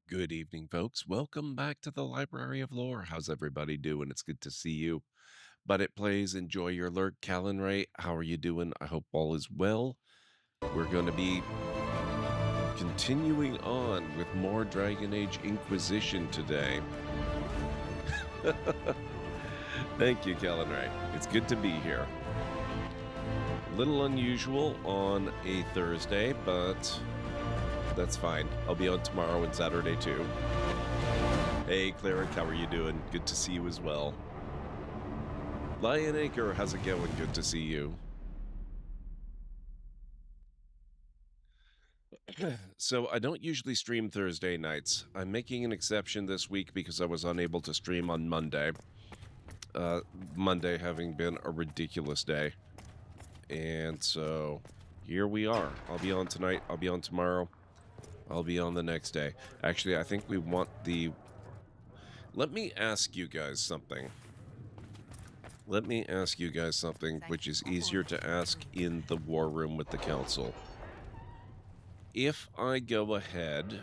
Good evening, folks. Welcome back to the Library of Lore. How's everybody doing? It's good to see you. But it plays. Enjoy your lurk, Callan Ray. How are you doing? I hope all is well. We're going to be continuing on with more Dragon Age Inquisition today. Thank you, Callan Ray. It's good to be here. A little unusual on a Thursday, but that's fine. I'll be on tomorrow and Saturday too. Hey, Cleric, how are you doing? Good to see you as well. Lionacre, how's it going? Good to see you. So, I don't usually stream Thursday nights. I'm making an exception this week because I was unable to stream on Monday. Monday having been a ridiculous day. And so, here we are. I'll be on tonight, I'll be on tomorrow, I'll be on the next day. Actually, I think we want the... Let me ask you guys something. Which is easier to ask in the war room with the council. If I go ahead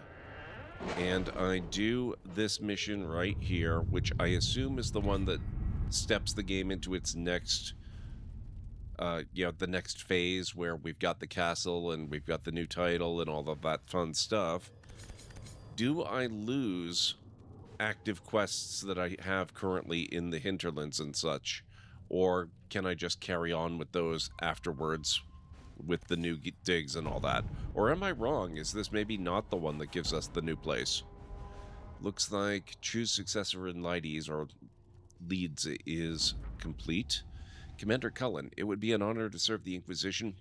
and I do this mission right here, which I assume is the one that steps the game into its next, the next phase where we've got the castle and we've got the new title and all of that fun stuff, do I lose active quests that I have currently in the hinterlands and such? Or can I just carry on with those afterwards with the new digs and all that? Or am I wrong? Is this maybe not the one that gives us the new place? Looks like choose successor in Leides or Leeds is complete. Commander Cullen, it would be an honor to serve the Inquisition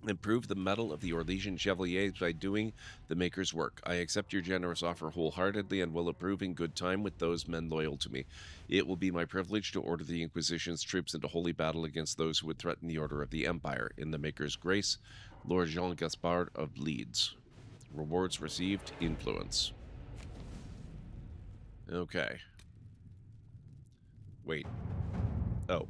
and prove the mettle of the Orlesian Chevaliers by doing the Maker's work. I accept your generous offer wholeheartedly and will approve in good time with those men loyal to me. It will be my privilege to order the Inquisition's troops into holy battle against those who would threaten the order of the Empire. In the Maker's grace, Lord Jean Gaspard of Leeds. Rewards received, influence. Okay. Wait. Oh.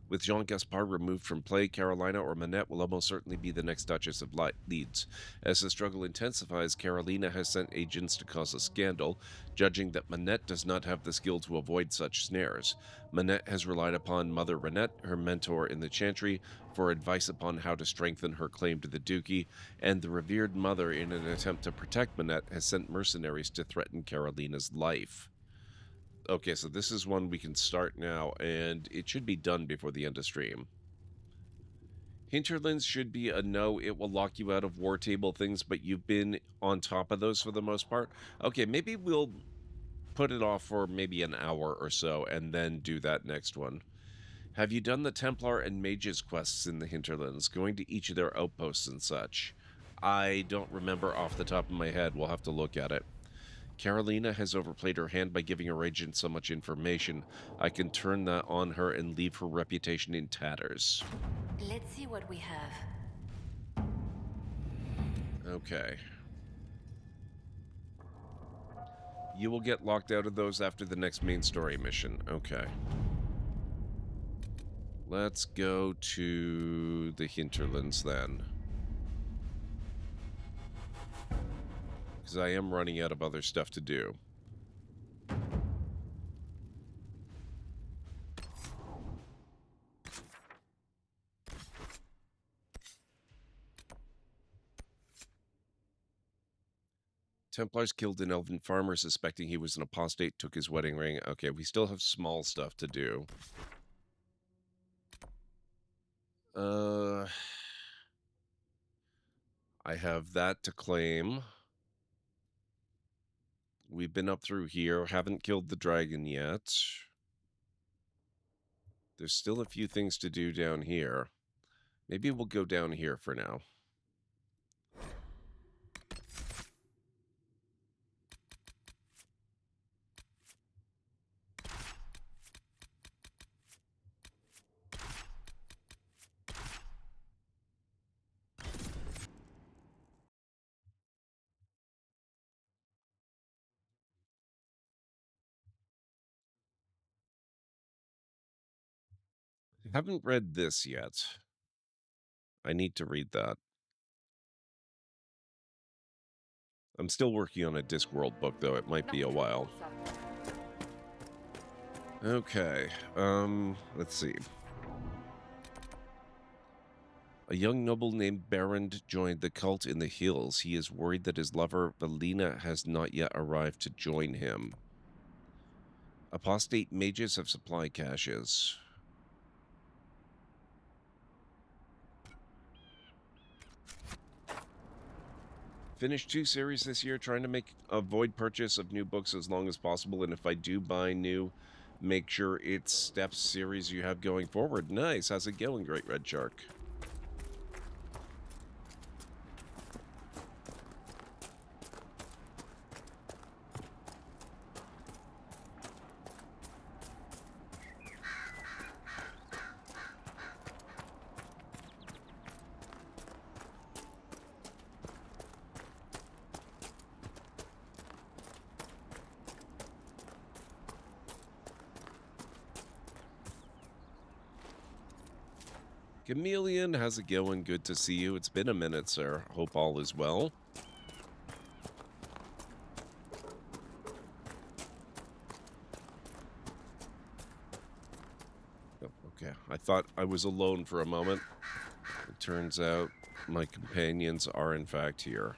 With Jean Gaspard removed from play, Carolina or Manette will almost certainly be the next Duchess of Leeds. As the struggle intensifies, Carolina has sent agents to cause a scandal, judging that Manette does not have the skill to avoid such snares. Manette has relied upon Mother Renette, her mentor in the Chantry, for advice upon how to strengthen her claim to the duchy, and the revered mother, in an attempt to protect Manette, has sent mercenaries to threaten Carolina's life. Okay, so this is one we can start now, and it should be done before the end of stream. Hinterlands should be a no. It will lock you out of war table things, but you've been on top of those for the most part. Okay, maybe we'll put it off for maybe an hour or so, and then do that next one. Have you done the Templar and Mages quests in the Hinterlands, going to each of their outposts and such? I don't remember off the top of my head. We'll have to look at it. Carolina has overplayed her hand by giving her agent so much information. I can turn that on her and leave her reputation in tatters. Let's see what we have. Okay. You will get locked out of those after the next main story mission. Okay. Let's go to the Hinterlands then. Because I am running out of other stuff to do. Templars killed an elven farmer suspecting he was an apostate, took his wedding ring. Okay, we still have small stuff to do. I have that to claim. We've been up through here, haven't killed the dragon yet. There's still a few things to do down here. Maybe we'll go down here for now. Haven't read this yet. I need to read that. I'm still working on a Discworld book, though. It might be a while. Okay, let's see. A young noble named Berend joined the cult in the hills. He is worried that his lover, Valina, has not yet arrived to join him. Apostate mages have supply caches. Finished 2 series this year, trying to avoid purchase of new books as long as possible, and if I do buy new, make sure it's Steps series you have going forward. Nice. How's it going, Great Red Shark? Chameleon, how's it going? Good to see you. It's been a minute, sir. Hope all is well. Oh, okay, I thought I was alone for a moment. It turns out my companions are in fact here.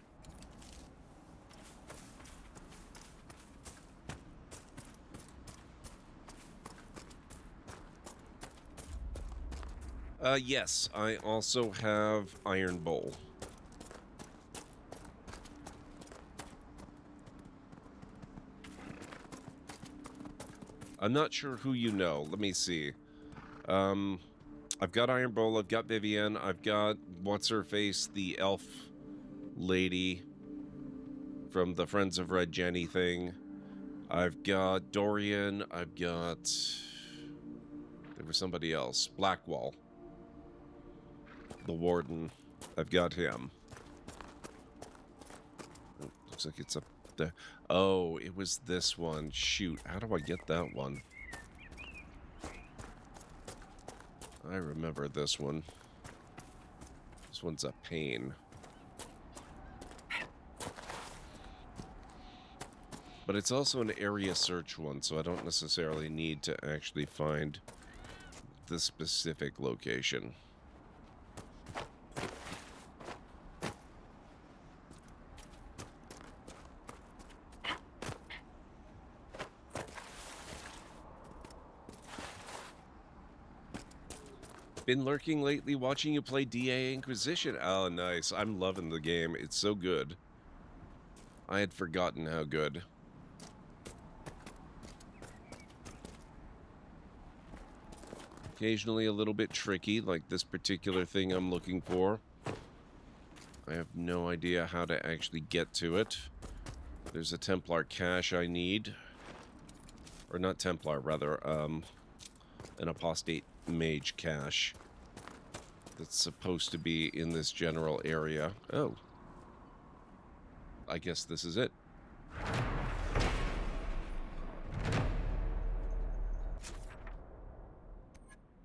Yes, I also have Iron Bowl. I'm not sure who you know. Let me see. I've got Iron Bowl, I've got Vivienne, I've got what's-her-face, the elf lady from the Friends of Red Jenny thing. I've got Dorian, I've got... There was somebody else. Blackwall. The Warden. I've got him. Oh, looks like it's up there. Oh, it was this one. Shoot, how do I get that one? I remember this one. This one's a pain. But it's also an area search one, so I don't necessarily need to actually find the specific location. Been lurking lately, watching you play DA Inquisition. Oh, nice. I'm loving the game. It's so good. I had forgotten how good. Occasionally a little bit tricky, like this particular thing I'm looking for. I have no idea how to actually get to it. There's a Templar cache I need. Or not Templar, rather, an Apostate Mage cache that's supposed to be in this general area. Oh. I guess this is it.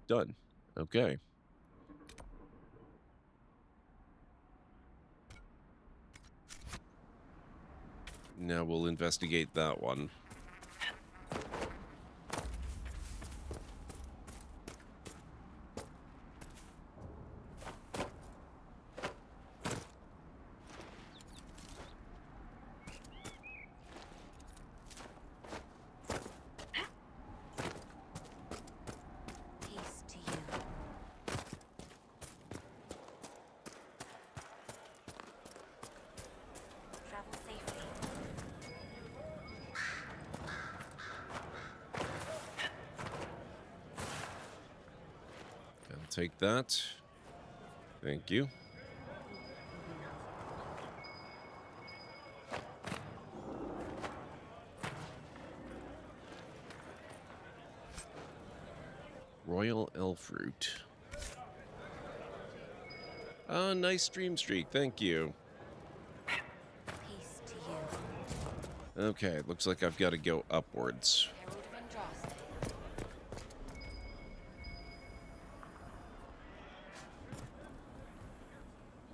Done. Okay. Now we'll investigate that one. Take that. Thank you. Royal Elf Root. Oh, nice stream streak. Thank you. Peace to you. Okay, looks like I've got to go upwards.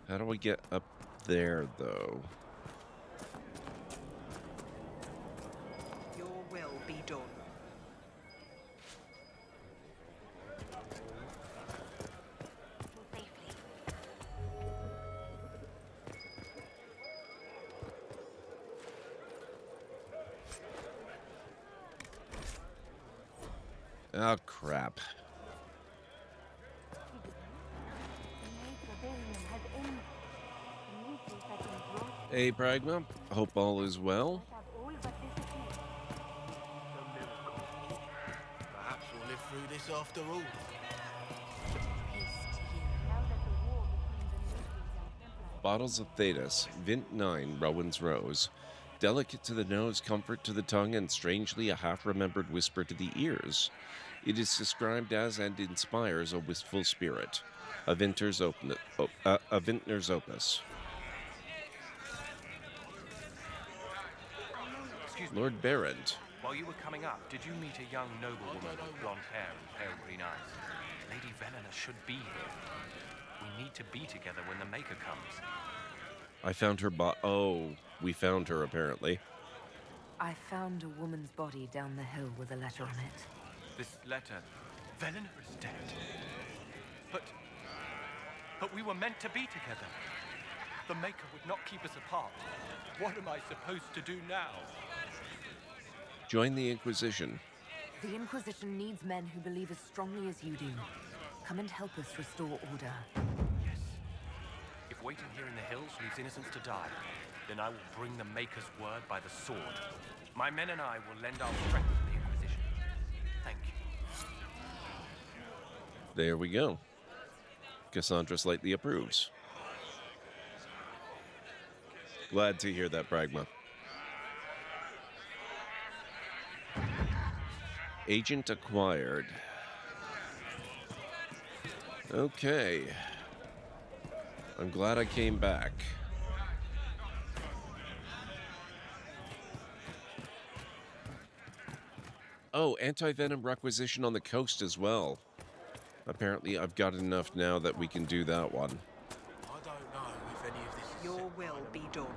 How do we get up there, though? Oh, crap. Hey, Pragma. Hope all is well. Perhaps we'll live through this after all. Bottles of Thetis, Vint 9, Rowan's Rose. Delicate to the nose, comfort to the tongue, and strangely a half-remembered whisper to the ears. It is described as and inspires a wistful spirit. A vintner's opus. Excuse me. Lord Barrent. While you were coming up, did you meet a young noblewoman with blonde hair and pale green eyes? Lady Venona should be here. We need to be together when the Maker comes. I found her oh, we found her, apparently. I found a woman's body down the hill with a letter on it. This letter... Venona is dead. But we were meant to be together. The Maker would not keep us apart. What am I supposed to do now? Join the Inquisition. The Inquisition needs men who believe as strongly as you do. Come and help us restore order. Yes. If waiting here in the hills leaves innocents to die, then I will bring the Maker's word by the sword. My men and I will lend our strength to the Inquisition. Thank you. There we go. Cassandra slightly approves. Glad to hear that, Pragma. Agent acquired. Okay. I'm glad I came back. Oh, anti-venom requisition on the coast as well. Apparently I've got enough now that we can do that one. I don't know if any of this is... Your will be done.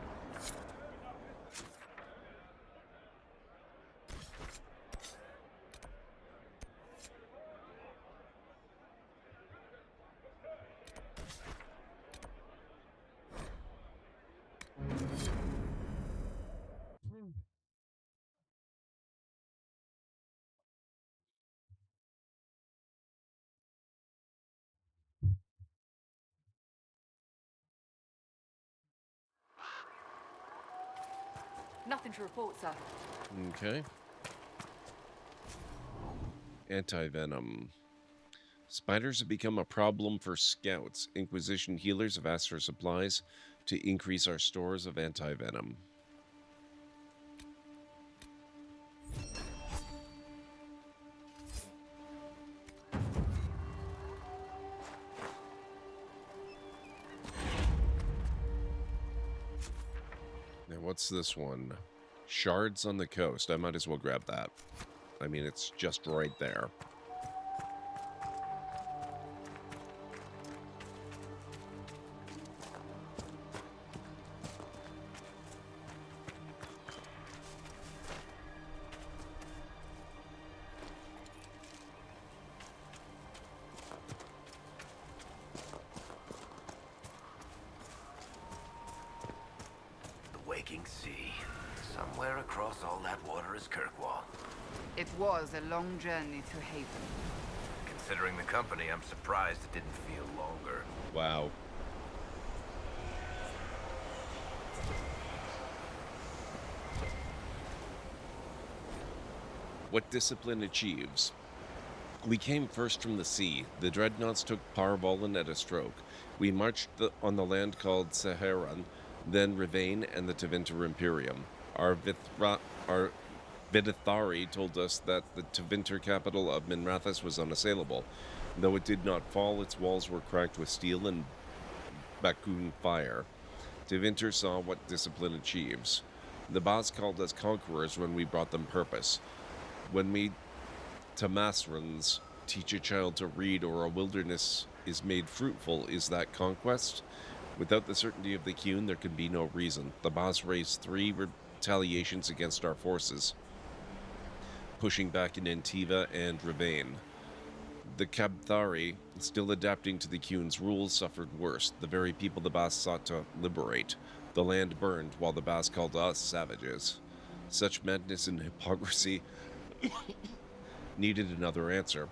Nothing to report, sir. Okay. Anti-venom. Spiders have become a problem for scouts. Inquisition healers have asked for supplies to increase our stores of anti-venom. Now, what's this one? Shards on the coast. I might as well grab that. I mean, it's just right there. Waking sea. Somewhere across all that water is Kirkwall. It was a long journey to Haven. Considering the company, I'm surprised it didn't feel longer. Wow. What discipline achieves? We came first from the sea. The dreadnoughts took Parvolin at a stroke. We marched on the land called Saharan, then Rivain and the Tevinter Imperium. Our Vidithari told us that the Tevinter capital of Minrathous was unassailable. Though it did not fall, its walls were cracked with steel and Bakun fire. Tevinter saw what discipline achieves. The boss called us conquerors when we brought them purpose. When we Tamasrans teach a child to read or a wilderness is made fruitful, is that conquest? Without the certainty of the Qun, there can be no reason. The boss raised 3 retaliations against our forces, pushing back in Antiva and Rivain. The Kabthari, still adapting to the Qun's rules, suffered worse. The very people the boss sought to liberate. The land burned, while the boss called us savages. Such madness and hypocrisy needed another answer.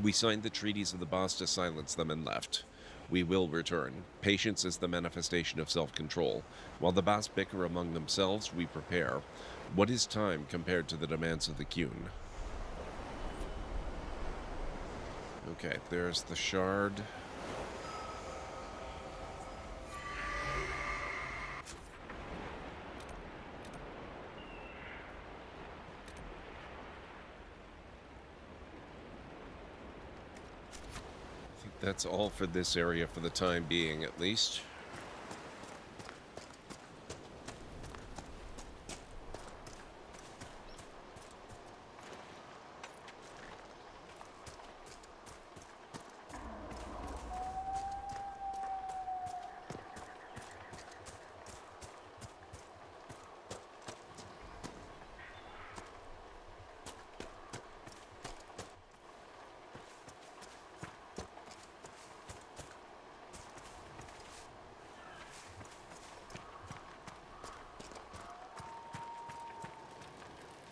We signed the treaties of the boss to silence them and left. We will return. Patience is the manifestation of self-control. While the boss bicker among themselves, we prepare. What is time compared to the demands of the Qun? Okay, there's the shard. I think that's all for this area for the time being, at least.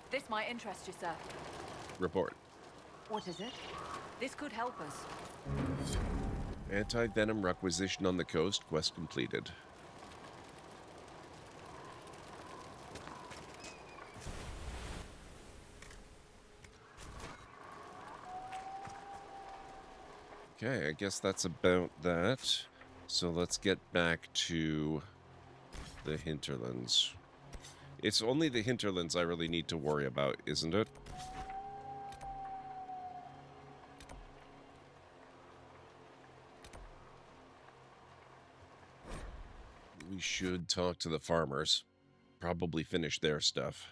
This might interest you, sir. Report. What is it? This could help us. Anti-venom requisition on the coast. Quest completed. Okay, I guess that's about that. So let's get back to the hinterlands. It's only the hinterlands I really need to worry about, isn't it? We should talk to the farmers. Probably finish their stuff.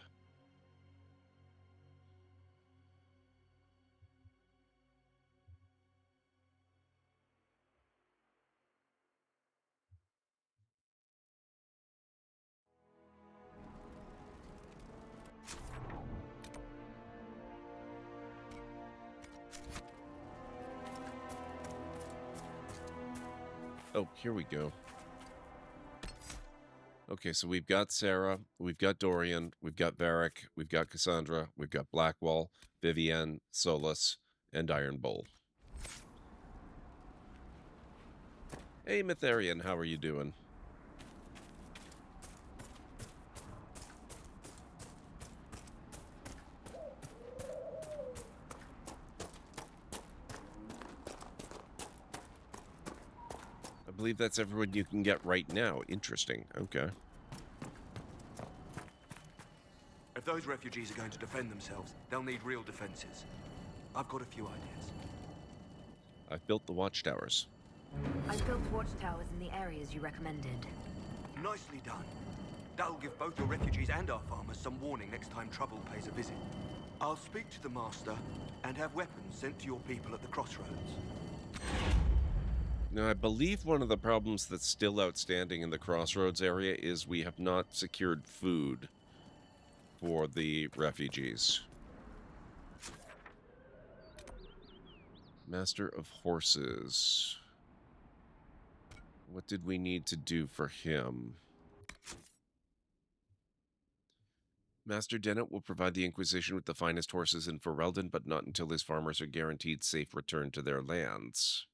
Oh, here we go. Okay, so we've got Sarah, we've got Dorian, we've got Varric, we've got Cassandra, we've got Blackwall, Vivienne, Solus, and Iron Bull. Hey, Mytharian, how are you doing? I believe that's everyone you can get right now. Interesting. Okay. If those refugees are going to defend themselves, they'll need real defenses. I've got a few ideas. I've built the watchtowers. I've built watchtowers in the areas you recommended. Nicely done. That'll give both the refugees and our farmers some warning next time trouble pays a visit. I'll speak to the master and have weapons sent to your people at the crossroads. Now, I believe one of the problems that's still outstanding in the crossroads area is we have not secured food for the refugees. Master of Horses. What did we need to do for him? Master Dennett will provide the Inquisition with the finest horses in Ferelden, but not until his farmers are guaranteed safe return to their lands.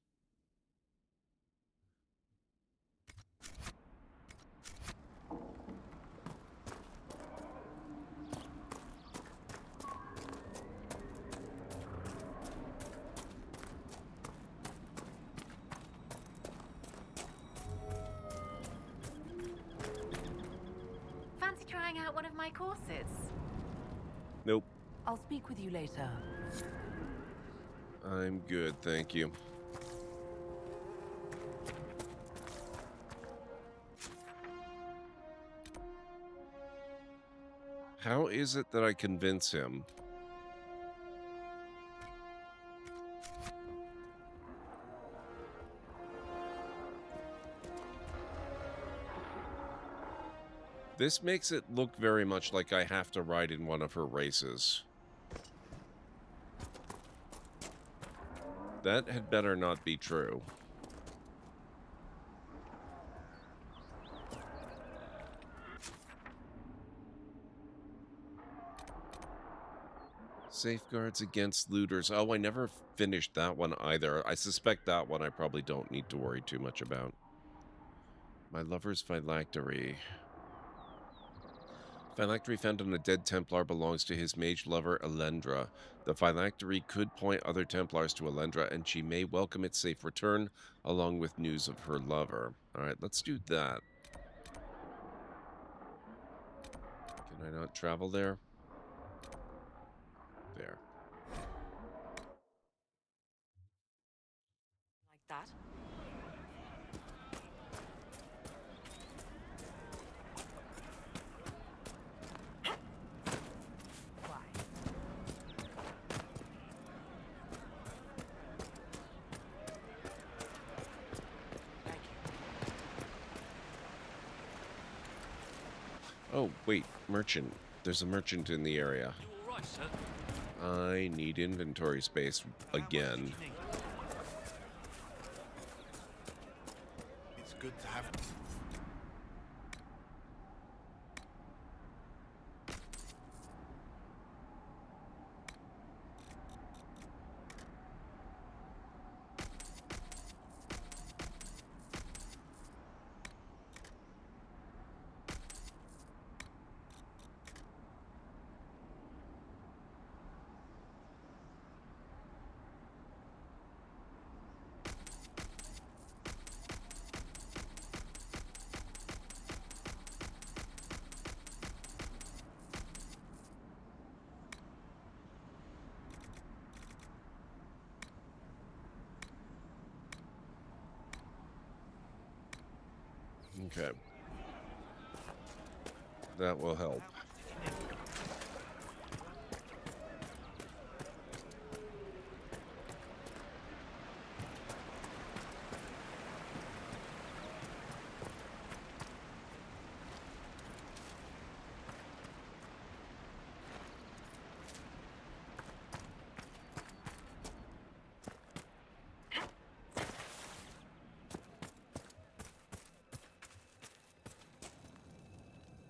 Fancy trying out one of my courses? Nope. I'll speak with you later. I'm good, thank you. How is it that I convince him? This makes it look very much like I have to ride in one of her races. That had better not be true. Safeguards against looters. Oh, I never finished that one either. I suspect that one I probably don't need to worry too much about. My lover's phylactery. Phylactery found on a dead Templar belongs to his mage lover, Elendra. The phylactery could point other Templars to Elendra, and she may welcome its safe return, along with news of her lover. Alright, let's do that. Can I not travel there? There. Like that? Why? Thank you. Oh, wait, merchant. There's a merchant in the area. You all right, sir? I need inventory space again. It's good to have. Okay. That will help.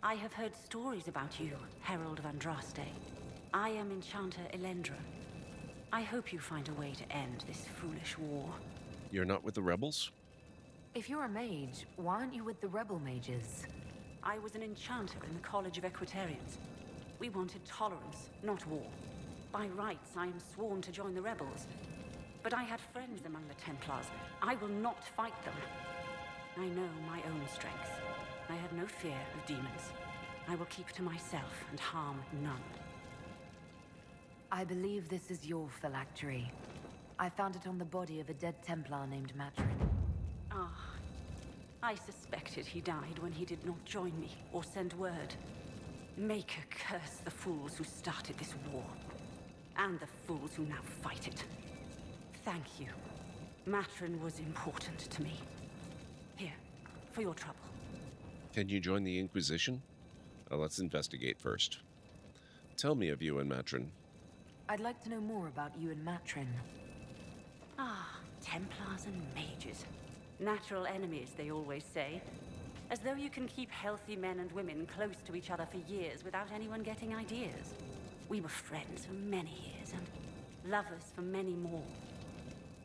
I have heard stories about you, Herald of Andraste. I am Enchanter Elendra. I hope you find a way to end this foolish war. You're not with the rebels? If you're a mage, why aren't you with the rebel mages? I was an enchanter in the College of Equitarians. We wanted tolerance, not war. By rights, I am sworn to join the rebels. But I had friends among the Templars. I will not fight them. I know my own strength. I have no fear of demons. I will keep to myself and harm none. I believe this is your phylactery. I found it on the body of a dead Templar named Matrin. Ah, I suspected he died when he did not join me or send word. Maker curse the fools who started this war, and the fools who now fight it. Thank you. Matrin was important to me. Here, for your trouble. Can you join the Inquisition? Let's investigate first. Tell me of you and Matrin. I'd like to know more about you and Matrin. Ah, Templars and mages. Natural enemies, they always say. As though you can keep healthy men and women close to each other for years without anyone getting ideas. We were friends for many years, and lovers for many more.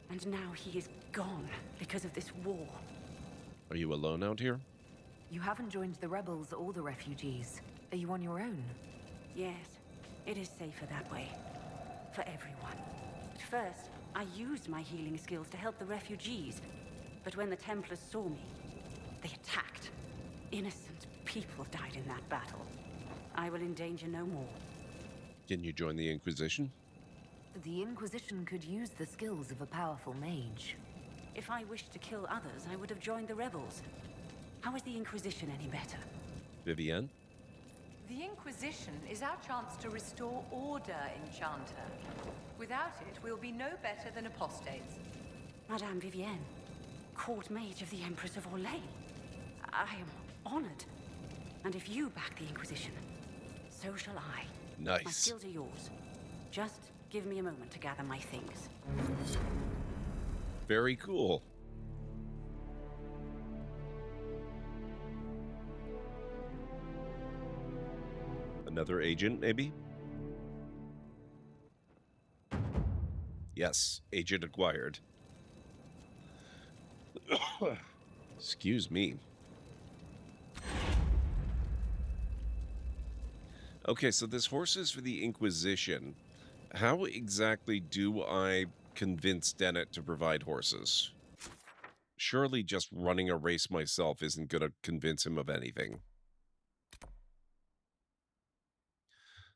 And now he is gone because of this war. Are you alone out here? You haven't joined the rebels or the refugees. Are you on your own? Yes, it is safer that way. For everyone. At first, I used my healing skills to help the refugees. But when the Templars saw me, they attacked. Innocent people died in that battle. I will endanger no more. Can you join the Inquisition? The Inquisition could use the skills of a powerful mage. If I wished to kill others, I would have joined the rebels. How is the Inquisition any better? Vivienne? The Inquisition is our chance to restore order, Enchanter. Without it, we'll be no better than apostates. Madame Vivienne, court mage of the Empress of Orlais. I am honored. And if you back the Inquisition, so shall I. Nice. My skills are yours. Just give me a moment to gather my things. Very cool. Another agent, maybe? Yes, agent acquired. Excuse me. Okay, so this horse is for the Inquisition. How exactly do I convince Dennett to provide horses? Surely just running a race myself isn't going to convince him of anything.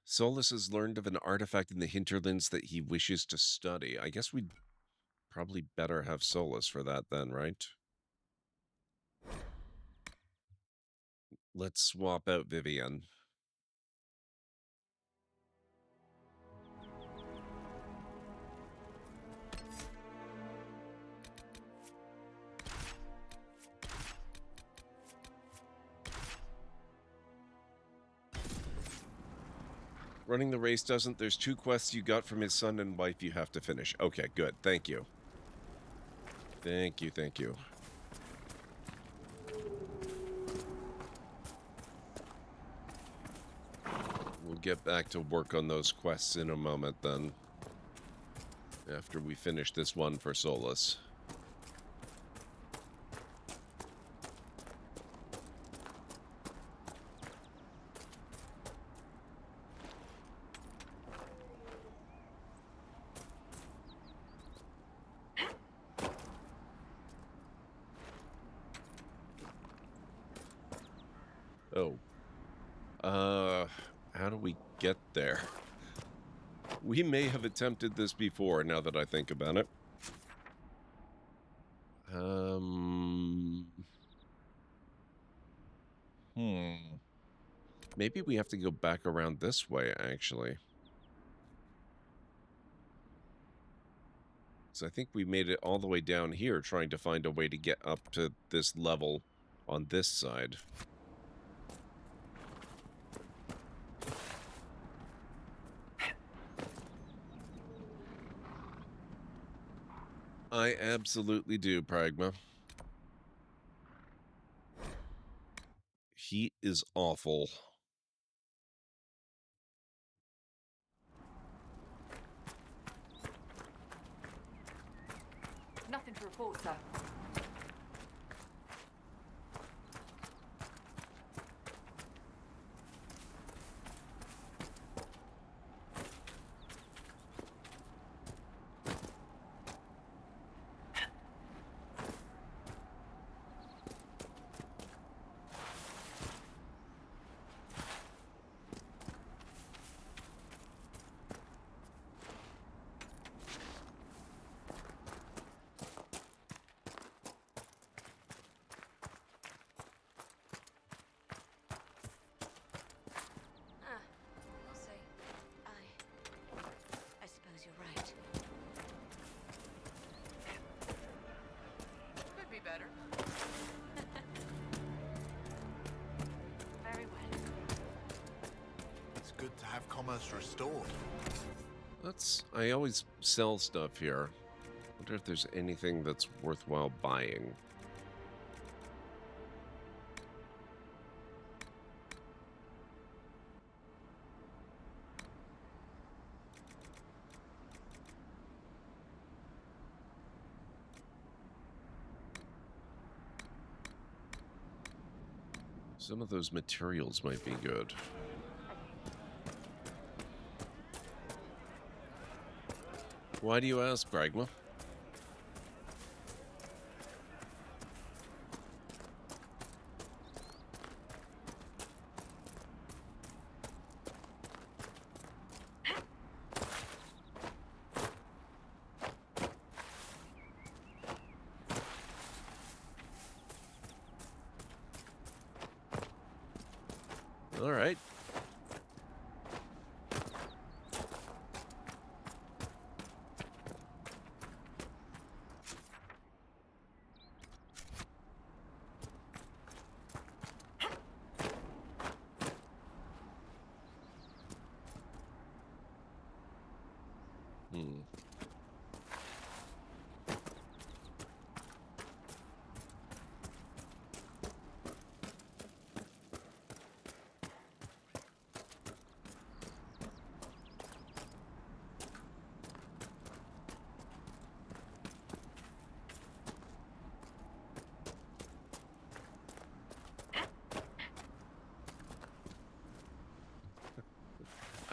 Solus has learned of an artifact in the hinterlands that he wishes to study. I guess we'd probably better have Solus for that then, right? Let's swap out Vivian. Running the race doesn't. There's 2 quests you got from his son and wife you have to finish. Okay, good. Thank you. Thank you, thank you. We'll get back to work on those quests in a moment then. After we finish this one for Solus. Oh. How do we get there? We may have attempted this before, now that I think about it. Maybe we have to go back around this way, actually. So I think we made it all the way down here, trying to find a way to get up to this level on this side. I absolutely do, Pragma. Heat is awful. Nothing to report, sir. Restored. I always sell stuff here. Wonder if there's anything that's worthwhile buying. Some of those materials might be good. Why do you ask, Pragma? All right.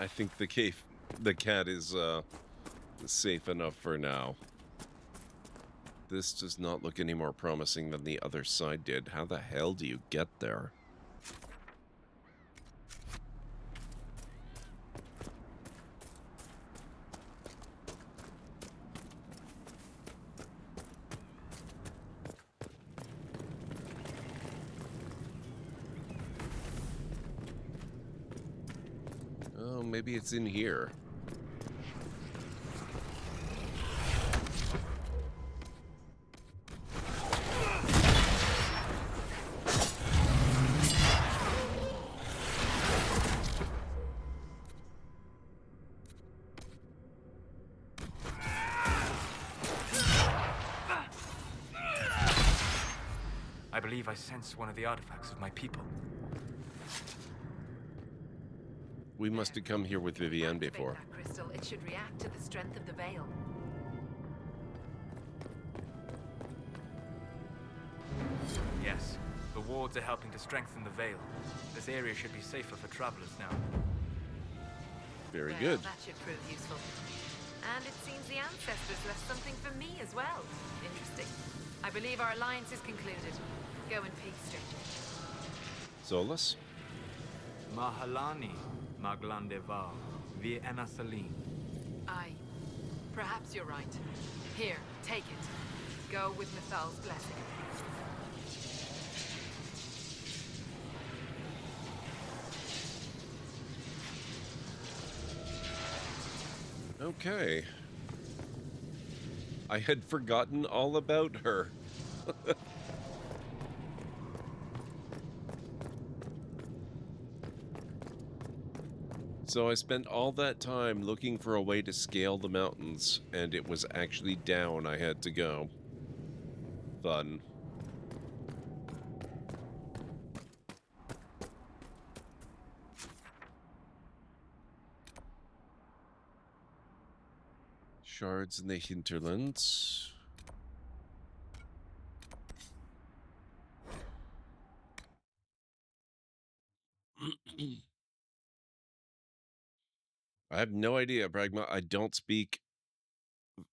I think the cat is safe enough for now. This does not look any more promising than the other side did. How the hell do you get there? Oh, maybe it's in here. I believe I sense one of the artifacts of my people. We must have come here with Vivienne before. That crystal, it should react to the strength of the veil. Yes, the wards are helping to strengthen the veil. This area should be safer for travelers now. Very Well, good. That should prove useful. And it seems the ancestors left something for me as well. Interesting. I believe our alliance is concluded. Go in peace, stranger. Solus? Mahalani, Maglandeval, Vie Enasaline. Aye. Perhaps you're right. Here, take it. Go with Mithal's blessing. Okay. I had forgotten all about her. So I spent all that time looking for a way to scale the mountains, and it was actually down I had to go. Fun. Shards in the hinterlands. I have no idea, Pragma. I don't speak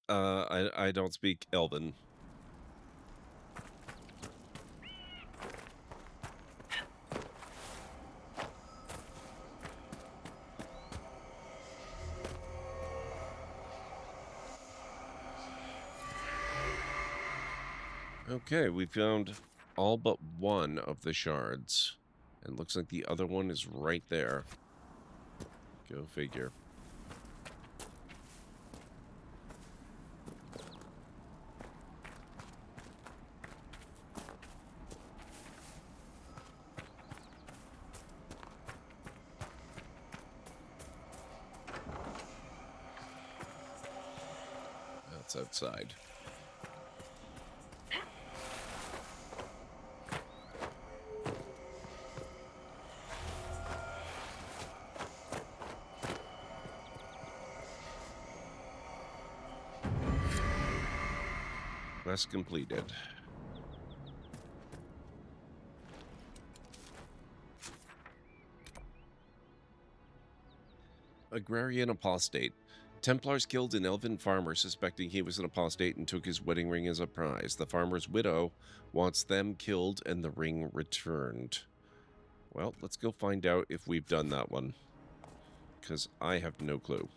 I don't speak Elven. Okay, we found all but one of the shards. And looks like the other one is right there. Go figure. That's outside. Quest completed. Agrarian apostate. Templars killed an elven farmer suspecting he was an apostate and took his wedding ring as a prize. The farmer's widow wants them killed and the ring returned. Well, let's go find out if we've done that one, because I have no clue.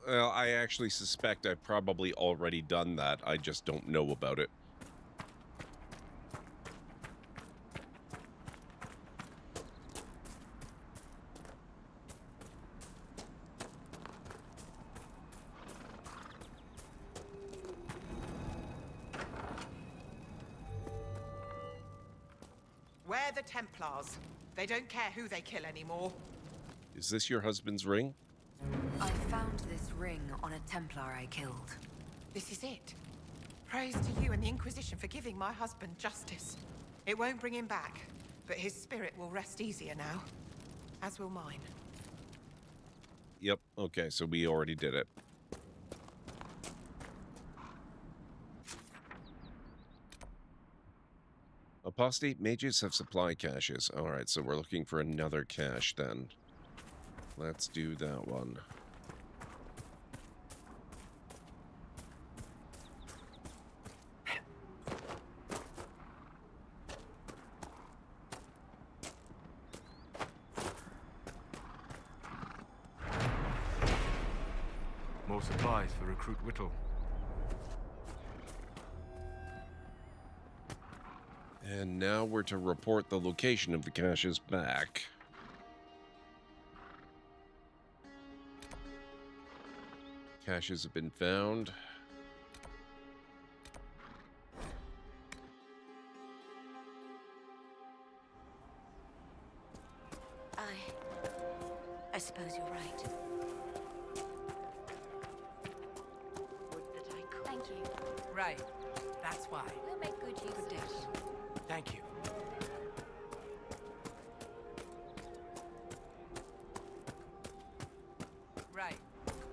Well, I actually suspect I've probably already done that. I just don't know about it. We're the Templars. They don't care who they kill anymore. Is this your husband's ring? I found this ring on a Templar I killed. This is it. Praise to you and the Inquisition for giving my husband justice. It won't bring him back, but his spirit will rest easier now. As will mine. Yep, okay, so we already did it. Apostate mages have supply caches. Alright, so we're looking for another cache then. Let's do that one. More supplies for Recruit Whittle. And now we're to report the location of the caches back. Caches have been found. I suppose you're right. Thank you. Right. That's why. We'll make good use of it. Thank you. Right.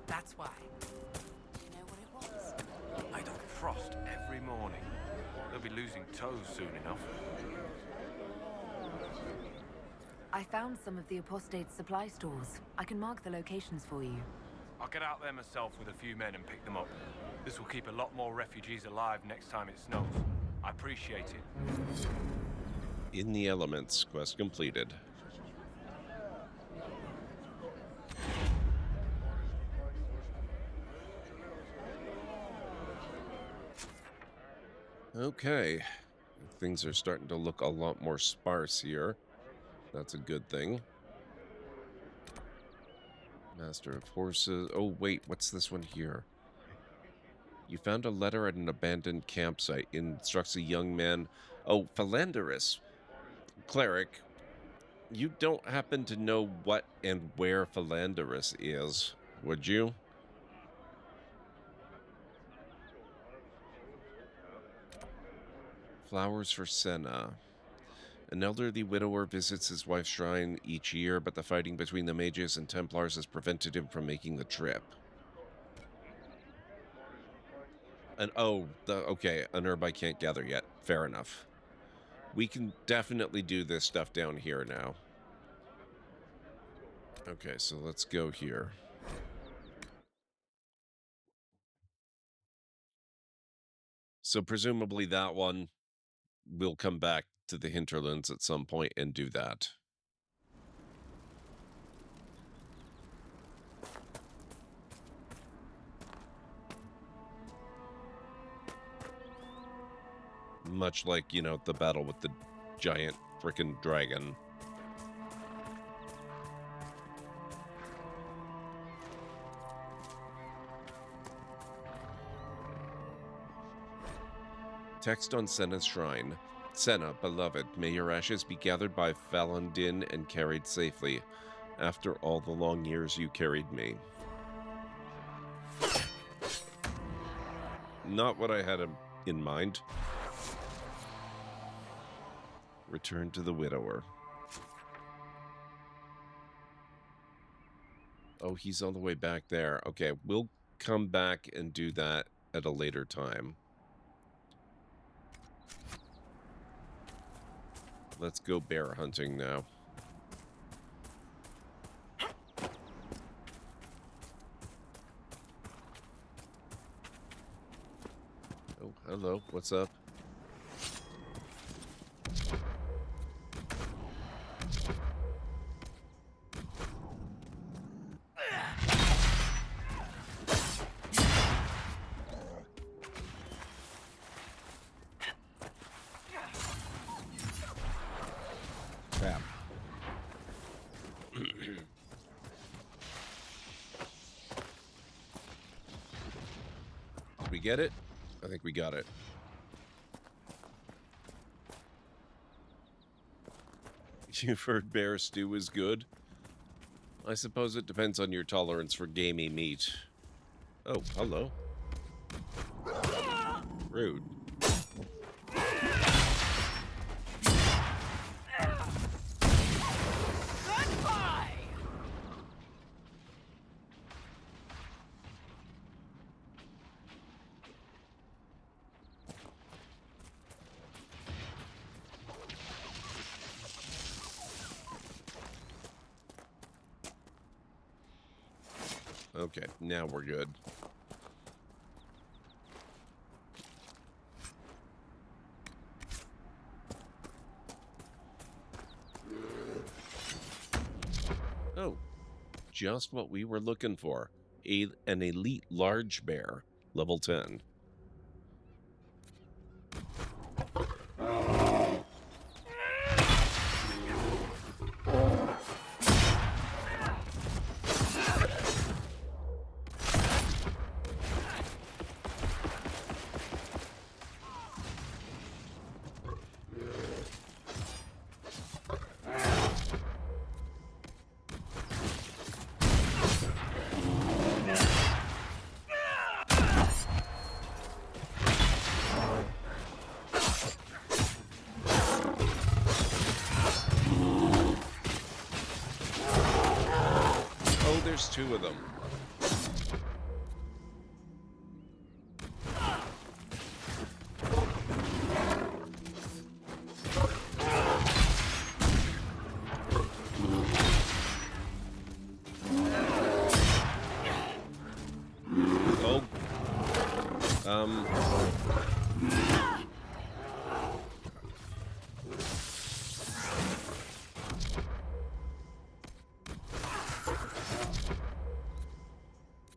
That's why. Do you know what it was? I don't frost every morning. They'll be losing toes soon enough. I found some of the apostate's supply stores. I can mark the locations for you. I'll get out there myself with a few men and pick them up. This will keep a lot more refugees alive next time it snows. I appreciate it. In the elements, quest completed. Okay, things are starting to look a lot more sparse here. That's a good thing. Master of Horses. Oh, wait, what's this one here? You found a letter at an abandoned campsite. Instructs a young man. Oh, Philanderus. Cleric, you don't happen to know what and where Philanderus is, would you? Flowers for Senna. An elderly widower visits his wife's shrine each year, but the fighting between the mages and Templars has prevented him from making the trip. And oh, okay, an herb I can't gather yet. Fair enough. We can definitely do this stuff down here now. Okay, so let's go here. So presumably that one will come back to the hinterlands at some point and do that. Much like, you know, the battle with the giant frickin' dragon. Text on Senna's shrine. Senna, beloved, may your ashes be gathered by Falondin and carried safely. After all the long years you carried me. Not what I had in mind. Return to the widower. Oh, he's on the way back there. Okay, we'll come back and do that at a later time. Let's go bear hunting now. Oh, hello. What's up? Crap. Did we get it? I think we got it. You've heard bear stew is good? I suppose it depends on your tolerance for gamey meat. Oh, hello. Rude. Okay, now we're good. Oh, just what we were looking for. An elite large bear, level 10. Oh, there's two of them.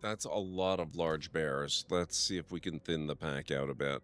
That's a lot of large bears. Let's see if we can thin the pack out a bit.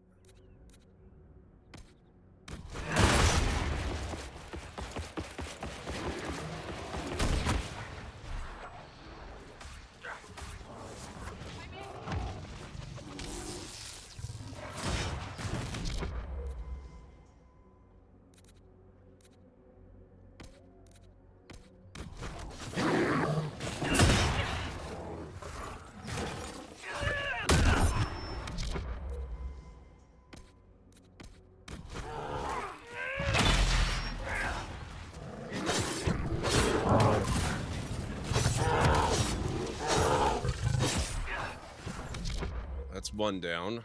That's one down.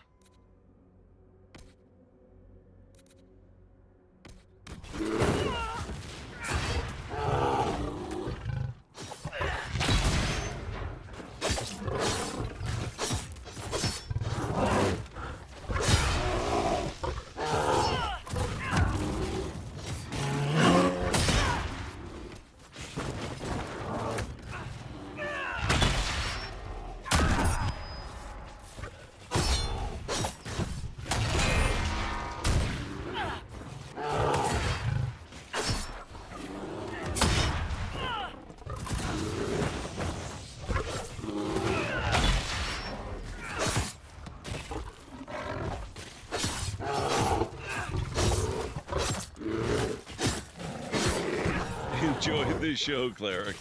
Enjoy the show, Cleric.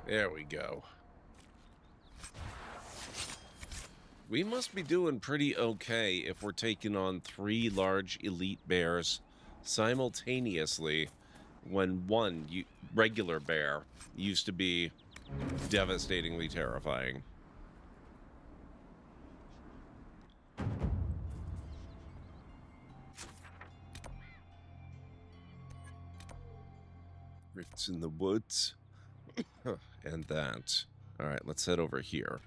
There we go. We must be doing pretty okay if we're taking on 3 large elite bears simultaneously when one regular bear used to be devastatingly terrifying. Ricks in the woods. And that. All right, let's head over here.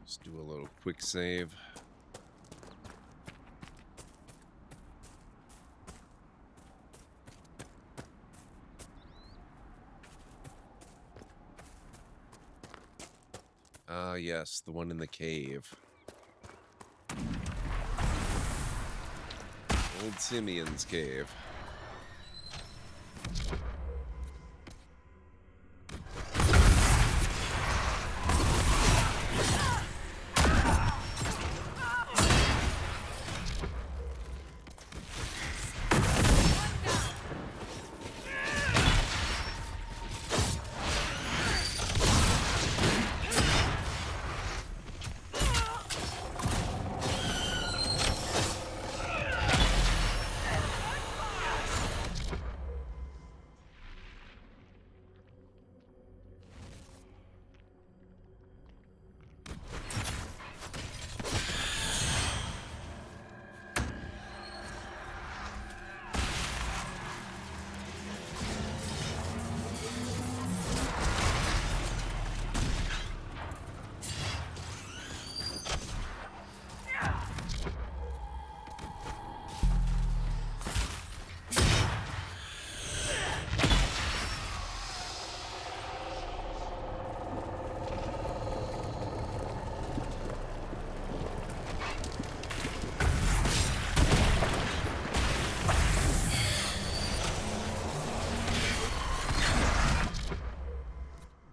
Let's do a little quick save. Ah, yes, the one in the cave. Old Simeon's cave.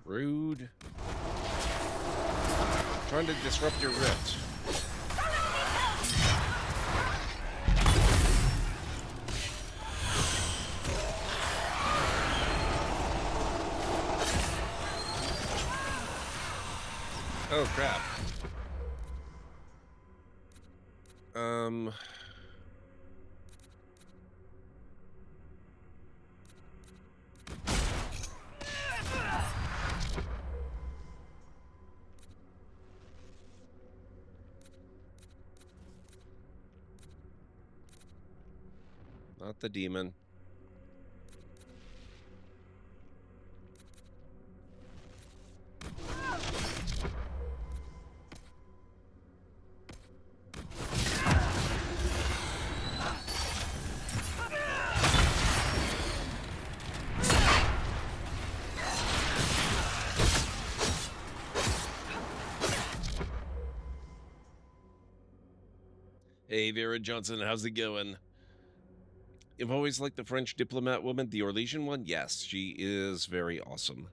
Rude. Trying to disrupt your rift. Oh, crap. Not the demon. Hey, Vera Johnson, how's it going? You've always liked the French diplomat woman, the Orlesian one? Yes, she is very awesome.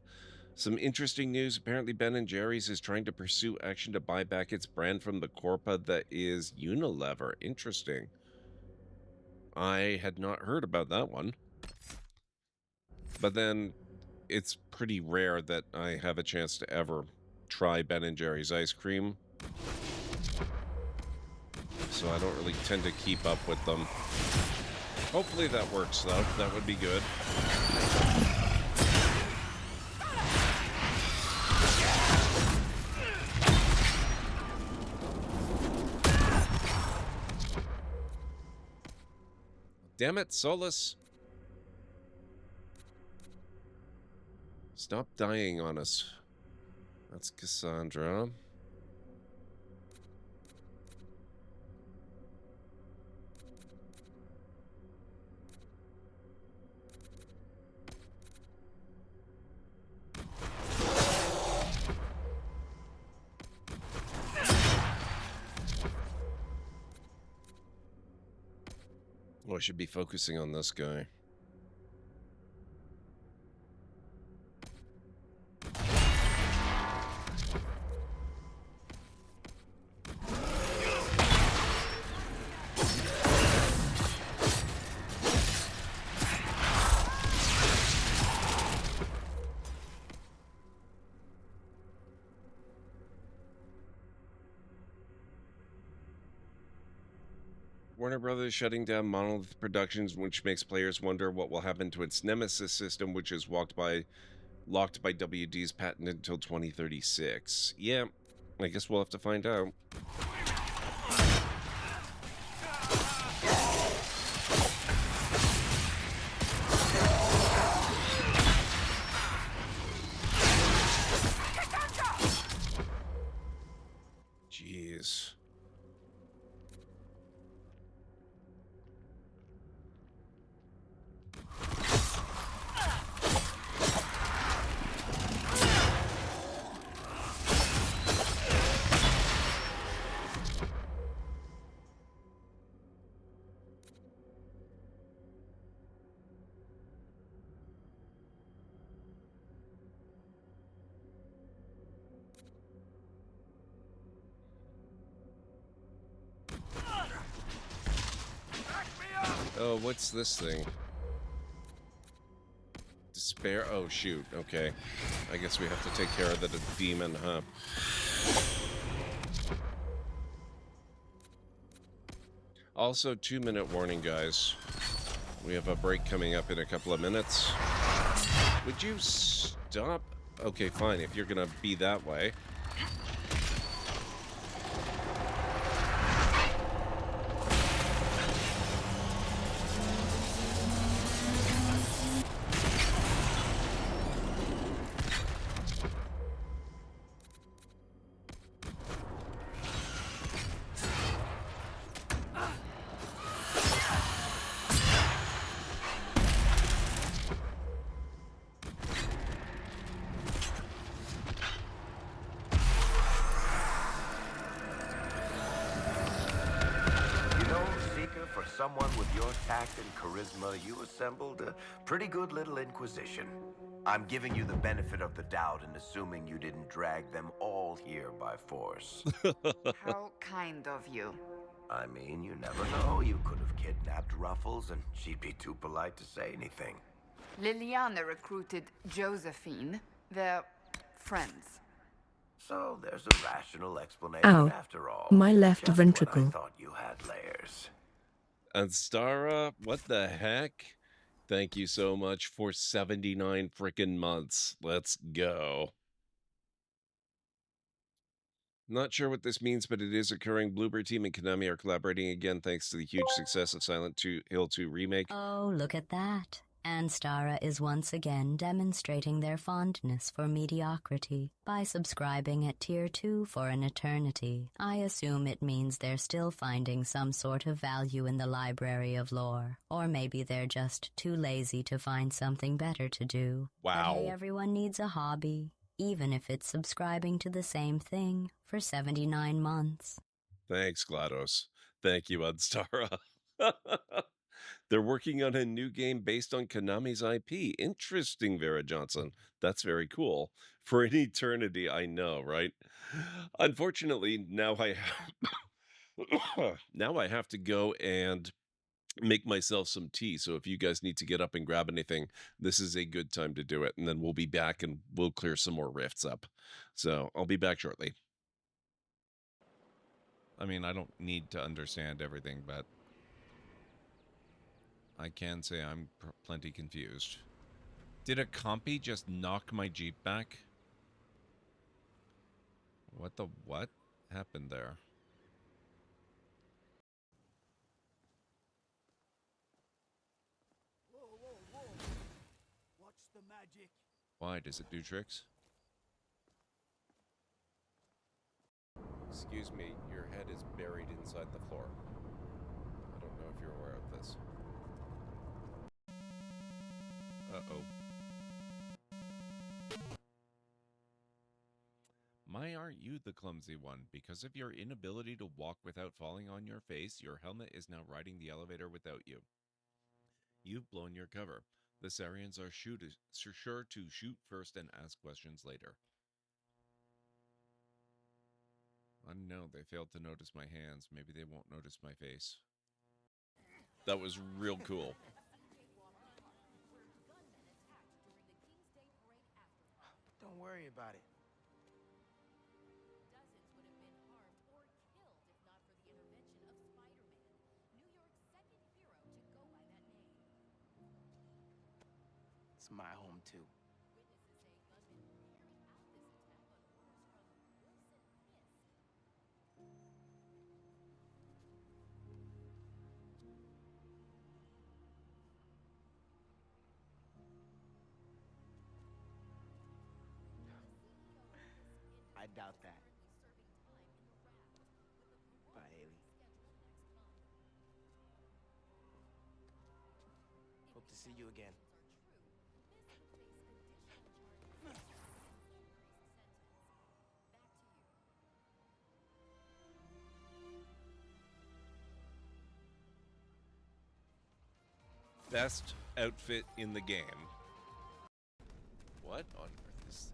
Some interesting news. Apparently Ben & Jerry's is trying to pursue action to buy back its brand from the Corpa that is Unilever. Interesting. I had not heard about that one. But then it's pretty rare that I have a chance to ever try Ben & Jerry's ice cream. So I don't really tend to keep up with them. Hopefully that works, though. That would be good. Damn it, Solus. Stop dying on us. That's Cassandra. Oh, I should be focusing on this guy. Warner Brothers shutting down Monolith Productions, which makes players wonder what will happen to its Nemesis system, which is locked by WD's patent until 2036. Yeah, I guess we'll have to find out. Jeez. Oh, what's this thing? Despair? Oh, shoot. Okay. I guess we have to take care of the demon, huh? Also, 2-minute warning, guys. We have a break coming up in a couple of minutes. Would you stop? Okay, fine, if you're gonna be that way. Someone with your tact and charisma, you assembled a pretty good little Inquisition. I'm giving you the benefit of the doubt and assuming you didn't drag them all here by force. How kind of you. I mean, you never know. You could have kidnapped Ruffles and she'd be too polite to say anything. Liliana recruited Josephine. They're friends. So there's a rational explanation after all. My left Just ventricle. when I thought you had layers. And Stara, what the heck? Thank you so much for 79 frickin' months. Let's go. Not sure what this means, but it is occurring. Bluebird Team and Konami are collaborating again thanks to the huge success of Silent Hill 2 Remake. Oh, look at that. And Stara is once again demonstrating their fondness for mediocrity by subscribing at Tier 2 for an eternity. I assume it means they're still finding some sort of value in the library of lore. Or maybe they're just too lazy to find something better to do. Wow. But hey, everyone needs a hobby, even if it's subscribing to the same thing for 79 months. Thanks, GLaDOS. Thank you, Unstara. They're working on a new game based on Konami's IP. Interesting, Vera Johnson. That's very cool. For an eternity, I know, right? Unfortunately, now I have to go and make myself some tea. So if you guys need to get up and grab anything, this is a good time to do it. And then we'll be back and we'll clear some more rifts up. So I'll be back shortly. I mean, I don't need to understand everything, but I can say I'm plenty confused. Did a compy just knock my Jeep back? What happened there? Whoa. Watch the magic. Why? Does it do tricks? Excuse me, your head is buried inside the floor. I don't know if you're aware of this. Uh-oh. My, aren't you the clumsy one? Because of your inability to walk without falling on your face, your helmet is now riding the elevator without you. You've blown your cover. The Sarians are sure to shoot first and ask questions later. I don't know, they failed to notice my hands. Maybe they won't notice my face. That was real cool. Don't worry about it. It's my home too. I doubt that. Bye, Haley. Hope to see you again. Best outfit in the game. What on earth is...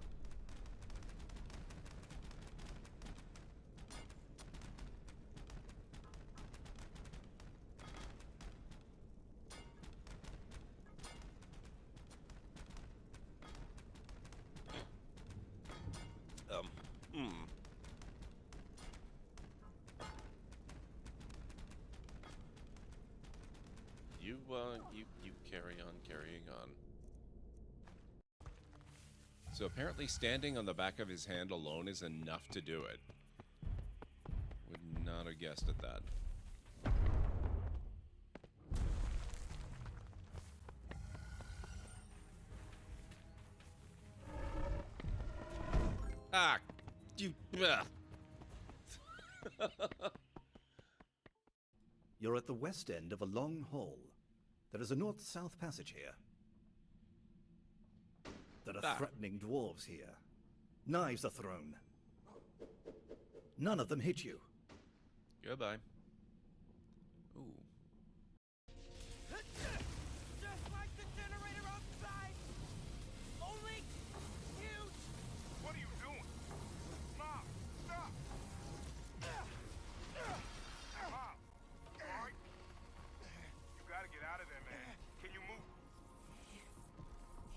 You carry on carrying on. So apparently standing on the back of his hand alone is enough to do it. Would not have guessed at that. Ah! You... You're at the west end of a long hall. There is a north-south passage here. There are threatening dwarves here. Knives are thrown. None of them hit you. Goodbye. Ooh. Just like the generator outside! Only huge! What are you doing? Mom, stop! Mom, alright? You gotta get out of there, man. Can you move?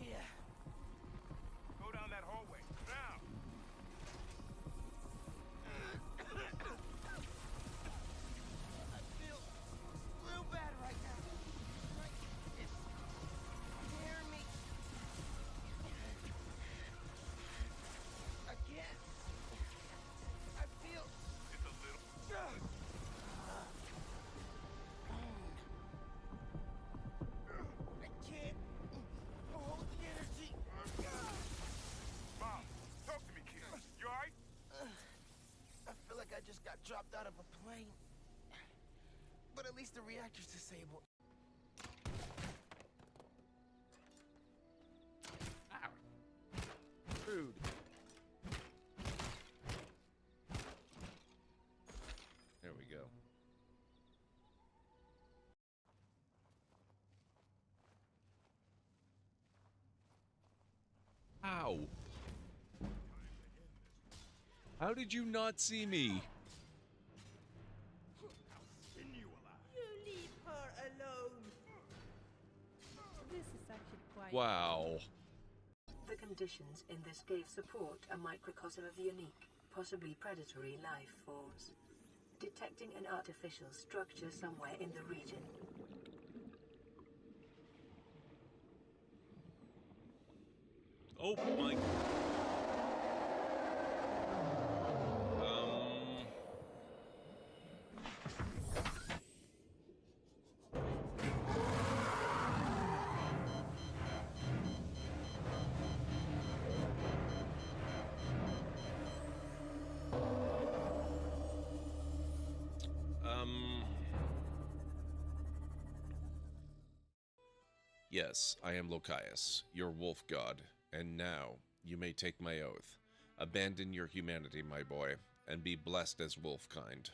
Yeah. Go down that hallway, now! I feel real bad right now. Like it's tearing me. I can't. I feel. It's a little. I can't hold the energy. Mom, talk to me, kid. You alright? I feel like I just got dropped out of a plane. But at least the reactor's disabled. Rude. There we go. Ow. How did you not see me? You leave her alone. This is actually quite... Wow. The conditions in this cave support a microcosm of unique, possibly predatory life forms. Detecting an artificial structure somewhere in the region. Oh my... Yes, I am Lokias, your wolf god, and now you may take my oath. Abandon your humanity, my boy, and be blessed as wolfkind.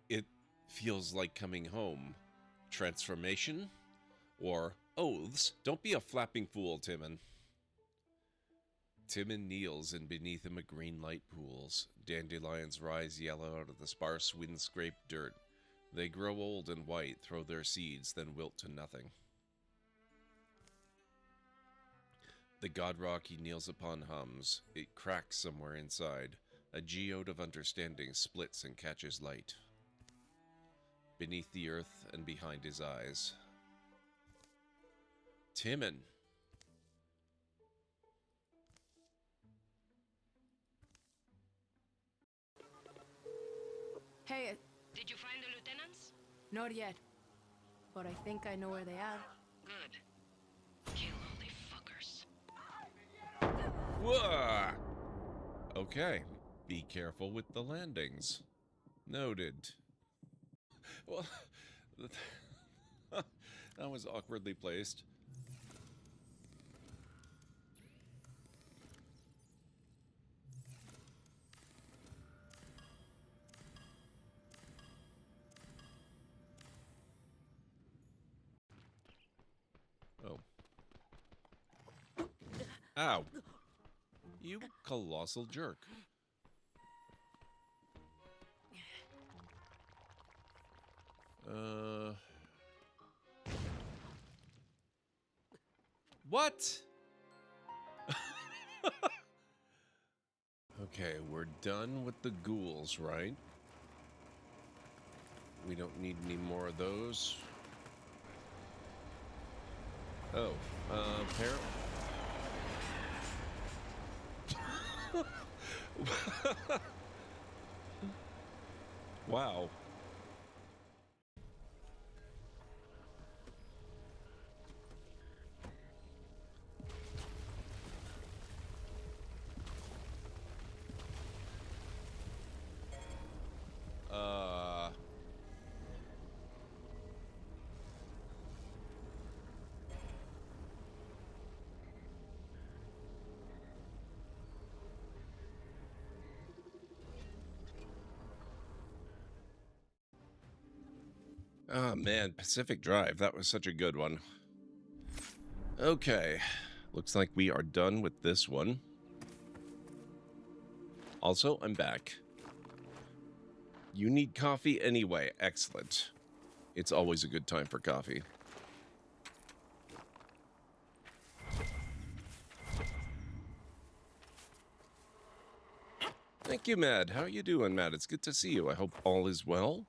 It feels like coming home. Transformation? Or oaths? Don't be a flapping fool, Timon. Timon kneels, and beneath him a green light pools. Dandelions rise yellow out of the sparse wind-scraped dirt. They grow old and white, throw their seeds, then wilt to nothing. The god rock he kneels upon hums. It cracks somewhere inside. A geode of understanding splits and catches light. Beneath the earth and behind his eyes. Timon. Hey, did you find the lieutenants? not yet. But I think I know where they are. Good. Kill all the fuckers. Whoa! Okay, be careful with the landings. Noted. Well, that was awkwardly placed. Oh. Ow. You colossal jerk. What? Okay, we're done with the ghouls, right? We don't need any more of those. Oh, wow. Oh man, Pacific Drive, that was such a good one. Okay, looks like we are done with this one. Also, I'm back. You need coffee anyway, excellent. It's always a good time for coffee. Thank you, Mad. How are you doing, Mad? It's good to see you. I hope all is well.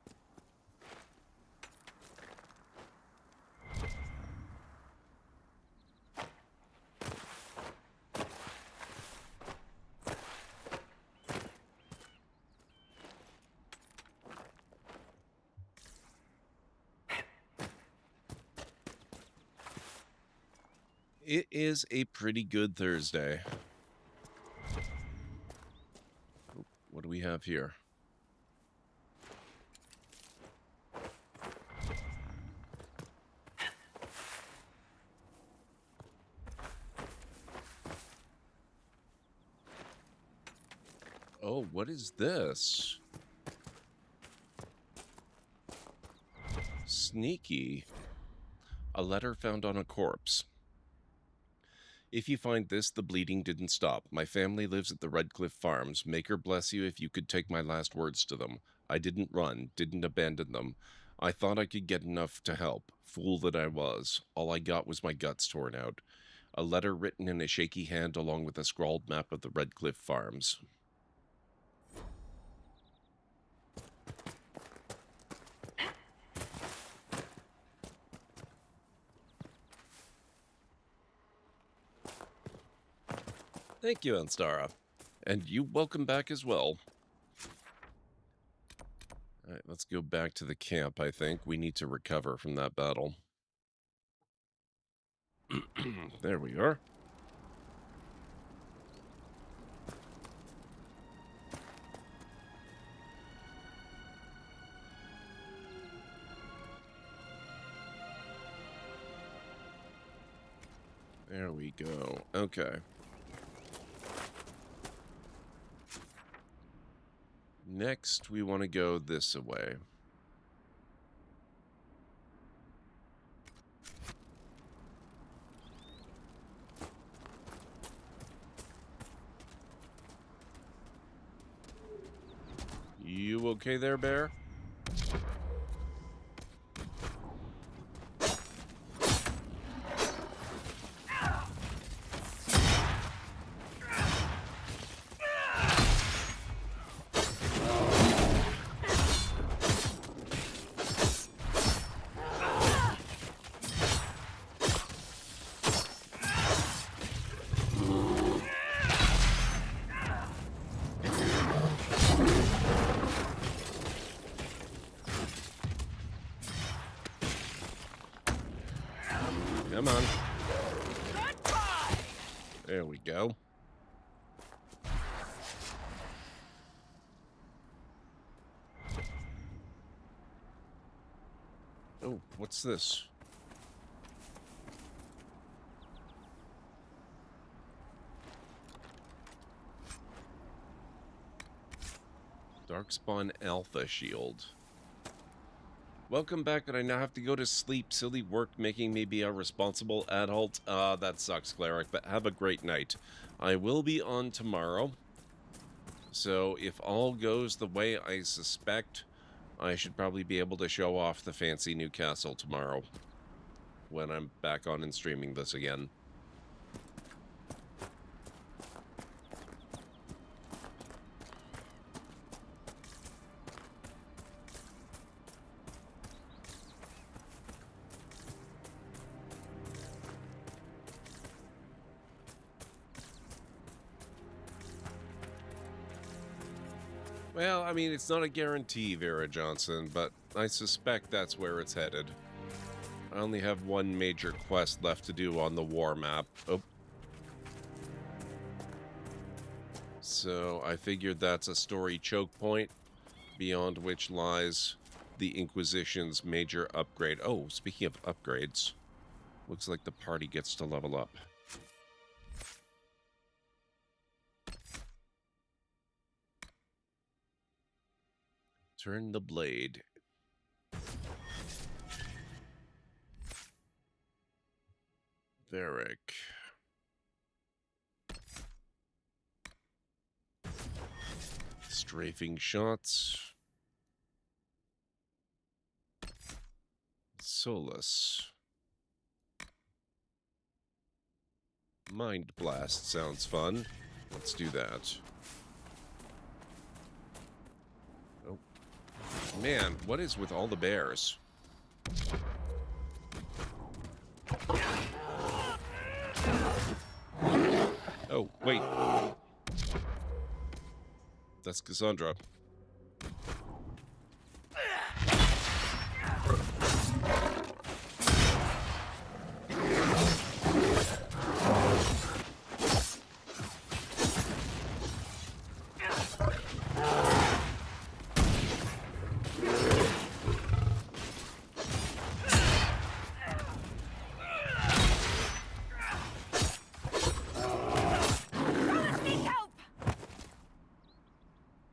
It is a pretty good Thursday. What do we have here? Oh, what is this? Sneaky. A letter found on a corpse. If you find this, the bleeding didn't stop. My family lives at the Redcliffe Farms. Maker bless you if you could take my last words to them. I didn't run, didn't abandon them. I thought I could get enough to help. Fool that I was. All I got was my guts torn out. A letter written in a shaky hand along with a scrawled map of the Redcliffe Farms. Thank you, Anstara. And you welcome back as well. Alright, let's go back to the camp, I think. We need to recover from that battle. There we are. There we go. Okay. Next, we want to go this way. You okay there, Bear? Come on. There we go. Oh, what's this? Darkspawn Alpha Shield. Welcome back, and I now have to go to sleep. Silly work making me be a responsible adult. That sucks, Cleric, but have a great night. I will be on tomorrow. So if all goes the way I suspect, I should probably be able to show off the fancy new castle tomorrow when I'm back on and streaming this again. Well, I mean, it's not a guarantee, Vera Johnson, but I suspect that's where it's headed. I only have one major quest left to do on the war map. Oh. So I figured that's a story choke point, beyond which lies the Inquisition's major upgrade. Oh, speaking of upgrades, looks like the party gets to level up. Turn the blade. Varric. Strafing shots. Solus. Mind Blast sounds fun. Let's do that. Oh. Man, what is with all the bears? Oh, wait. That's Cassandra.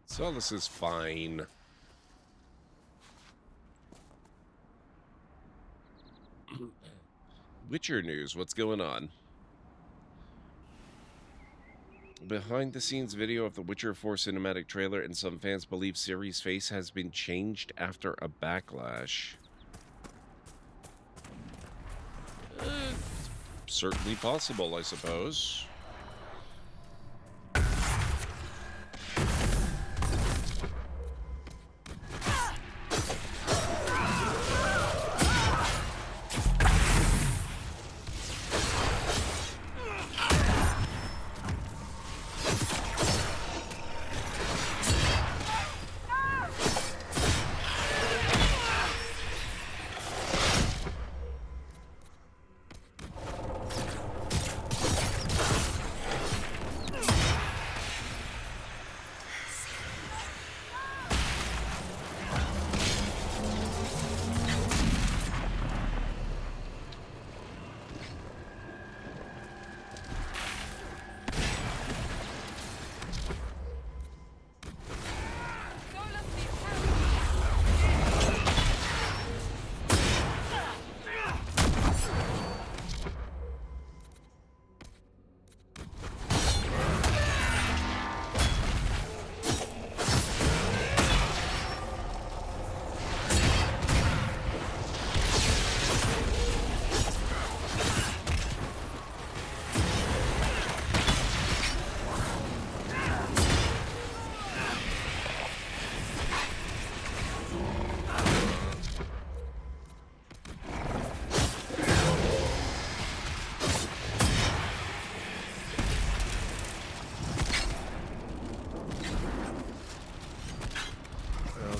Solus is fine. Witcher news, what's going on? Behind-the-scenes video of the Witcher 4 cinematic trailer, and some fans believe Ciri's face has been changed after a backlash. Certainly possible, I suppose.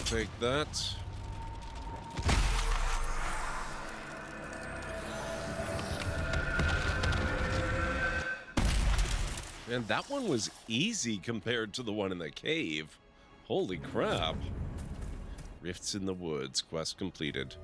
Take that. And that one was easy compared to the one in the cave. Holy crap. Rifts in the Woods, quest completed.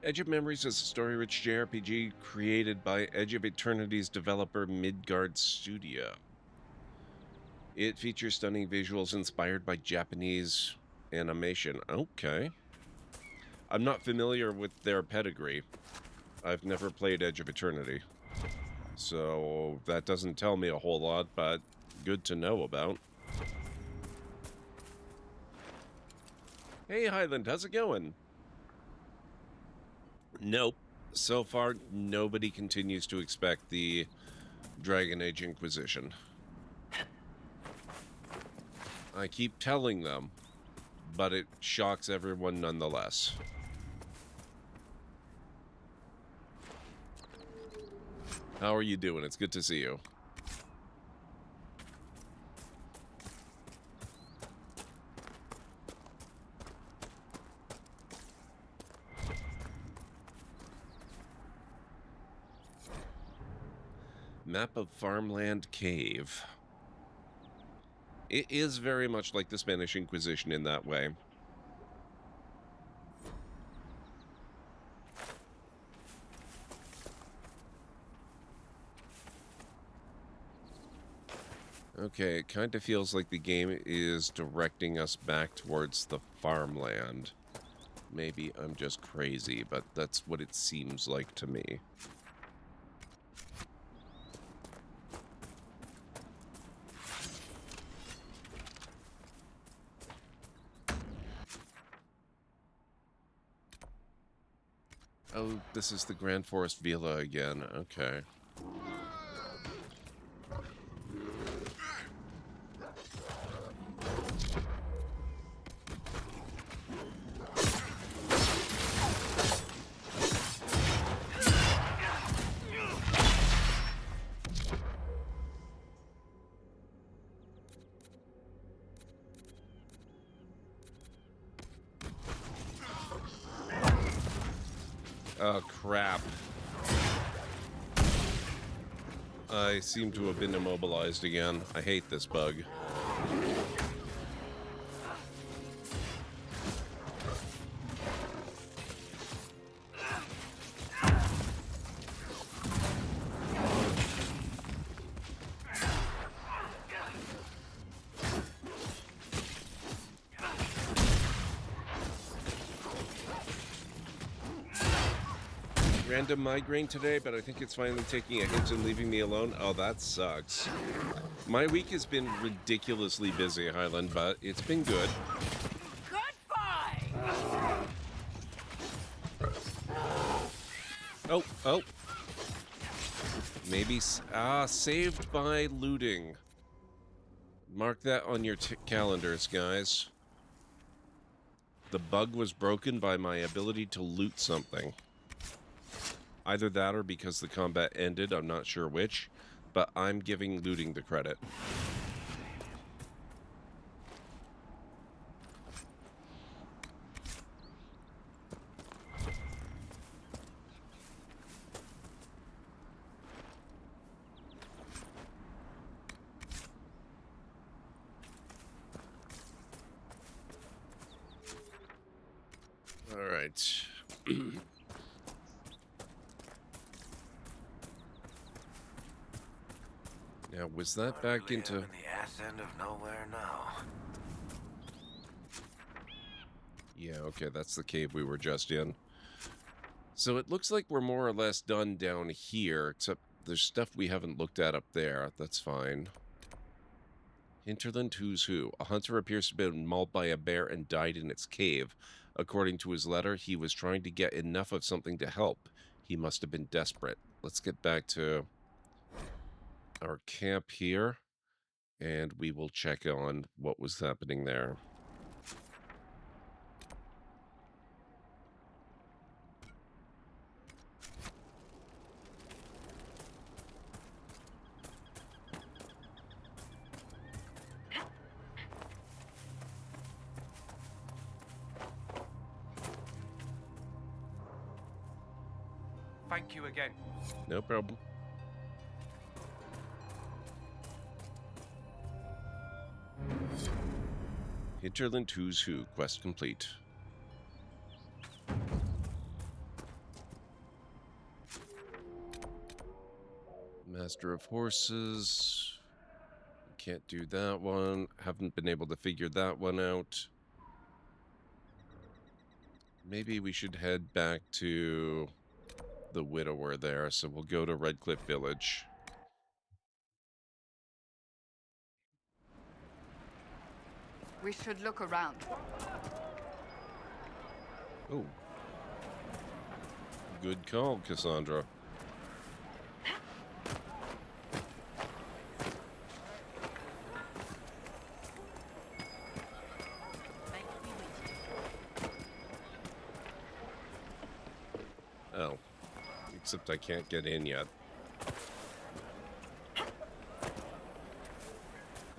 Edge of Memories is a story-rich JRPG created by Edge of Eternity's developer Midgard Studio. It features stunning visuals inspired by Japanese animation. Okay. I'm not familiar with their pedigree. I've never played Edge of Eternity. So that doesn't tell me a whole lot, but good to know about. Hey Highland, how's it going? Nope. So far, nobody continues to expect the Dragon Age Inquisition. I keep telling them, but it shocks everyone nonetheless. How are you doing? It's good to see you. Map of Farmland Cave. It is very much like the Spanish Inquisition in that way. Okay, it kind of feels like the game is directing us back towards the farmland. Maybe I'm just crazy, but that's what it seems like to me. Oh, this is the Grand Forest Villa again. Okay. Oh, crap. I seem to have been immobilized again. I hate this bug. Random migraine today, but I think it's finally taking a hit and leaving me alone. Oh, that sucks. My week has been ridiculously busy, Highland, but it's been good. Oh. Maybe, saved by looting. Mark that on your calendars, guys. The bug was broken by my ability to loot something. Either that or because the combat ended, I'm not sure which, but I'm giving looting the credit. All right. Now, was that back into... in the ass end of nowhere now. Yeah, okay, that's the cave we were just in. So it looks like we're more or less done down here, except there's stuff we haven't looked at up there. That's fine. Hinterland Who's Who. A hunter appears to have been mauled by a bear and died in its cave. According to his letter, he was trying to get enough of something to help. He must have been desperate. Let's get back to our camp here, and we will check on what was happening there. Thank you again. No problem. Hinterland Who's Who, quest complete. Master of Horses. Can't do that one. Haven't been able to figure that one out. Maybe we should head back to the Widower there, so we'll go to Redcliffe Village. We should look around. Oh. Good call, Cassandra. Oh. Except I can't get in yet.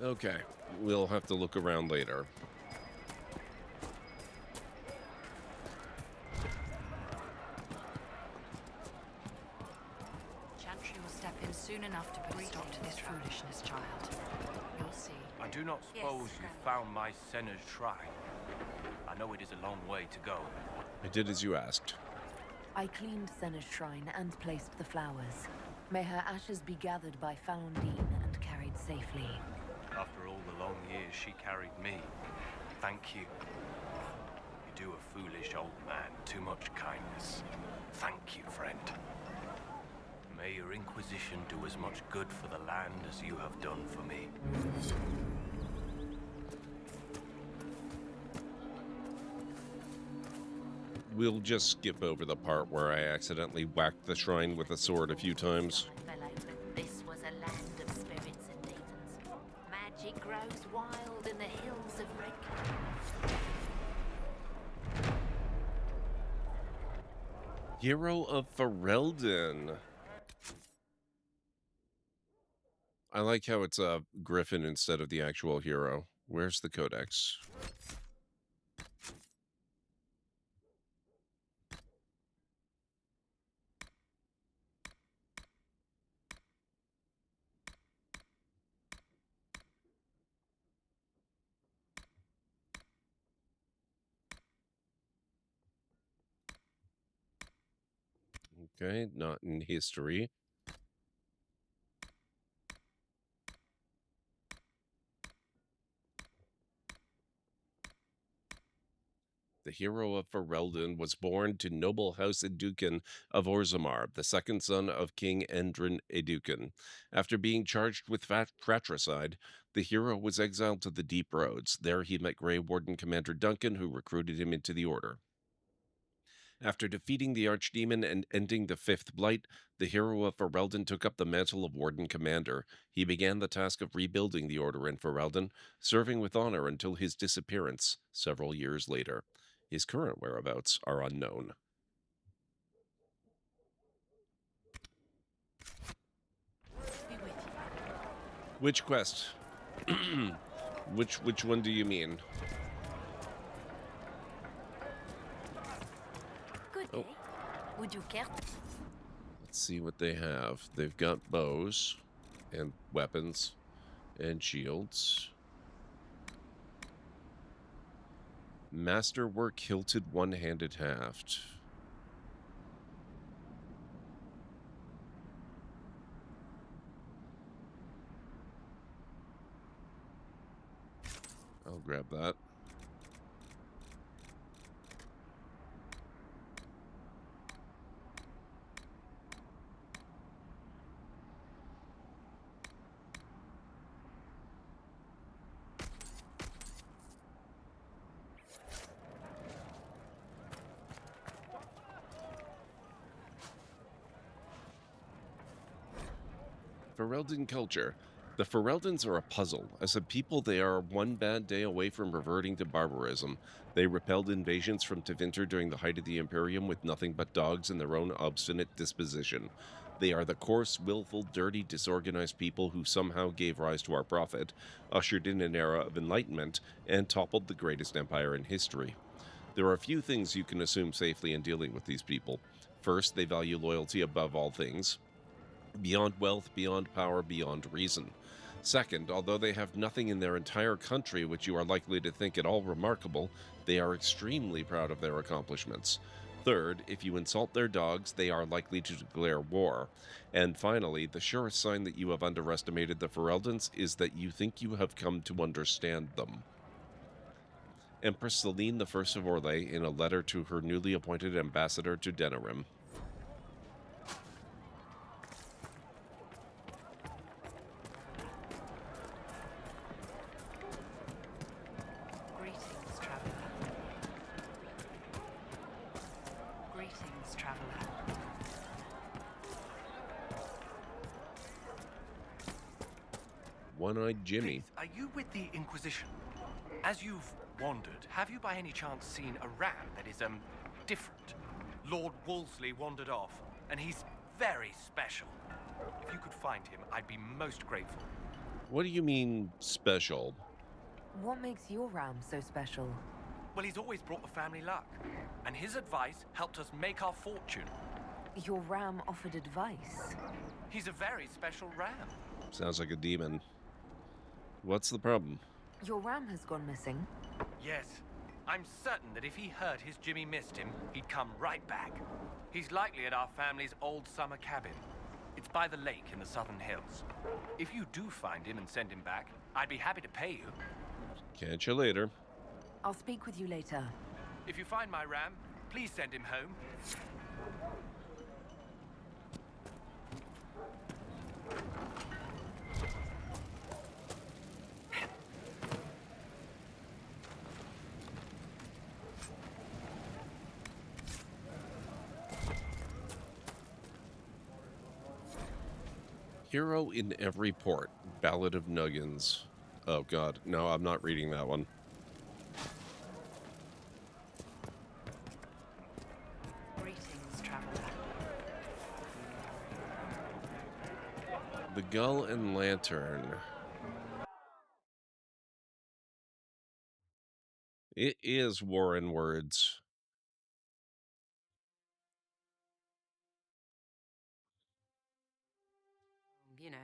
Okay. We'll have to look around later. Chantry will step in soon enough to put a stop to this foolishness, child. You'll see. I do not suppose you found my Senna's shrine. I know it is a long way to go. I did as you asked. I cleaned Senna's shrine and placed the flowers. May her ashes be gathered by Falondine and carried safely. After all the long years she carried me, thank you. You do a foolish old man too much kindness. Thank you, friend. May your Inquisition do as much good for the land as you have done for me. We'll just skip over the part where I accidentally whacked the shrine with a sword a few times. This was a land of spirits and demons. Magic grows wild in the hills of Redcliffe. Hero of Ferelden. I like how it's a griffin instead of the actual hero. Where's the codex? Okay, not in history. The hero of Ferelden was born to noble house Educan of Orzammar, the second son of King Endrin Educan. After being charged with fratricide, the hero was exiled to the Deep Roads. There he met Grey Warden Commander Duncan, who recruited him into the Order. After defeating the Archdemon and ending the Fifth Blight, the hero of Ferelden took up the mantle of Warden Commander. He began the task of rebuilding the Order in Ferelden, serving with honor until his disappearance several years later. His current whereabouts are unknown. Which quest? Which one do you mean? Good day. Would you care? Let's see what they have. They've got bows and weapons and shields. Masterwork hilted one-handed haft. I'll grab that. Ferelden culture. The Fereldans are a puzzle. As a people, they are one bad day away from reverting to barbarism. They repelled invasions from Tevinter during the height of the Imperium with nothing but dogs and their own obstinate disposition. They are the coarse, willful, dirty, disorganized people who somehow gave rise to our prophet, ushered in an era of enlightenment, and toppled the greatest empire in history. There are few things you can assume safely in dealing with these people. First, they value loyalty above all things. Beyond wealth, beyond power, beyond reason. Second, although they have nothing in their entire country which you are likely to think at all remarkable, they are extremely proud of their accomplishments. Third, if you insult their dogs, they are likely to declare war. And finally, the surest sign that you have underestimated the Fereldans is that you think you have come to understand them. Empress Celine I of Orlais in a letter to her newly appointed ambassador to Denerim. Greetings, traveler. Greetings, traveler. One-eyed Jimmy. Please, are you with the Inquisition? As you've wandered, have you by any chance seen a ram that is, different? Lord Wolseley wandered off, and he's very special. If you could find him, I'd be most grateful. What do you mean, special? What makes your ram so special? Well, he's always brought the family luck, and his advice helped us make our fortune. Your ram offered advice? He's a very special ram. Sounds like a demon. What's the problem? Your ram has gone missing. Yes. I'm certain that if he heard his Jimmy missed him, he'd come right back. He's likely at our family's old summer cabin. It's by the lake in the southern hills. If you do find him and send him back, I'd be happy to pay you. Catch you later. I'll speak with you later. If you find my ram, please send him home. Hero in Every Port, Ballad of Nuggins. Oh god, no, I'm not reading that one. Greetings, traveler. The Gull and Lantern. It is War in Words. You know.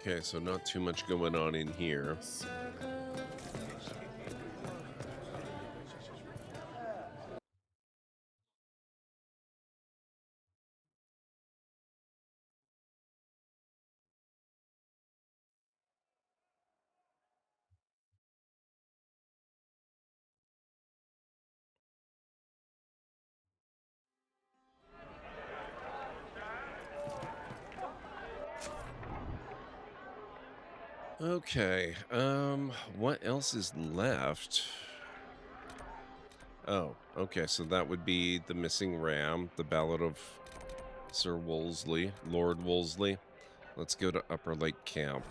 Okay, so not too much going on in here. Okay, what else is left? Oh, okay, so that would be the missing ram, the Ballad of Sir Wolseley, Lord Wolseley. Let's go to Upper Lake Camp.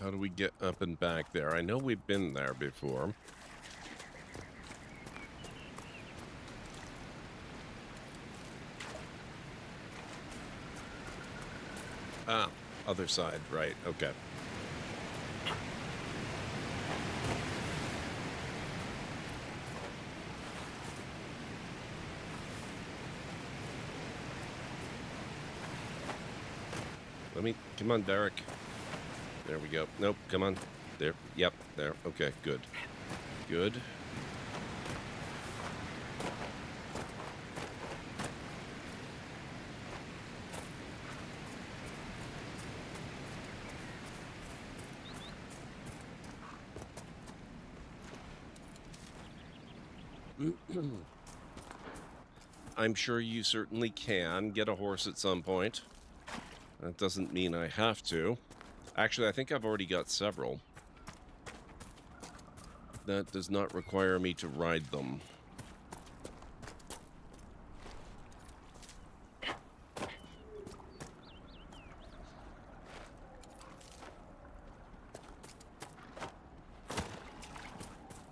How do we get up and back there? I know we've been there before. Ah, other side, right, okay. Come on, Derek. There we go. Nope, come on. There, yep, there. Okay, good. Good. I'm sure you certainly can get a horse at some point. That doesn't mean I have to. Actually, I think I've already got several. That does not require me to ride them.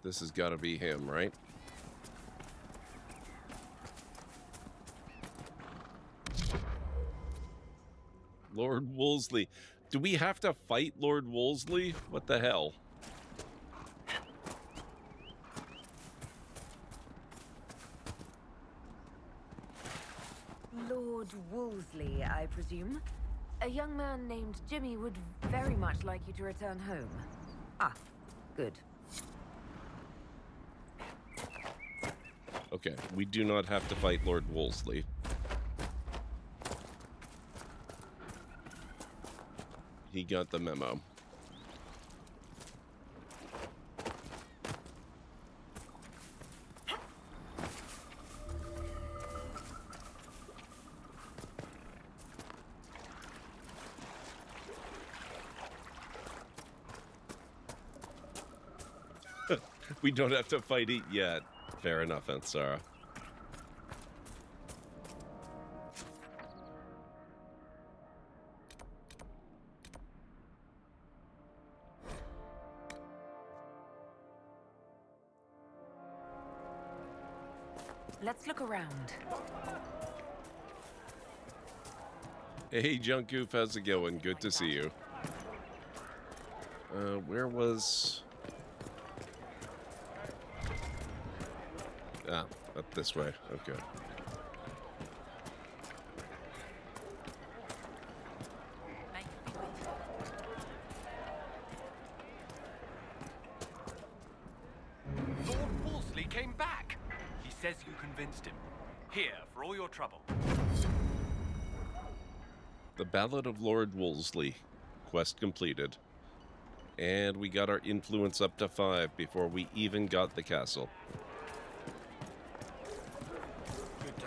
This has got to be him, right? Lord Wolseley. Do we have to fight Lord Wolseley? What the hell? Lord Wolseley, I presume? A young man named Jimmy would very much like you to return home. Ah, good. Okay, we do not have to fight Lord Wolseley. He got the memo. We don't have to fight it yet. Fair enough, Ansara. Let's look around. Hey, Junkoof, how's it going? Good to see you. Where was... Ah, up this way. Okay. Lord Wolseley came back! He says you convinced him. Here, for all your trouble. The Ballad of Lord Wolseley. Quest completed. And we got our influence up to 5 before we even got the castle. Good day.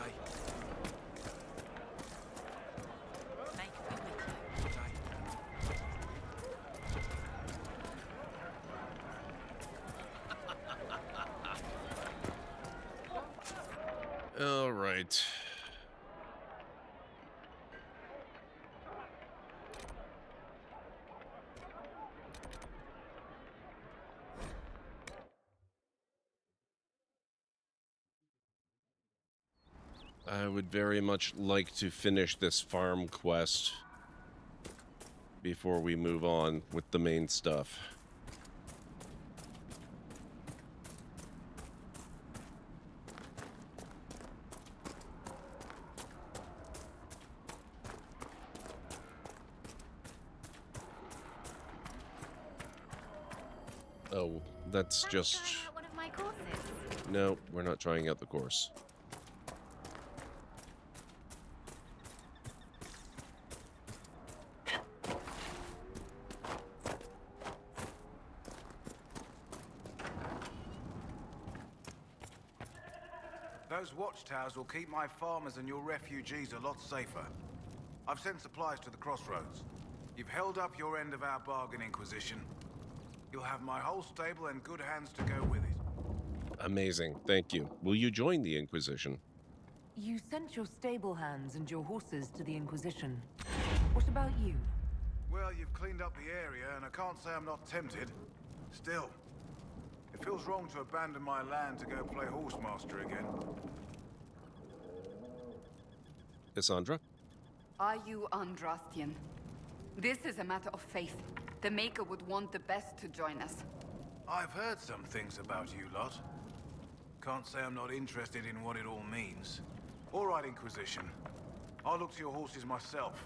All right. I would very much like to finish this farm quest before we move on with the main stuff. Oh, that's just... One of my courses. No, we're not trying out the course. Those watchtowers will keep my farmers and your refugees a lot safer. I've sent supplies to the crossroads. You've held up your end of our bargain, Inquisition. You'll have my whole stable and good hands to go with it. Amazing, thank you. Will you join the Inquisition? You sent your stable hands and your horses to the Inquisition. What about you? Well, you've cleaned up the area, and I can't say I'm not tempted. Still, it feels wrong to abandon my land to go play horsemaster again. Cassandra? Are you Andrastian? This is a matter of faith. The Maker would want the best to join us. I've heard some things about you lot. Can't say I'm not interested in what it all means. All right, Inquisition. I'll look to your horses myself.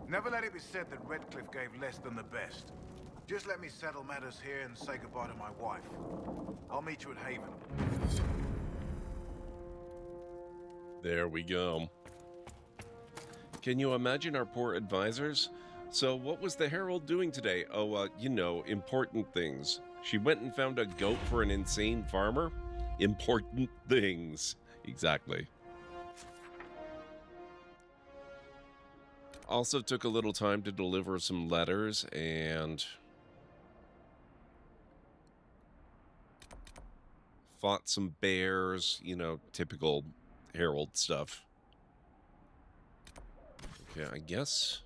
Never let it be said that Redcliffe gave less than the best. Just let me settle matters here and say goodbye to my wife. I'll meet you at Haven. There we go. Can you imagine our poor advisors? So what was the Herald doing today? Oh, you know, important things. She went and found a goat for an insane farmer? Important things. Exactly. Also took a little time to deliver some letters and fought some bears, you know, typical Herald stuff. Okay, I guess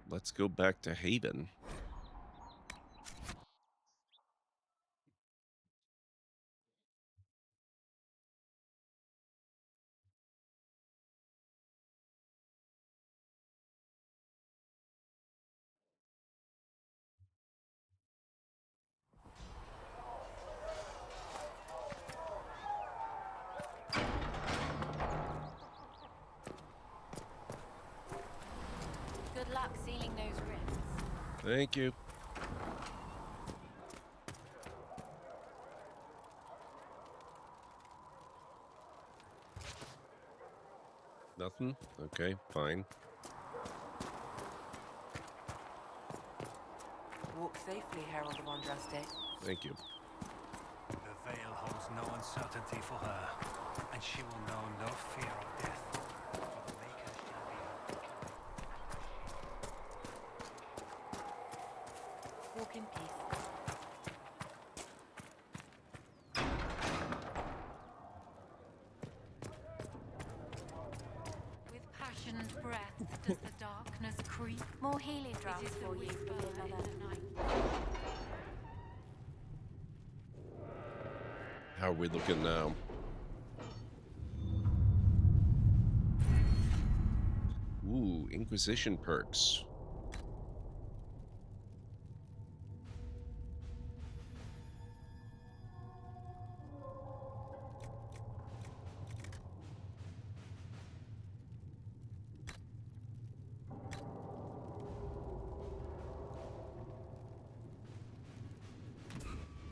let's go back to Haven. Good luck sealing those rifts. Thank you. Nothing? Okay, fine. Walk safely, Herald of Andraste. Thank you. The veil holds no uncertainty for her, and she will know no fear of death. For the Maker shall be her. Walk in peace. With passionate breath does the darkness creep. More healing drums for you, Mother. How are we looking now? Ooh, Inquisition perks.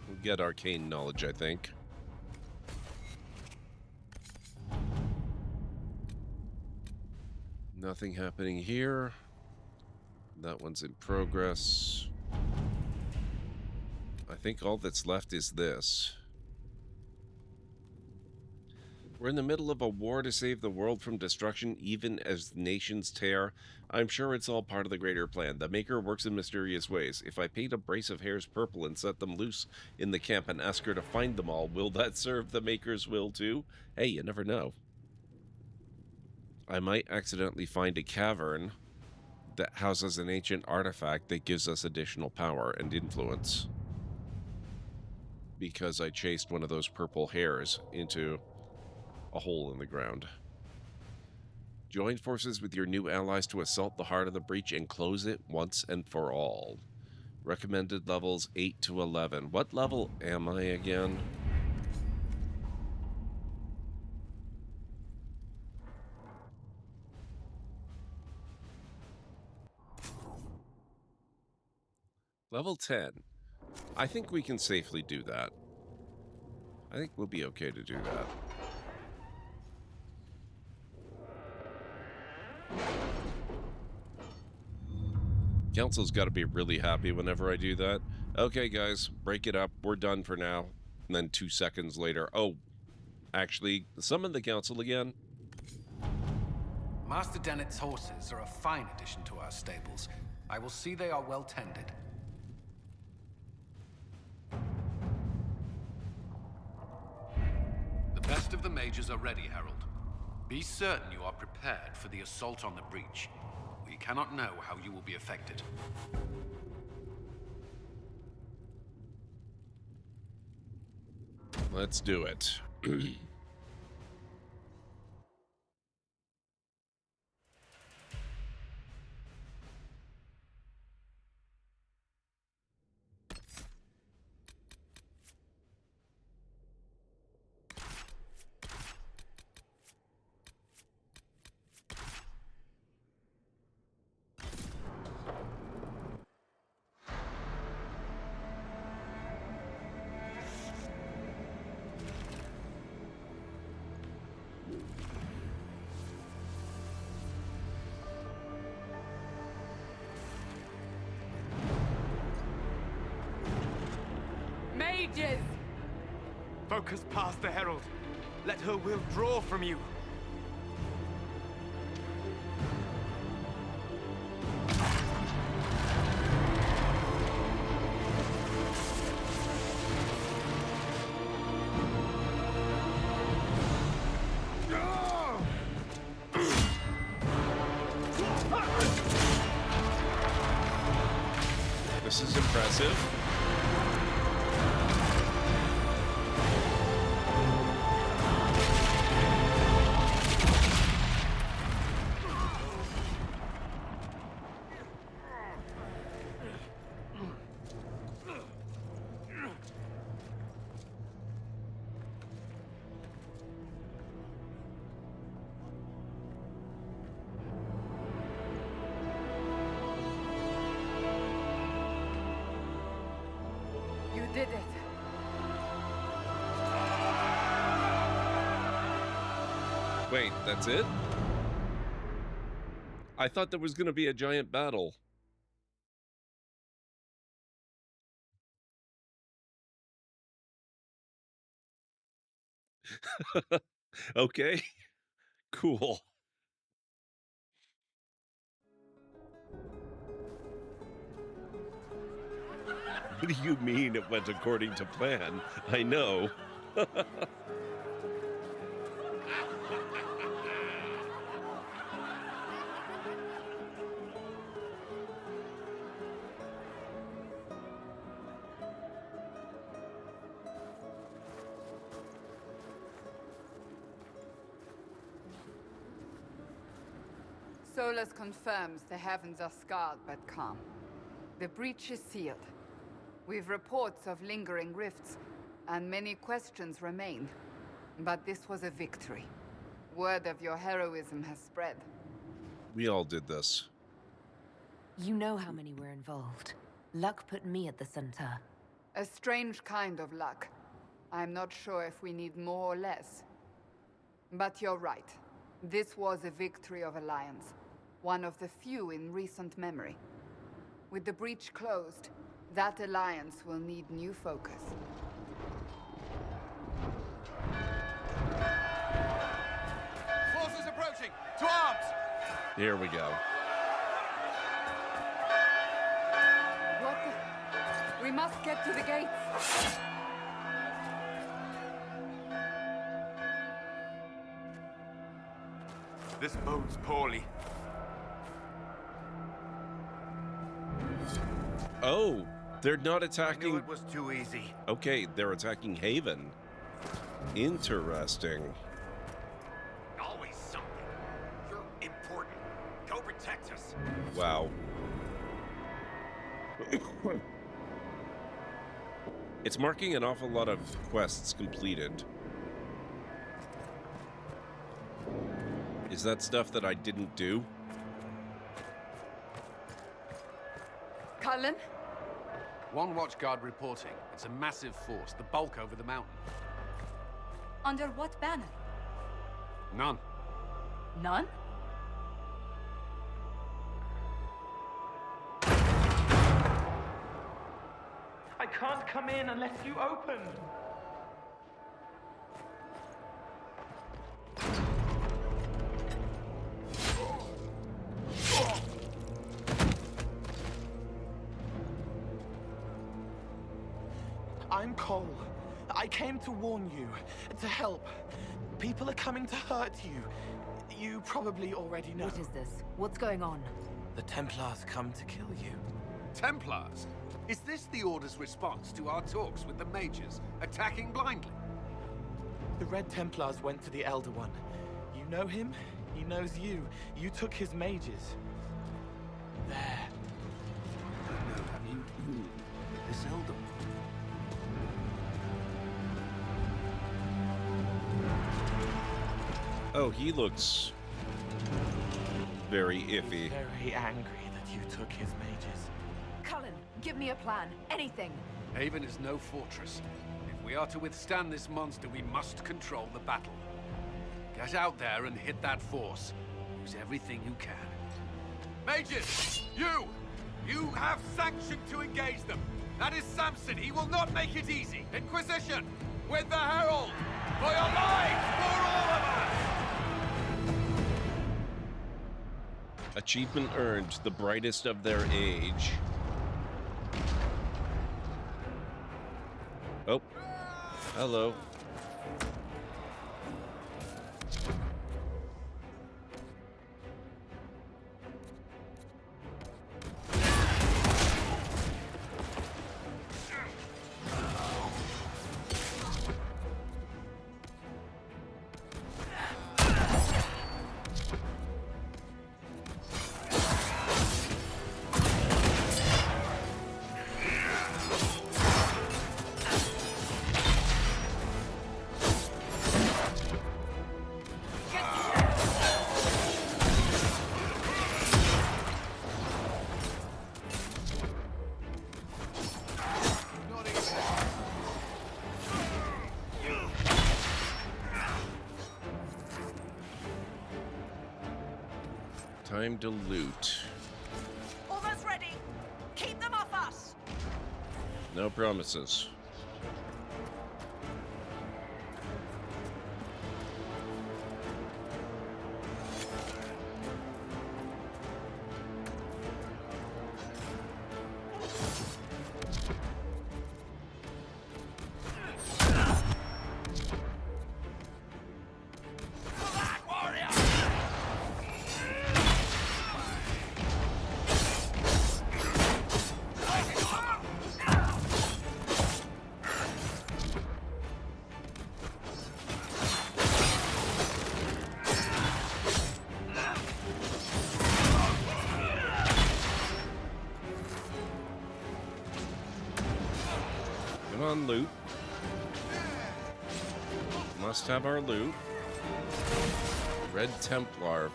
We'll get arcane knowledge, I think. Nothing happening here. That one's in progress. I think all that's left is this. We're in the middle of a war to save the world from destruction, even as nations tear. I'm sure it's all part of the greater plan. The Maker works in mysterious ways. If I paint a brace of hares purple and set them loose in the camp and ask her to find them all, will that serve the Maker's will too? Hey, you never know. I might accidentally find a cavern that houses an ancient artifact that gives us additional power and influence. Because I chased one of those purple hares into a hole in the ground. Join forces with your new allies to assault the heart of the breach and close it once and for all. Recommended levels 8 to 11. What level am I again? Level 10. I think we can safely do that. I think we'll be okay to do that. Council's got to be really happy whenever I do that. Okay, guys, break it up. We're done for now. And then 2 seconds later, oh, actually, summon the council again. Master Dennett's horses are a fine addition to our stables. I will see they are well tended. The best of the mages are ready, Herald. Be certain you are prepared for the assault on the breach. We cannot know how you will be affected. Let's do it. mages! Focus past the Herald. Let her will draw from you. This is impressive. You did it. Wait, that's it? I thought there was going to be a giant battle. Okay, cool. What do you mean it went according to plan? I know. Solus confirms the heavens are scarred but calm. The breach is sealed. We've reports of lingering rifts, and many questions remain. But this was a victory. Word of your heroism has spread. We all did this. You know how many were involved. Luck put me at the center. A strange kind of luck. I'm not sure if we need more or less. But you're right. This was a victory of Alliance. One of the few in recent memory. With the breach closed, that alliance will need new focus. Forces approaching! To arms! Here we go. What the... We must get to the gates! This bodes poorly. Oh, they're not attacking... I knew it was too easy. Okay, they're attacking Haven. Interesting. Always something. You're important. Go protect us. Wow. It's marking an awful lot of quests completed. Is that stuff that I didn't do? Cullen? One watchguard reporting. It's a massive force, the bulk over the mountain. Under what banner? None. None? I can't come in unless you open. I'm Cole. I came to warn you, to help. People are coming to hurt you. You probably already know. What is this? What's going on? The Templars come to kill you. Templars? Is this the Order's response to our talks with the mages, attacking blindly? The Red Templars went to the Elder One. You know him, he knows you. You took his mages. There. This Elder One? Oh, he looks very iffy. Very angry that you took his mages. Cullen, give me a plan. Anything. Haven is no fortress. If we are to withstand this monster, we must control the battle. Get out there and hit that force. Use everything you can. Mages! You have sanction to engage them. That is Samson. He will not make it easy. Inquisition, with the Herald, for your lives, for all of us! Achievement earned, the brightest of their age. Oh, hello. Time to loot. Almost ready. Keep them off us. No promises. Loot. Must have our loot. Red Templar,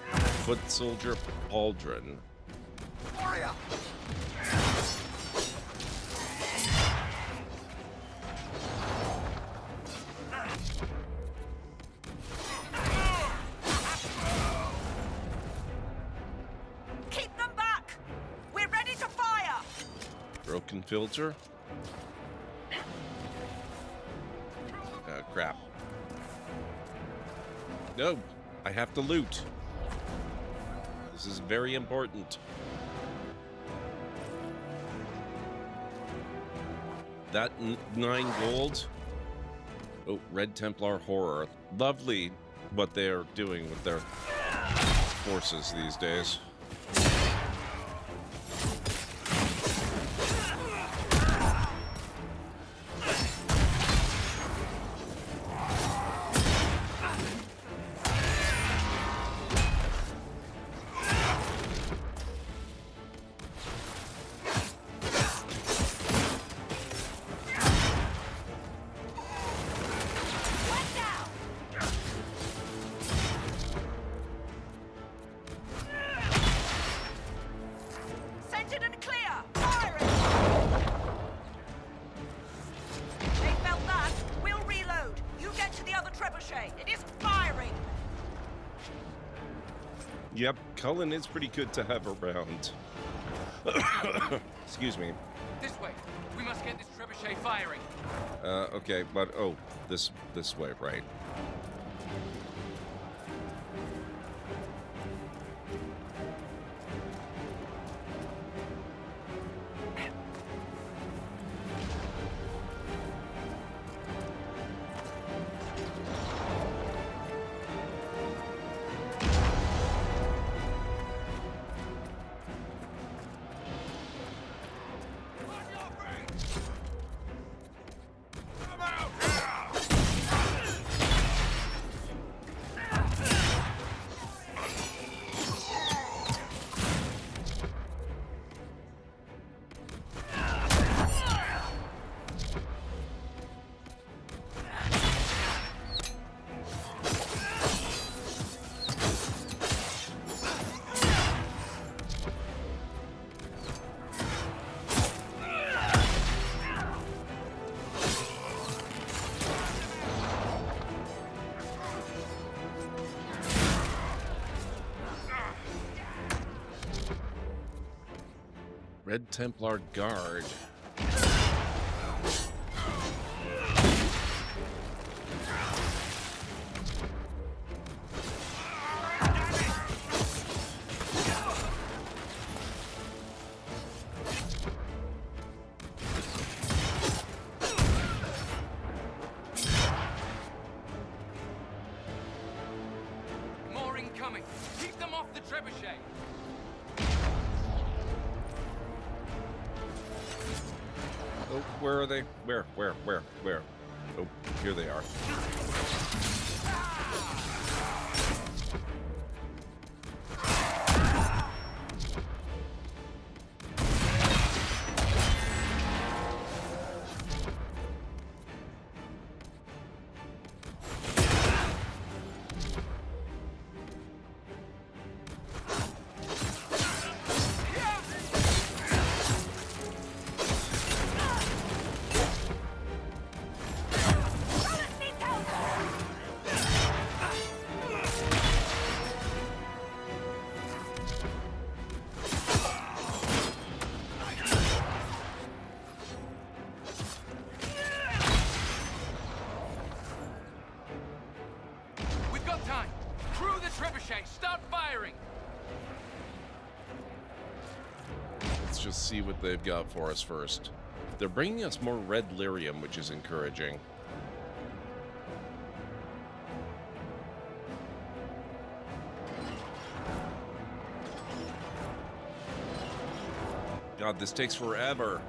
Foot Soldier Pauldron. Warrior. Keep them back. We're ready to fire. Broken filter. Crap. No, I have to loot. This is very important. That 9 gold. Oh, Red Templar Horror. Lovely what they're doing with their forces these days. Yep, Cullen is pretty good to have around. Excuse me. This way. We must get this trebuchet firing. Okay, but oh, this way, right? Red Templar Guard. coming! Keep them off the trebuchet! Oh, where are they? Where? Oh, here they are. Just see what they've got for us first. They're bringing us more red lyrium, which is encouraging. God, this takes forever.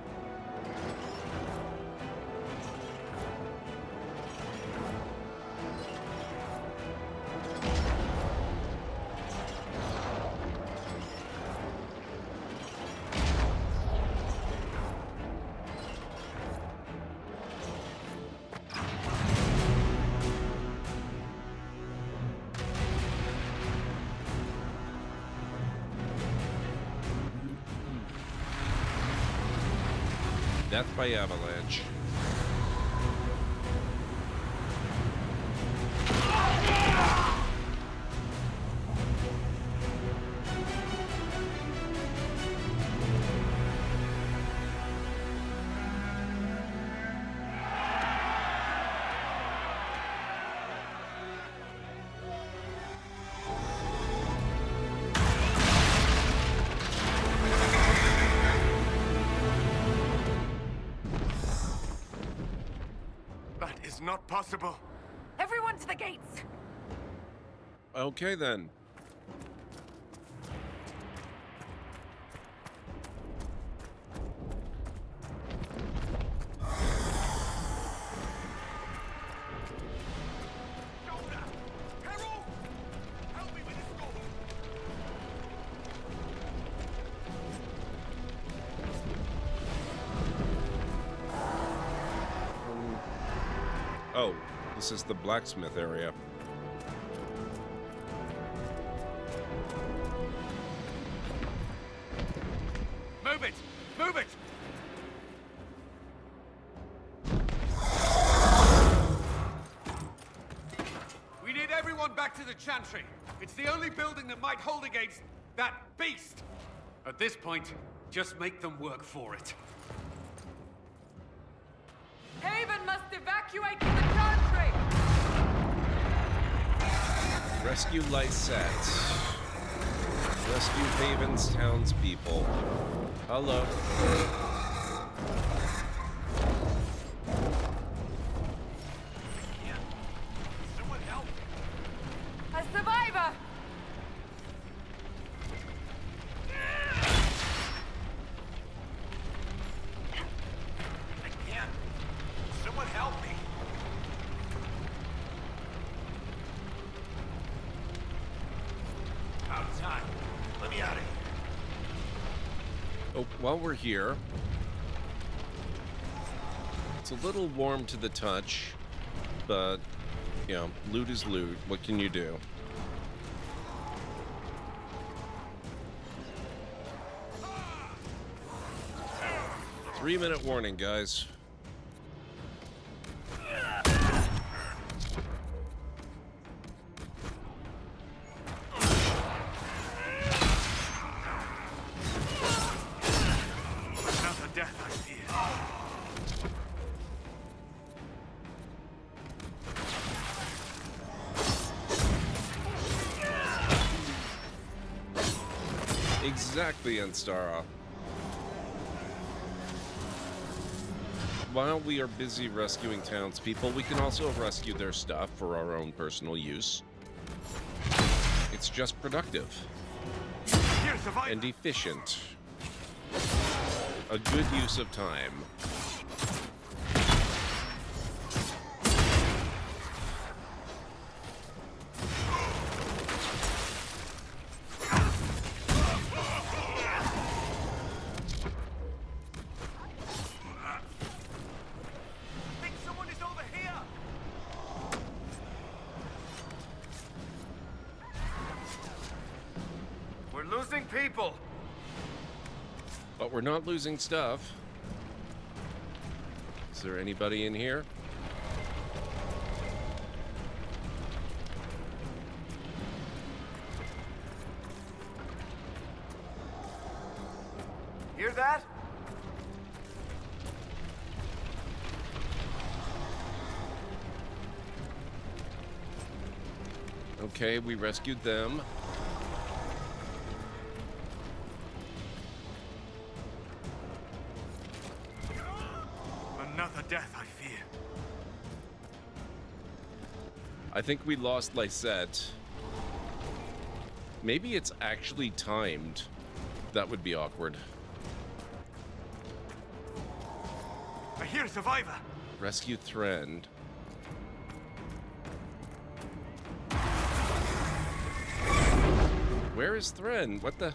Death by avalanche. Not possible. Everyone to the gates. Okay then. Oh, this is the blacksmith area. Move it! Move it! We need everyone back to the Chantry. It's the only building that might hold against that beast. At this point, just make them work for it. Haven must evacuate to the Chantry! Rescue Lysette. Rescue Haven's townspeople. Hello. Someone help! A survivor! I can't. Someone help me! Out of time. Let me out of here. Oh, while we're here, it's a little warm to the touch, but, you know, loot is loot. What can you do? Three-minute warning, guys. Another death, I fear. Exactly, Anstara. While we are busy rescuing townspeople, we can also rescue their stuff for our own personal use. It's just productive and efficient. A good use of time. People. But we're not losing stuff. Is there anybody in here? Hear that? Okay, we rescued them. Another death, I fear. I think we lost Lysette. Maybe it's actually timed. That would be awkward. I hear a survivor. Rescue Thrend. Where is Thrend? What the...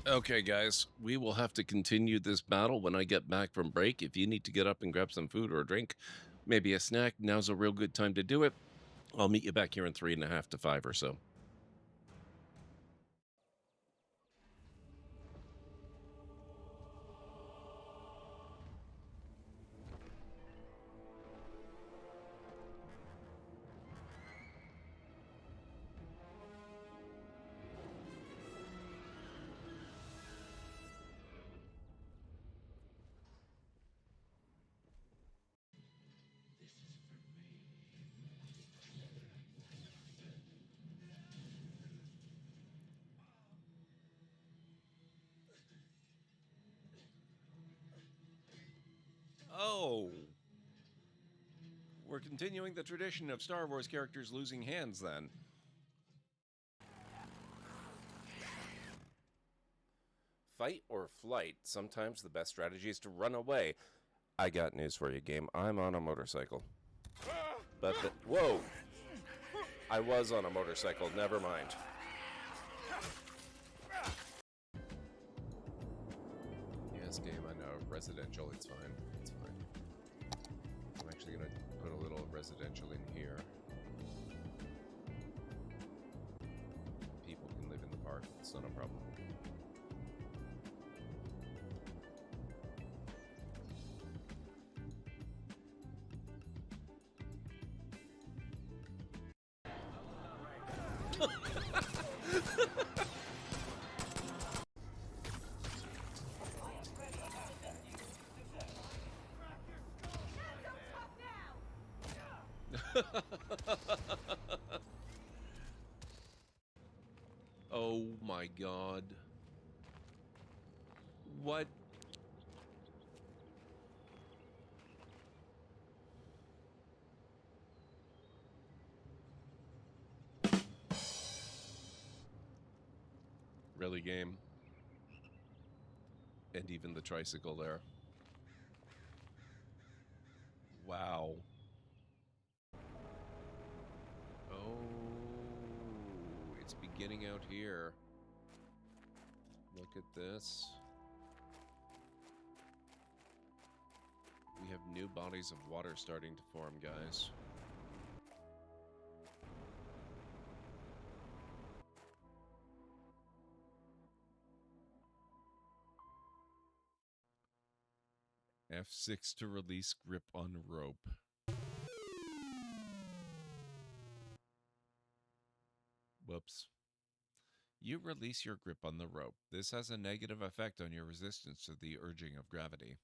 Okay, guys, we will have to continue this battle when I get back from break. If you need to get up and grab some food or a drink, maybe a snack, now's a real good time to do it. I'll meet you back here in 3.5 to 5 or so. Oh, we're continuing the tradition of Star Wars characters losing hands then. Fight or flight, sometimes the best strategy is to run away. I got news for you, game. I'm on a motorcycle. But whoa! I was on a motorcycle, never mind. Yes, game, I know. Residential, it's fine. It's fine. I'm actually going to put a little residential in here. People can live in the park. It's not a problem. Oh my god. What? Really, game? And even the tricycle there. Wow. Oh, it's beginning out here. Look at this. We have New bodies of water starting to form, guys. F6 to release grip on rope. Whoops. You release your grip on the rope. This has a negative effect on your resistance to the urging of gravity.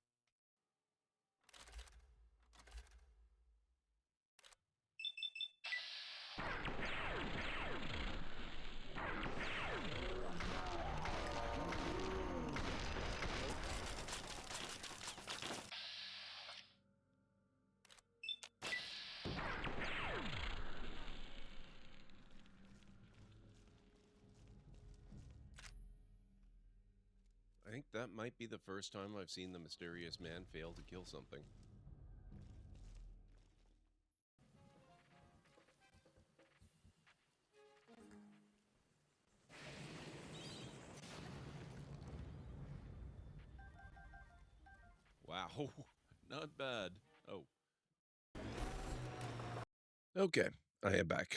I think that might be the first time I've seen the mysterious man fail to kill something. Wow, not bad. Oh. Okay, I am back.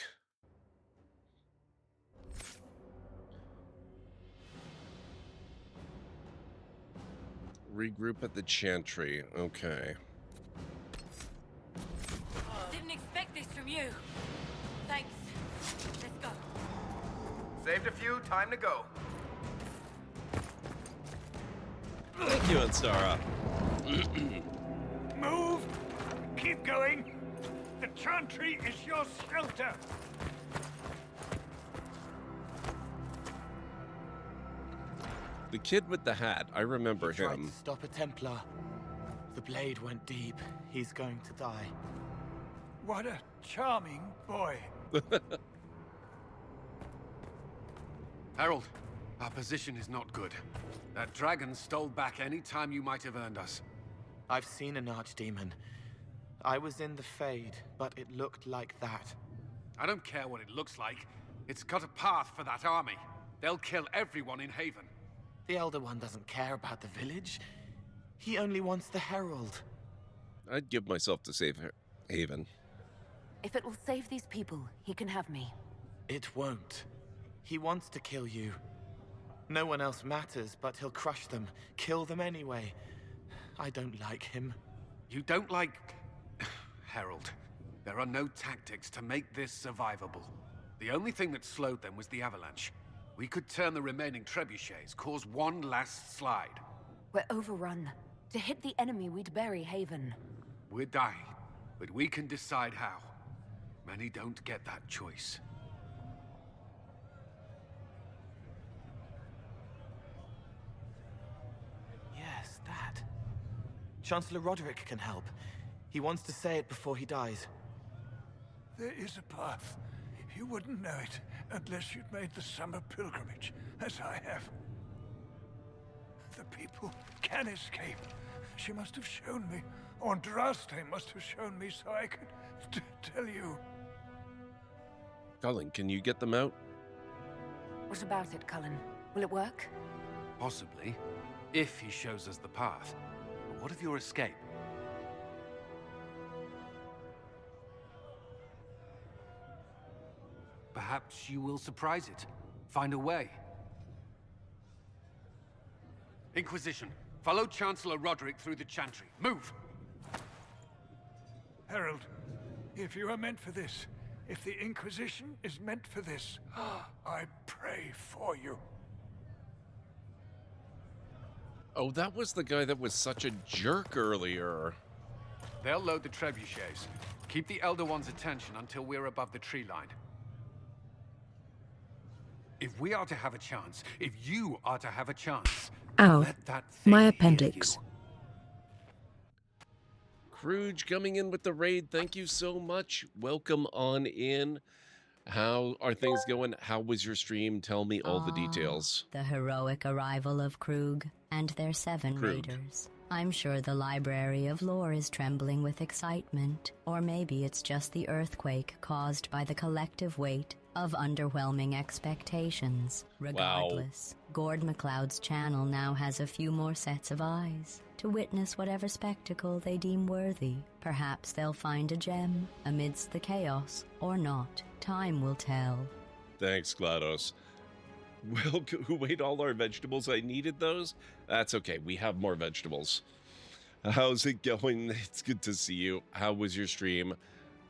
Regroup at the Chantry. Okay. Didn't expect this from you. Thanks. Let's go. Saved a few, time to go. Thank you, Anstara. Move! Keep going! The Chantry is your shelter! The kid with the hat, I remember Tried him. to stop a Templar. The blade went deep. He's going to die. What a charming boy. Harold, our position is not good. That dragon stole back any time you might have earned us. I've seen an archdemon. I was in the Fade, but it looked like that. I don't care what it looks like. It's got a path for that army. They'll kill everyone in Haven. The Elder One doesn't care about the village. He only wants the Herald. I'd give myself to save Haven. If it will save these people, he can have me. It won't. He wants to kill you. No one else matters, but he'll crush them, kill them anyway. I don't like him. You don't like... Harold, there are no tactics to make this survivable. The only thing that slowed them was the avalanche. We could turn the remaining trebuchets, cause one last slide. We're overrun. To hit the enemy, we'd bury Haven. We're dying, but we can decide how. Many don't get that choice. Yes, that. Chancellor Roderick can help. He wants to say it before he dies. There is a path. You wouldn't know it unless you'd made the summer pilgrimage, as I have. The people can escape. She must have shown me. Andraste must have shown me so I could tell you. Cullen, can you get them out? What about it, Cullen? Will it work? Possibly, if he shows us the path. But what of your escape? Perhaps you will surprise it. Find a way. Inquisition, follow Chancellor Roderick through the Chantry. Move! Harold, if you are meant for this, if the Inquisition is meant for this, I pray for you. Oh, that was the guy that was such a jerk earlier. They'll load the trebuchets. Keep the Elder One's attention until we're above the tree line. If we are to have a chance, if you are to have a chance, Ow, let that thing my hear appendix. you. Kruge coming in with the raid. Thank you so much. Welcome on in. How are things going? How was your stream? Tell me all the details. The heroic arrival of Kruge and their 7 Kruge. raiders. I'm sure the Library of Lore is trembling with excitement, or maybe it's just the earthquake caused by the collective weight of underwhelming expectations. Regardless, GordMcLeod's channel now has a few more sets of eyes to witness whatever spectacle they deem worthy. Perhaps they'll find a gem amidst the chaos, or not. Time will tell. Thanks, GLaDOS. Well, who ate all our vegetables? I needed those? That's okay. We have more vegetables. How's it going? It's good to see you. How was your stream?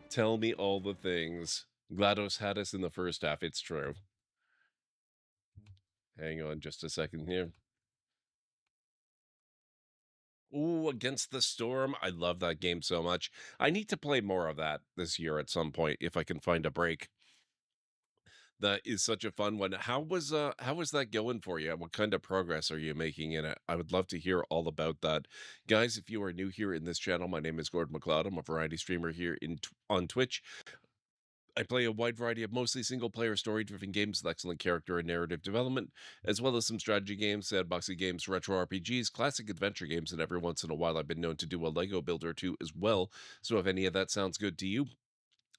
Tell me all the things. GLaDOS had us in the first half. It's true. Hang on just a second here. Ooh, Against the Storm. I love that game so much. I need to play more of that this year at some point if I can find a break. That is such a fun one. How was that going for you? What kind of progress are you making in it? I would love to hear all about that. Guys, if you are new here in this channel, my name is GordMcLeod. I'm a variety streamer here on Twitch. I play a wide variety of mostly single-player story-driven games with excellent character and narrative development, as well as some strategy games, sandboxing games, retro RPGs, classic adventure games, and every once in a while I've been known to do a Lego build or two as well. So if any of that sounds good to you,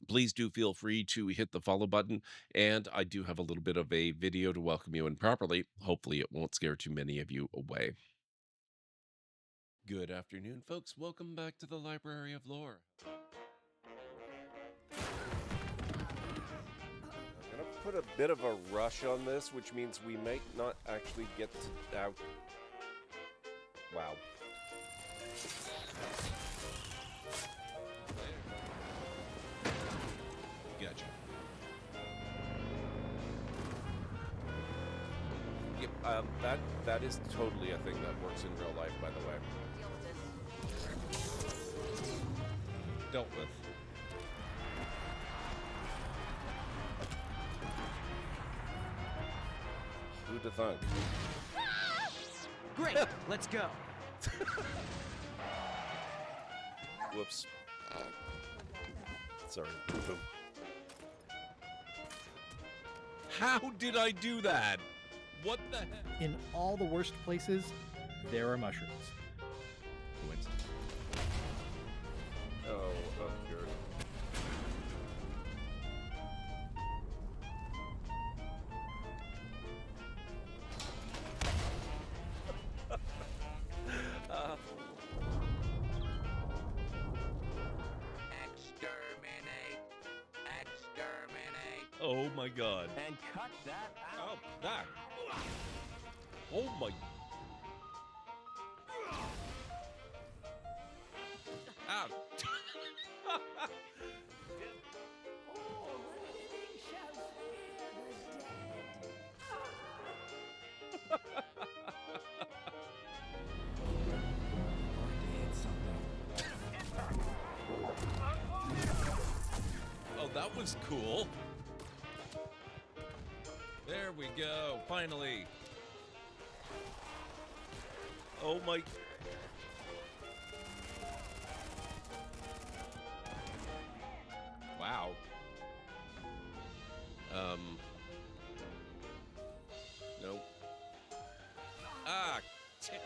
please do feel free to hit the follow button, and I do have a little bit of a video to welcome you in properly. Hopefully it won't scare too many of you away. Good afternoon, folks. Welcome back to the Library of Lore. I'm going to put a bit of a rush on this, which means we might not actually get to out. Wow. Gotcha. Yep, that is totally a thing that works in real life, by the way. Dealt with. Who'd have thunk? Great, let's go. Whoops. Sorry. Boom. How did I do that? What the heck? In all the worst places, there are mushrooms. Coincidence. Oh, good. Oh my god. And cut that out. Oh, that. Oh my. Ow. Oh, that was cool. There we go, finally. Oh my. Wow. Nope. Ah, damn it.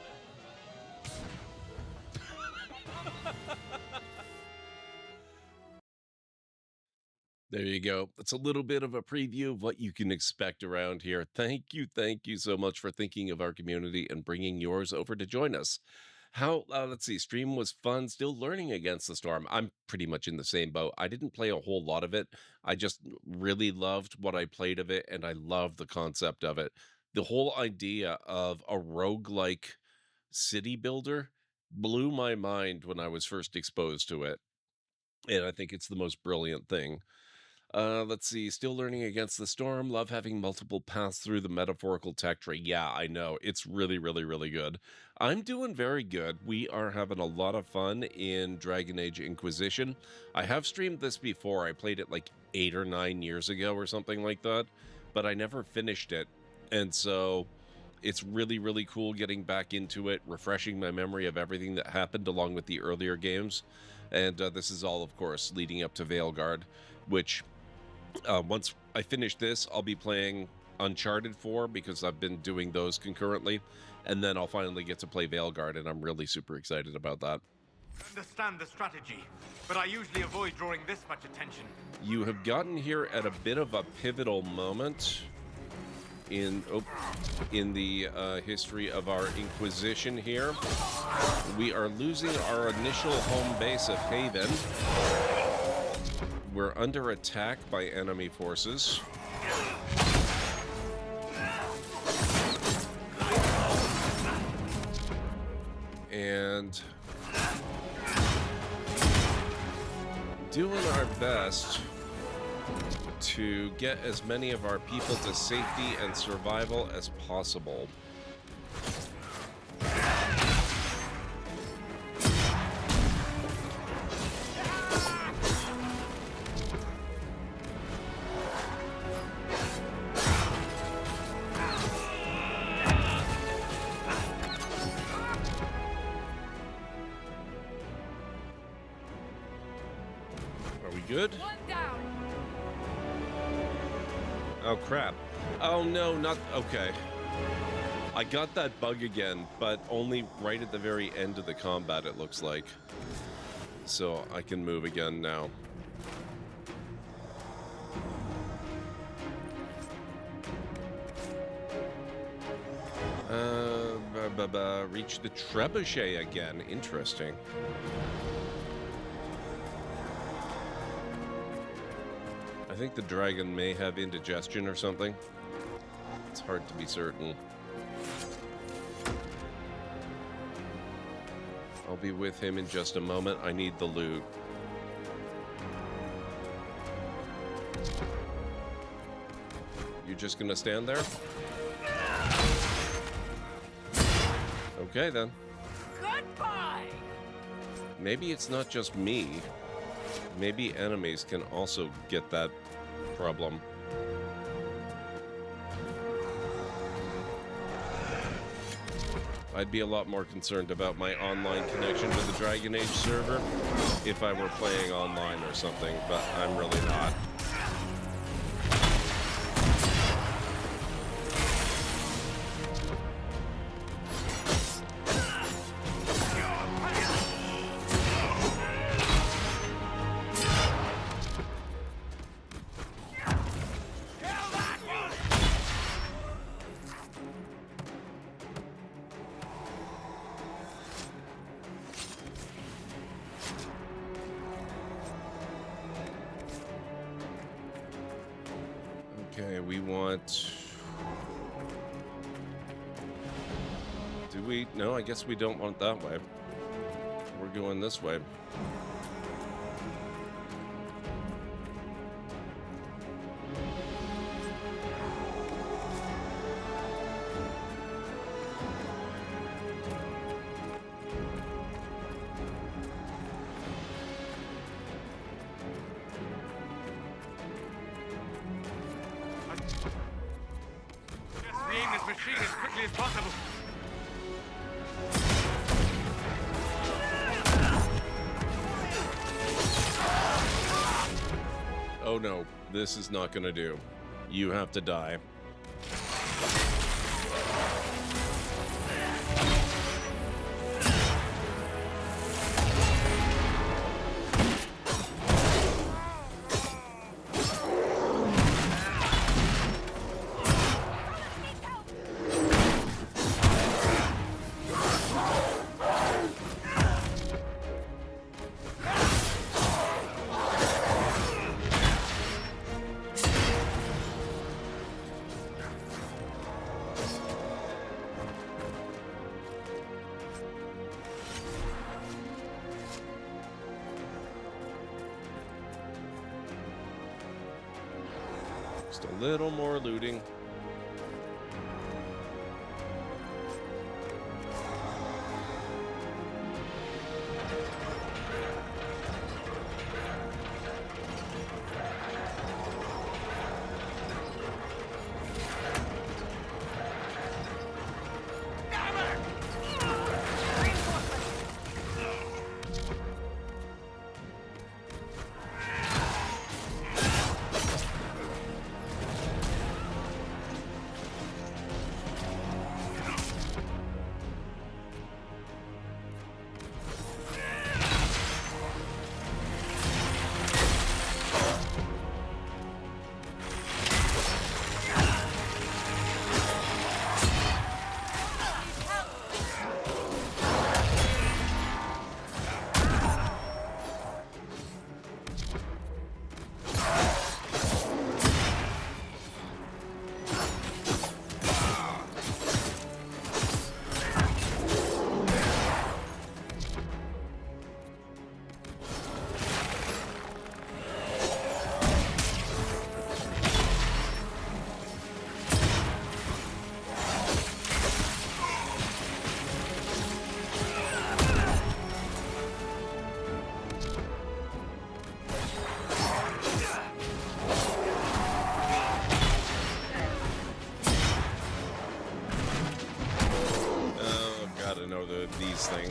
There you go. It's a little bit of a preview of what you can expect around here. Thank you so much for thinking of our community and bringing yours over to join us. How, let's see, stream was fun, still learning Against the Storm. I'm pretty much in the same boat. I didn't play a whole lot of it. I just really loved what I played of it, and I love the concept of it. The whole idea of a roguelike city builder blew my mind when I was first exposed to it. And I think it's the most brilliant thing. Let's see. Still learning Against the Storm. Love having multiple paths through the metaphorical tech tree. Yeah, I know. It's really, really, really good. I'm doing very good. We are having a lot of fun in Dragon Age Inquisition. I have streamed this before. I played it like 8 or 9 years ago or something like that, but I never finished it. And so it's really, really cool getting back into it, refreshing my memory of everything that happened along with the earlier games. And this is all, of course, leading up to Veilguard, which once I finish this, I'll be playing Uncharted 4 because I've been doing those concurrently, and then I'll finally get to play Veilguard, and I'm really super excited about that. I understand the strategy, but I usually avoid drawing this much attention. You have gotten here at a bit of a pivotal moment. in the history of our Inquisition here. We are losing our initial home base of Haven. We're under attack by enemy forces. And doing our best to get as many of our people to safety and survival as possible. Are we good? Oh, crap. Oh, no, not... Okay. I got that bug again, but only right at the very end of the combat, it looks like. So I can move again now. Reach the trebuchet again. Interesting. I think the dragon may have indigestion or something. It's hard to be certain. I'll be with him in just a moment. I need the loot. You just gonna stand there? Okay, then. Goodbye! Maybe it's not just me. Maybe enemies can also get that problem. I'd be a lot more concerned about my online connection to the Dragon Age server if I were playing online or something, but I'm really not. Okay, we want... Do we? No, I guess we don't want that way. We're going this way. Machine as quickly as possible. Oh no, this is not gonna do. You have to die. Just a little more looting.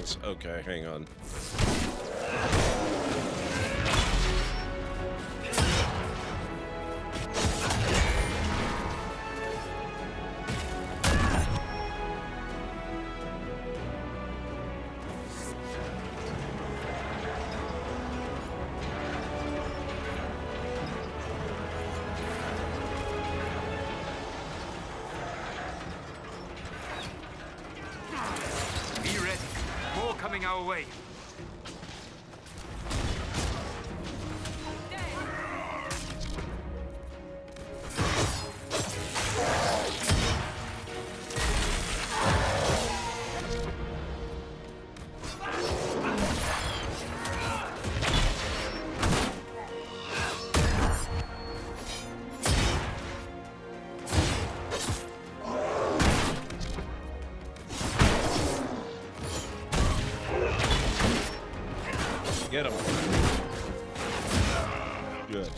things. Okay, hang on. Be ready. More coming our way. Get him. Good.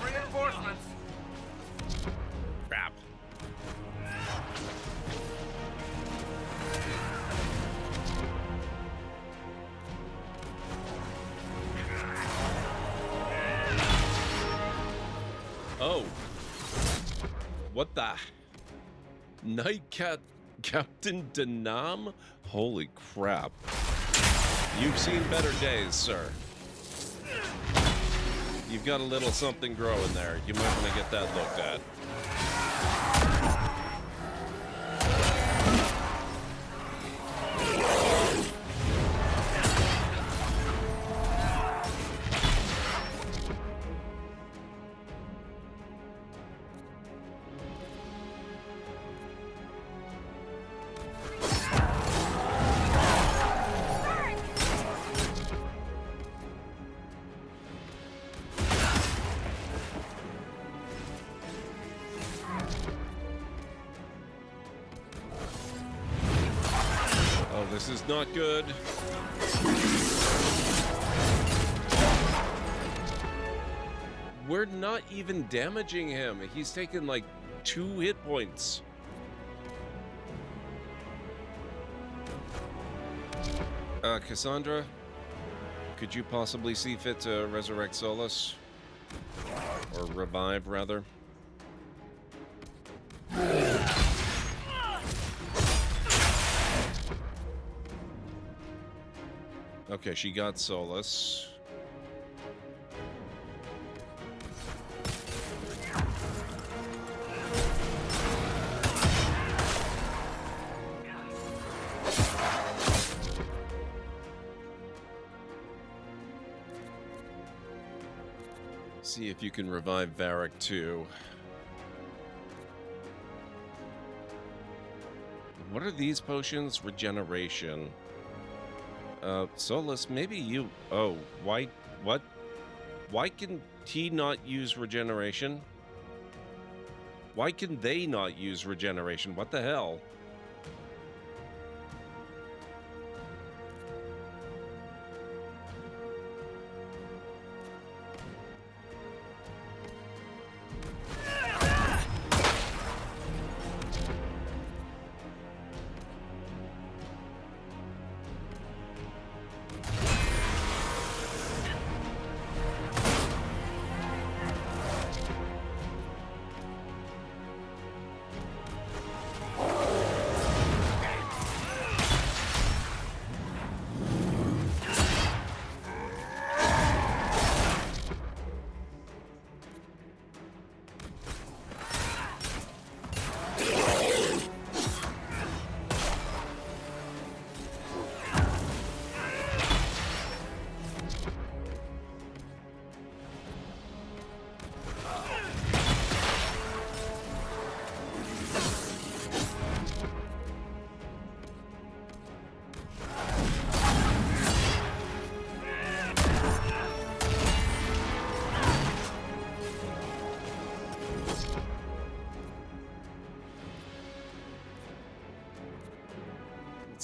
Reinforcements. Crap. Oh. What the? Captain Denam? Holy crap. You've seen better days, sir. You've got a little something growing there. You might want to get that looked at. Oh, this is not good. We're not even damaging him. He's taken like 2 hit points. Cassandra, could you possibly see fit to resurrect Solus? Or revive, rather? Okay, she got Solus. See if you can revive Varric too. What are these potions? Regeneration. Solus, maybe you... Oh, why... What? Why can he not use regeneration? Why can they not use regeneration? What the hell?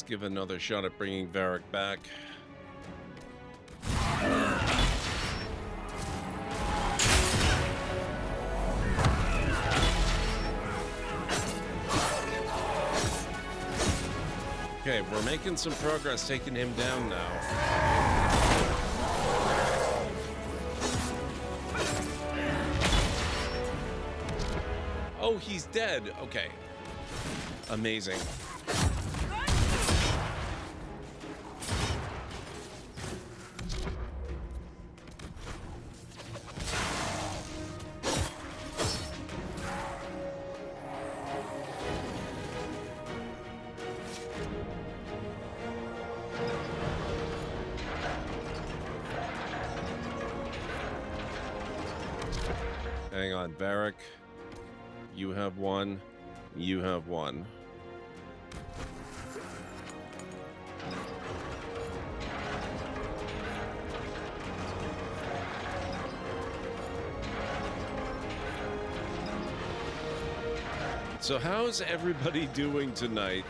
let's give another shot at bringing Varric back. Okay, we're making some progress taking him down now. Oh, he's dead. Okay. Amazing. Hang on, Varric. You have one. You have one. So how's everybody doing tonight?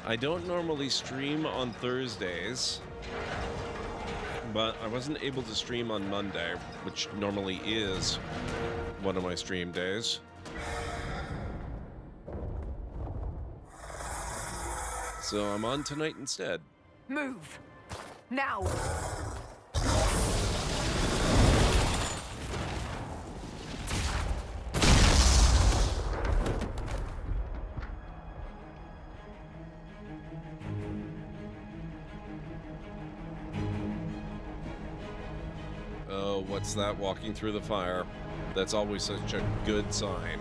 I don't normally stream on Thursdays, but I wasn't able to stream on Monday, which normally is one of my stream days. So I'm on tonight instead. Move! Now! Oh, what's that walking through the fire? That's always such a good sign.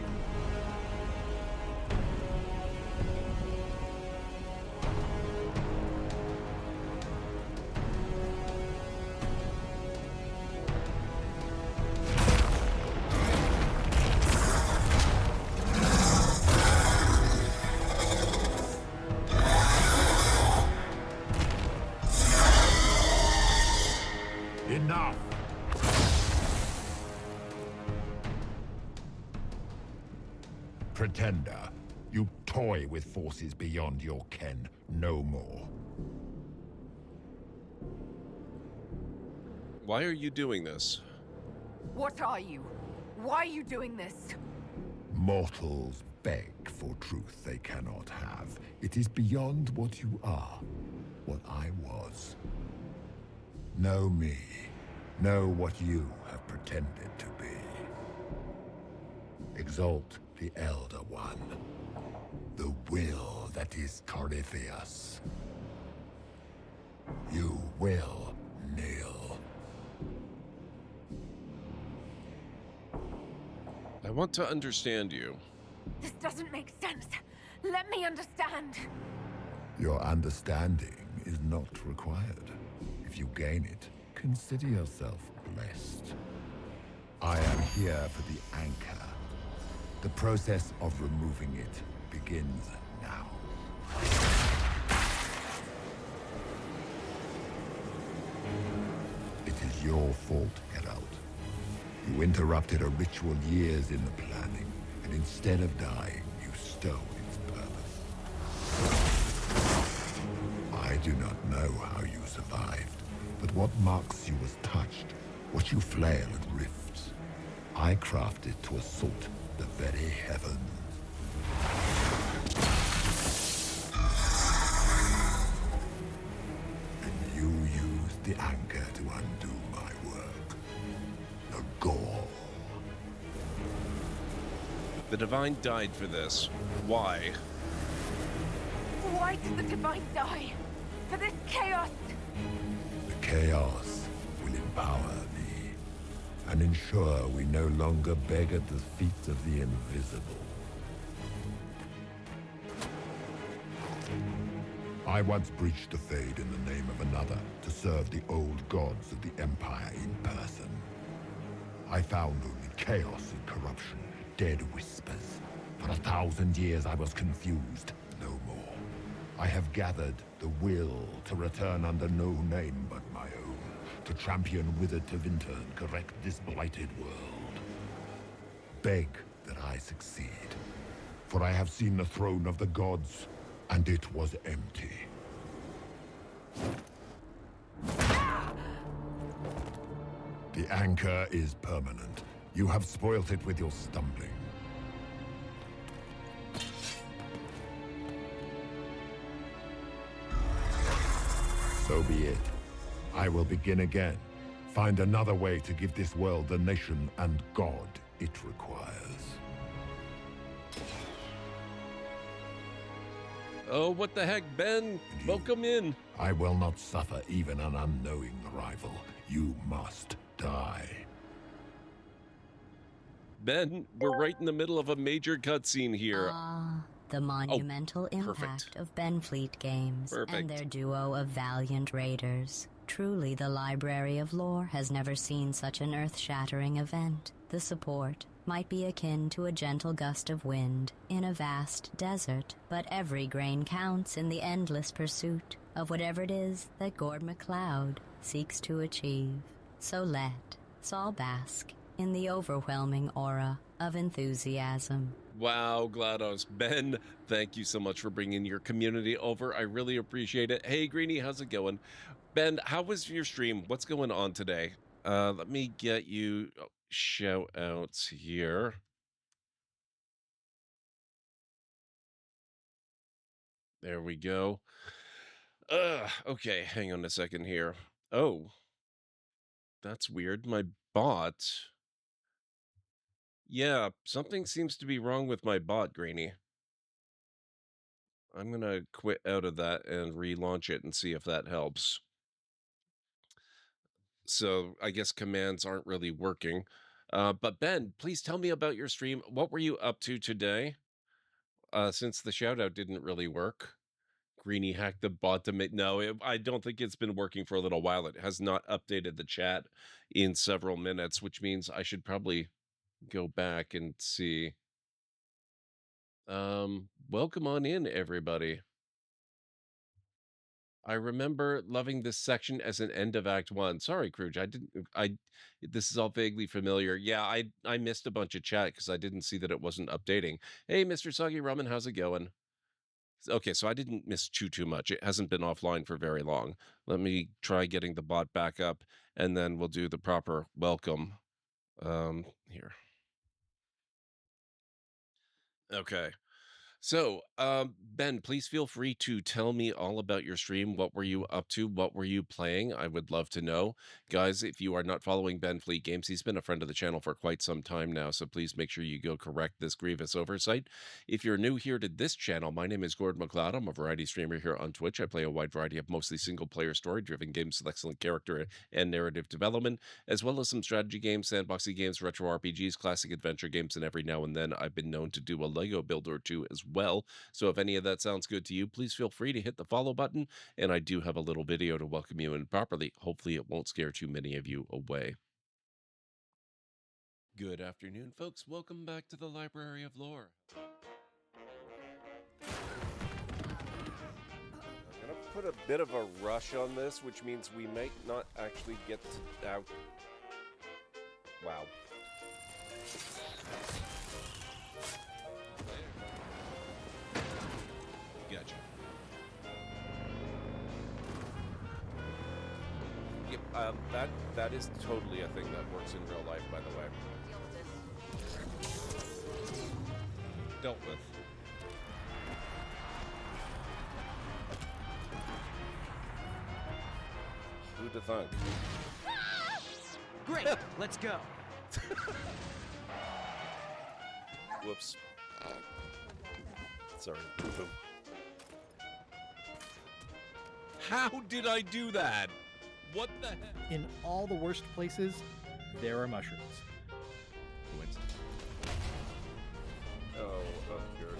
Enough! Pretender, you toy with forces beyond your ken, no more. Why are you doing this? What are you? Why are you doing this? Mortals beg for truth they cannot have. It is beyond what you are, what I was. Know me. Know what you have pretended to be. Exalt the Elder One. The will that is Corypheus. You will kneel. I want to understand you. This doesn't make sense. Let me understand. Your understanding is not required. If you gain it, consider yourself blessed. I am here for the anchor. The process of removing it begins now. It is your fault, Herald. You interrupted a ritual years in the planning, and instead of dying, you stole its purpose. I do not know how you survived, but what marks you as touched, what you flail at rifts, I crafted to assault the very heavens. And you used the anchor to undo my work. The gall. The Divine died for this. Why? Why did the Divine die? For this chaos? The chaos will empower me and ensure we no longer beg at the feet of the invisible. I once breached the Fade in the name of another to serve the old gods of the Empire in person. I found only chaos and corruption, dead whispers. For 1,000 years I was confused, no more. I have gathered the will to return under no name but my own, to champion withered to winter and correct this blighted world. Beg that I succeed, for I have seen the throne of the gods, and it was empty. The anchor is permanent. You have spoilt it with your stumbling. So be it. I will begin again. Find another way to give this world the nation and God it requires. Oh, what the heck, Ben? Welcome in. I will not suffer even an unknowing arrival. You must die. Ben, we're right in the middle of a major cutscene here. The monumental impact of Benfleetgames and their duo of valiant raiders. Truly, the Library of Lore has never seen such an earth-shattering event. The support might be akin to a gentle gust of wind in a vast desert, but every grain counts in the endless pursuit of whatever it is that GordMcLeod seeks to achieve. So let Saul bask in the overwhelming aura of enthusiasm. Wow, GLaDOS. Ben, thank you so much for bringing your community over. I really appreciate it. Hey, Greenie, how's it going? Ben, how was your stream? What's going on today? Let me get you shout outs here. There we go. Okay, hang on a second here. Oh, that's weird. My bot. Yeah, something seems to be wrong with my bot, Greenie. I'm going to quit out of that and relaunch it and see if that helps. So I guess commands aren't really working. But Ben, please tell me about your stream. What were you up to today? Since the shout out didn't really work. Greenie hacked the bot to make... No, I don't think it's been working for a little while. It has not updated the chat in several minutes, which means I should probably go back and see. Welcome on in, everybody. I remember loving this section as an end of Act 1. Sorry, Kruge, this is all vaguely familiar. Yeah, I missed a bunch of chat because I didn't see that it wasn't updating. Hey, Mr. Soggy Ramen, how's it going? Okay, so I didn't miss too much. It hasn't been offline for very long. Let me try getting the bot back up, and then we'll do the proper welcome. Here. Okay. So, Ben, please feel free to tell me all about your stream. What were you up to? What were you playing? I would love to know. Guys, if you are not following Benfleetgames, he's been a friend of the channel for quite some time now, so please make sure you go correct this grievous oversight. If you're new here to this channel, my name is GordMcLeod. I'm a variety streamer here on Twitch. I play a wide variety of mostly single-player story-driven games with excellent character and narrative development, as well as some strategy games, sandboxy games, retro RPGs, classic adventure games, and every now and then I've been known to do a Lego build or two as well. So if any of that sounds good to you, please feel free to hit the follow button. And I do have a little video to welcome you in properly. Hopefully it won't scare too many of you away. Good afternoon, folks. Welcome back to the Library of Lore. I'm going to put a bit of a rush on this, which means we might not actually get to out. Wow. Gotcha. Yep, that is totally a thing that works in real life, by the way. Dealt with. Who'd have thunk? Great, let's go. Whoops. Sorry. How did I do that? What the heck? In all the worst places, there are mushrooms. Oh, good.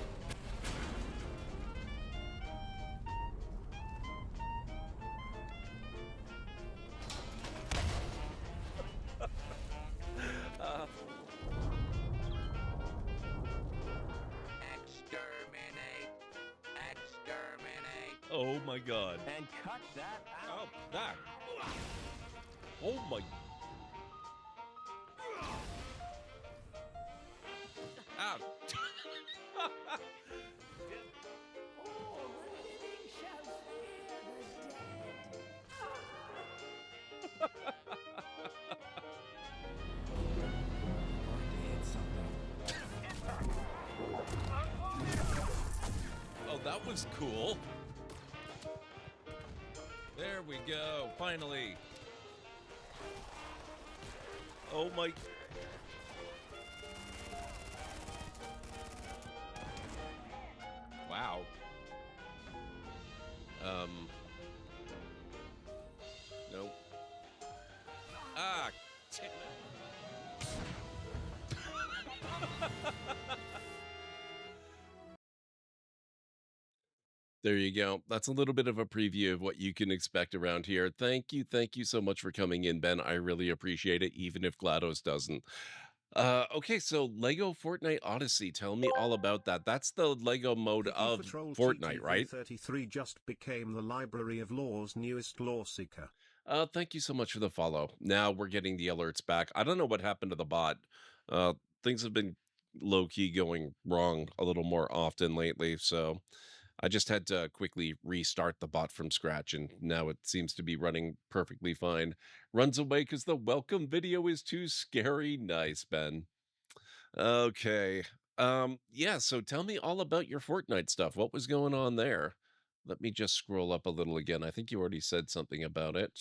Oh my god. And cut that out. Oh, that. Oh my. Ow. was cool. There we go, finally. Oh my... Wow. Nope. Ah, there you go. That's a little bit of a preview of what you can expect around here. Thank you so much for coming in, Ben. I really appreciate it, even if GLaDOS doesn't. Okay, so Lego Fortnite Odyssey. Tell me all about that. That's the Lego mode of Fortnite, right? 33 just became the Library of Law's newest law seeker. Thank you so much for the follow. Now we're getting the alerts back. I don't know what happened to the bot. Things have been low-key going wrong a little more often lately, so I just had to quickly restart the bot from scratch, and now it seems to be running perfectly fine. Runs away because the welcome video is too scary. Nice, Ben. Okay. Yeah, so tell me all about your Fortnite stuff. What was going on there? Let me just scroll up a little again. I think you already said something about it.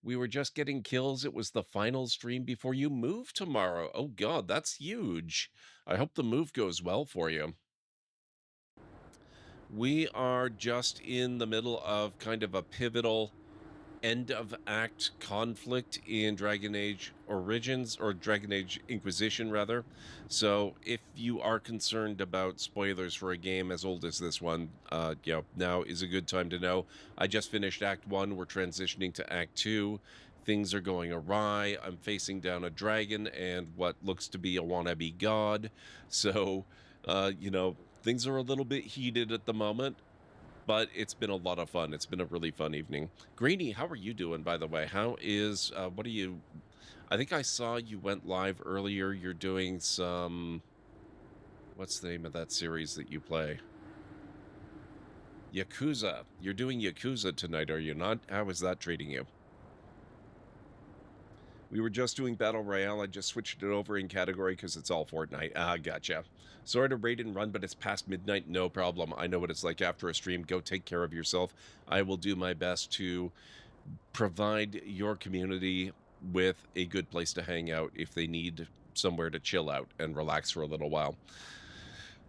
We were just getting kills. It was the final stream before you move tomorrow. Oh God, that's huge. I hope the move goes well for you. We are just in the middle of kind of a pivotal end of act conflict in Dragon Age Origins, or Dragon Age Inquisition rather. So if you are concerned about spoilers for a game as old as this one, now is a good time to know. I just finished Act 1. We're transitioning to Act 2. Things are going awry. I'm facing down a dragon and what looks to be a wannabe god. So, things are a little bit heated at the moment, but it's been a lot of fun. It's been a really fun evening. Greenie, how are you doing, by the way? How is, I think I saw you went live earlier. You're doing some, what's the name of that series that you play? Yakuza. You're doing Yakuza tonight, are you not? How is that treating you? We were just doing Battle Royale. I just switched it over in category because it's all Fortnite. Ah, gotcha. Sorry to raid and run, but it's past midnight. No problem. I know what it's like after a stream. Go take care of yourself. I will do my best to provide your community with a good place to hang out if they need somewhere to chill out and relax for a little while.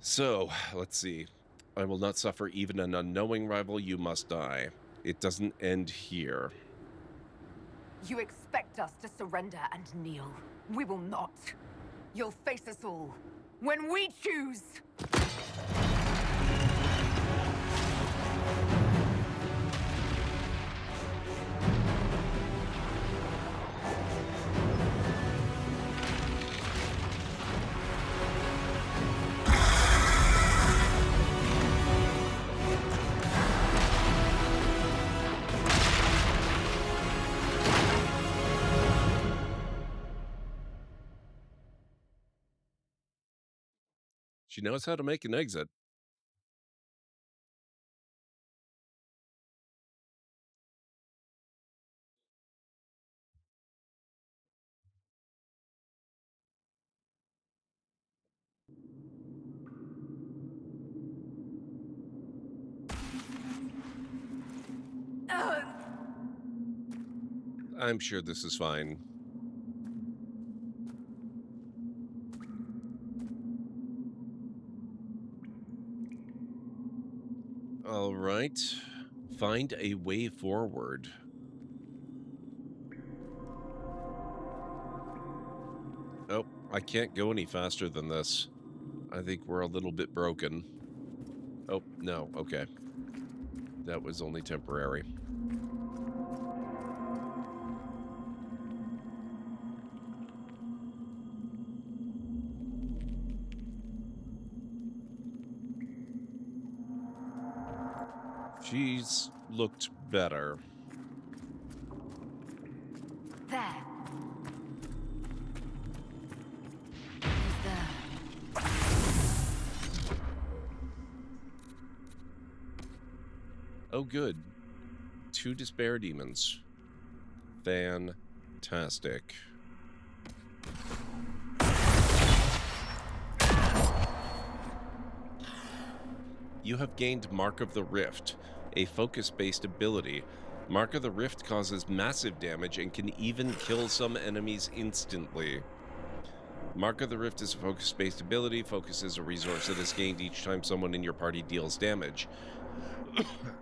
So, let's see. I will not suffer even an unknowing rival. You must die. It doesn't end here. You expect us to surrender and kneel. We will not. You'll face us all when we choose. She knows how to make an exit. I'm sure this is fine. All right. Find a way forward. Oh, I can't go any faster than this. I think we're a little bit broken. Oh, no. Okay. That was only temporary. She's looked better. There. Oh, good. 2 despair demons. Fantastic. You have gained Mark of the Rift, a focus-based ability. Mark of the Rift causes massive damage and can even kill some enemies instantly. Mark of the Rift is a focus-based ability. Focus is a resource that is gained each time someone in your party deals damage.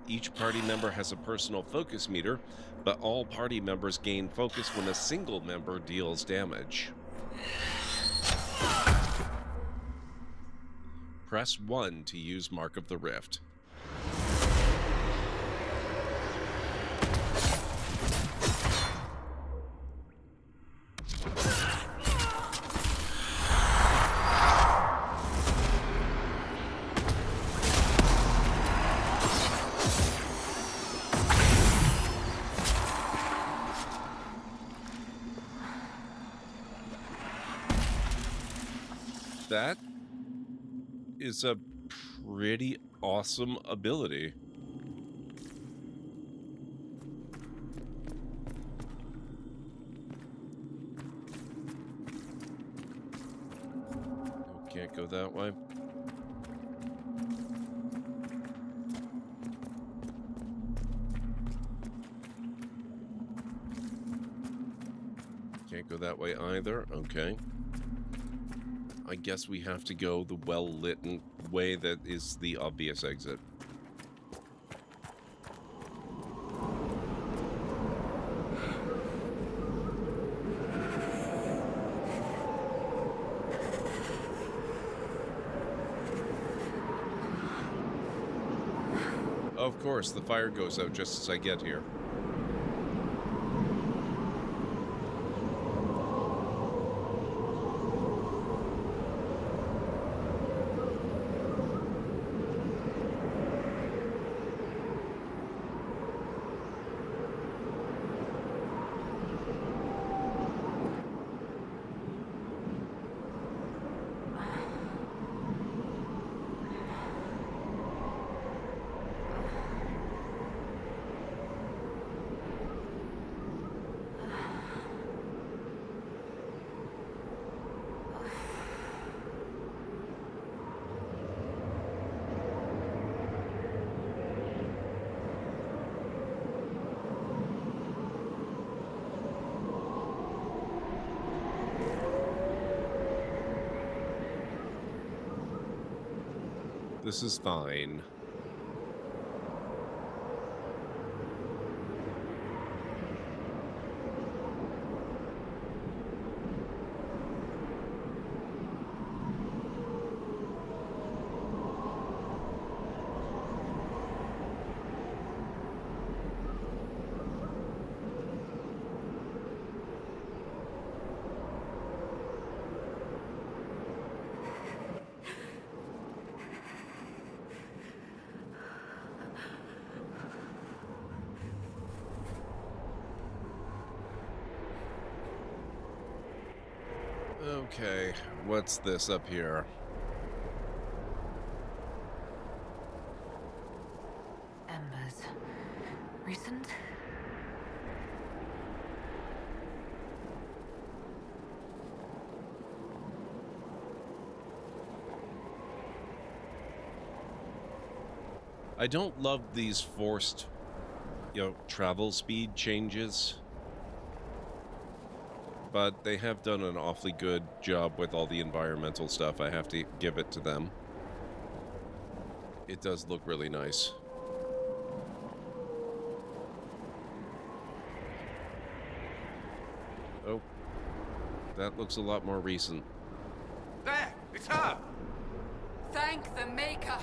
Each party member has a personal focus meter, but all party members gain focus when a single member deals damage. Press 1 to use Mark of the Rift. That is a pretty awesome ability. Can't go that way. Can't go that way either. Okay. I guess we have to go the well-lit way that is the obvious exit. Of course, the fire goes out just as I get here. This is fine. Okay, what's this up here? Embers. Recent? I don't love these forced, travel speed changes. But they have done an awfully good job with all the environmental stuff. I have to give it to them. It does look really nice. Oh, that looks a lot more recent. There! It's her! Thank the Maker!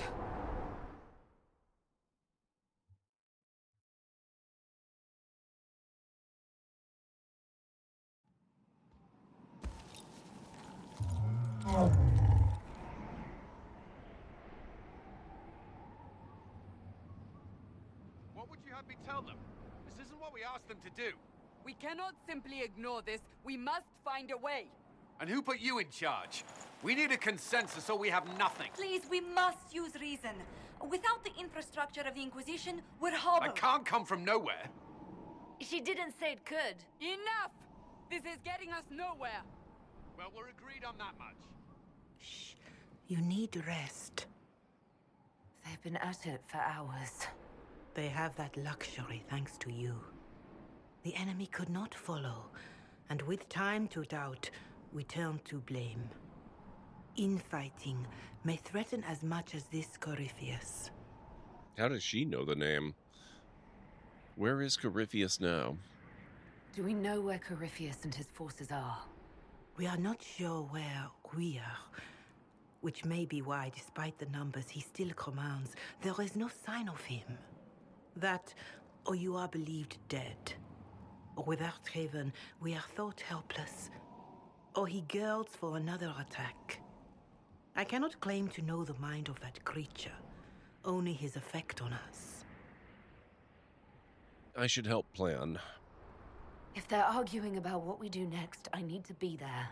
What would you have me tell them? This isn't what we asked them to do. We cannot simply ignore this. We must find a way. And who put you in charge? We need a consensus or we have nothing. Please, we must use reason. Without the infrastructure of the Inquisition, we're hobbled. I can't come from nowhere. She didn't say it could. Enough! This is getting us nowhere. Well, we're agreed on that much. You need rest. They've been at it for hours. They have that luxury thanks to you. The enemy could not follow, and with time to doubt, we turn to blame. Infighting may threaten as much as this Corypheus. How does she know the name? Where is Corypheus now? Do we know where Corypheus and his forces are? We are not sure where we are, which may be why, despite the numbers he still commands, there is no sign of him. That, or you are believed dead. Or without Haven, we are thought helpless. Or he girds for another attack. I cannot claim to know the mind of that creature, only his effect on us. I should help plan. If they're arguing about what we do next, I need to be there.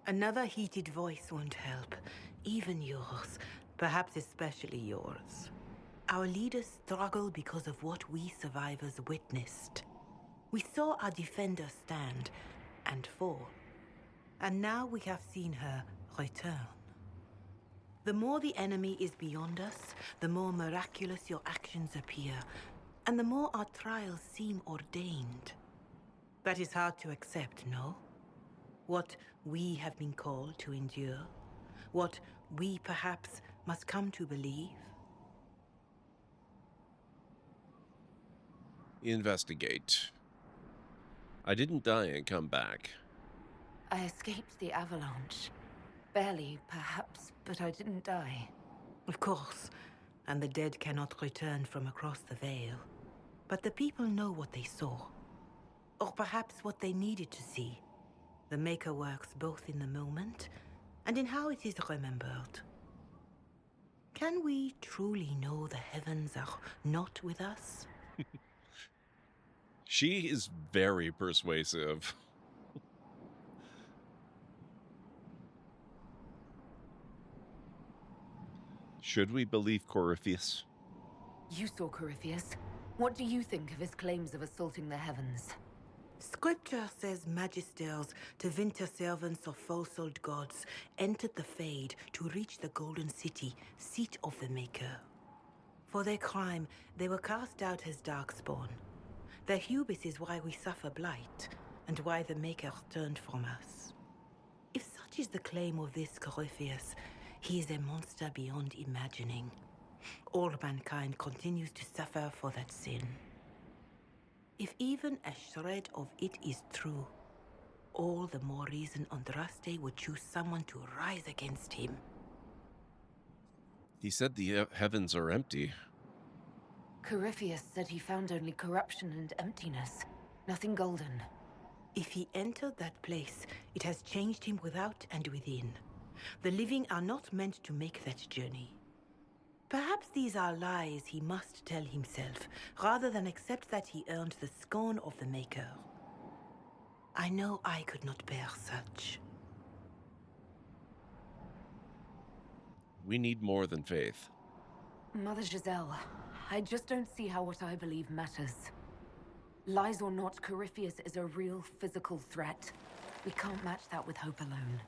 Another heated voice won't help, even yours, perhaps especially yours. Our leaders struggle because of what we survivors witnessed. We saw our defender stand and fall, and now we have seen her return. The more the enemy is beyond us, the more miraculous your actions appear, and the more our trials seem ordained. That is hard to accept, no? What we have been called to endure, what we perhaps must come to believe. Investigate. I didn't die and come back. I escaped the avalanche. Barely, perhaps, but I didn't die. Of course, and the dead cannot return from across the veil. But the people know what they saw. Or perhaps what they needed to see. The Maker works both in the moment and in how it is remembered. Can we truly know the heavens are not with us? She is very persuasive. Should we believe Corypheus? You saw Corypheus. What do you think of his claims of assaulting the heavens? Scripture says magisters, to winter servants of false-old gods, entered the Fade to reach the Golden City, seat of the Maker. For their crime, they were cast out as darkspawn. Their hubris is why we suffer blight, and why the Maker turned from us. If such is the claim of this Corypheus, he is a monster beyond imagining. All mankind continues to suffer for that sin. If even a shred of it is true, all the more reason Andraste would choose someone to rise against him. He said the heavens are empty. Corypheus said he found only corruption and emptiness, nothing golden. If he entered that place, it has changed him without and within. The living are not meant to make that journey. Perhaps these are lies he must tell himself, rather than accept that he earned the scorn of the Maker. I know I could not bear such. We need more than faith. Mother Giselle, I just don't see how what I believe matters. Lies or not, Corypheus is a real physical threat. We can't match that with hope alone.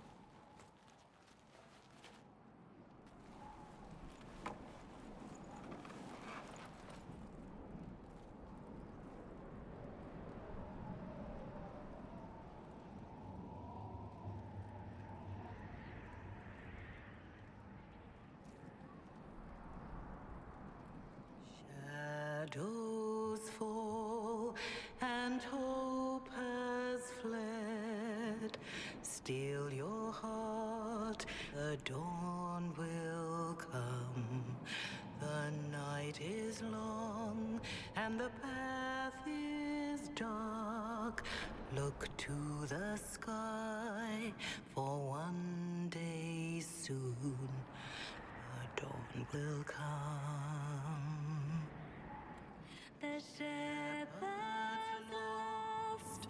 Shadows fall and hope has fled. Still your heart, the dawn will come. The night is long and the path is dark. Look to the sky, for one day soon the dawn will come. The shepherd's lost,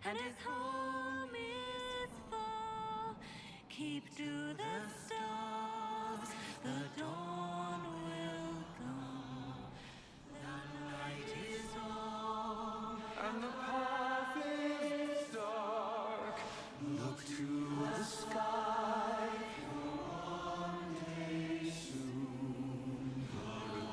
and his home is far. Keep to the stars, the dawn will come. The night is long, and the path is dark. Look to the sky, for one day soon the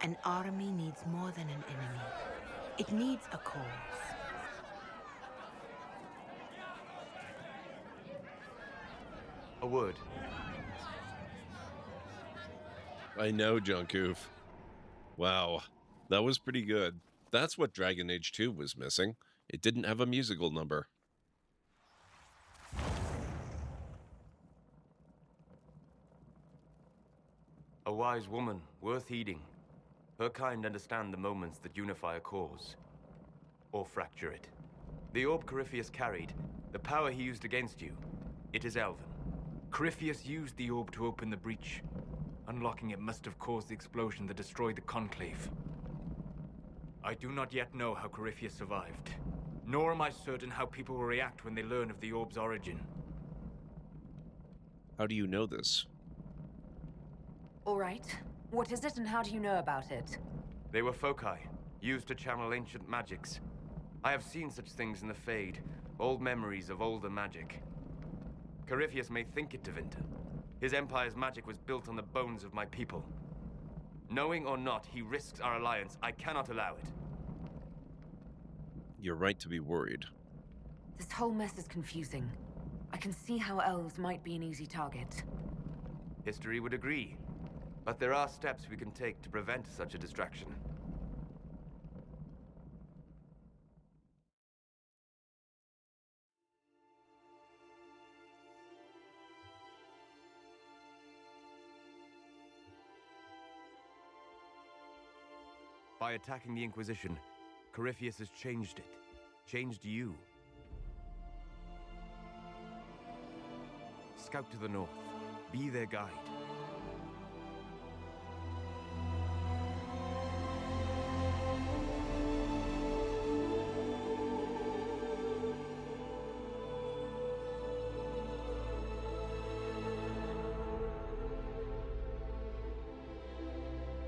An army needs more than an enemy. It needs a cause. A word. I know, Junkoof. Wow, that was pretty good. That's what Dragon Age 2 was missing. It didn't have a musical number. A wise woman, worth heeding. Her kind understand the moments that unify a cause. Or fracture it. The orb Corypheus carried, the power he used against you, it is Elven. Corypheus used the orb to open the breach. Unlocking it must have caused the explosion that destroyed the Conclave. I do not yet know how Corypheus survived, nor am I certain how people will react when they learn of the orb's origin. How do you know this? All right. What is it and how do you know about it? They were foci, used to channel ancient magics. I have seen such things in the Fade, old memories of older magic. Corypheus may think it Tevinter. His empire's magic was built on the bones of my people. Knowing or not, he risks our alliance. I cannot allow it. You're right to be worried. This whole mess is confusing. I can see how elves might be an easy target. History would agree. But there are steps we can take to prevent such a distraction. By attacking the Inquisition, Corypheus has changed it. Changed you. Scout to the north. Be their guide.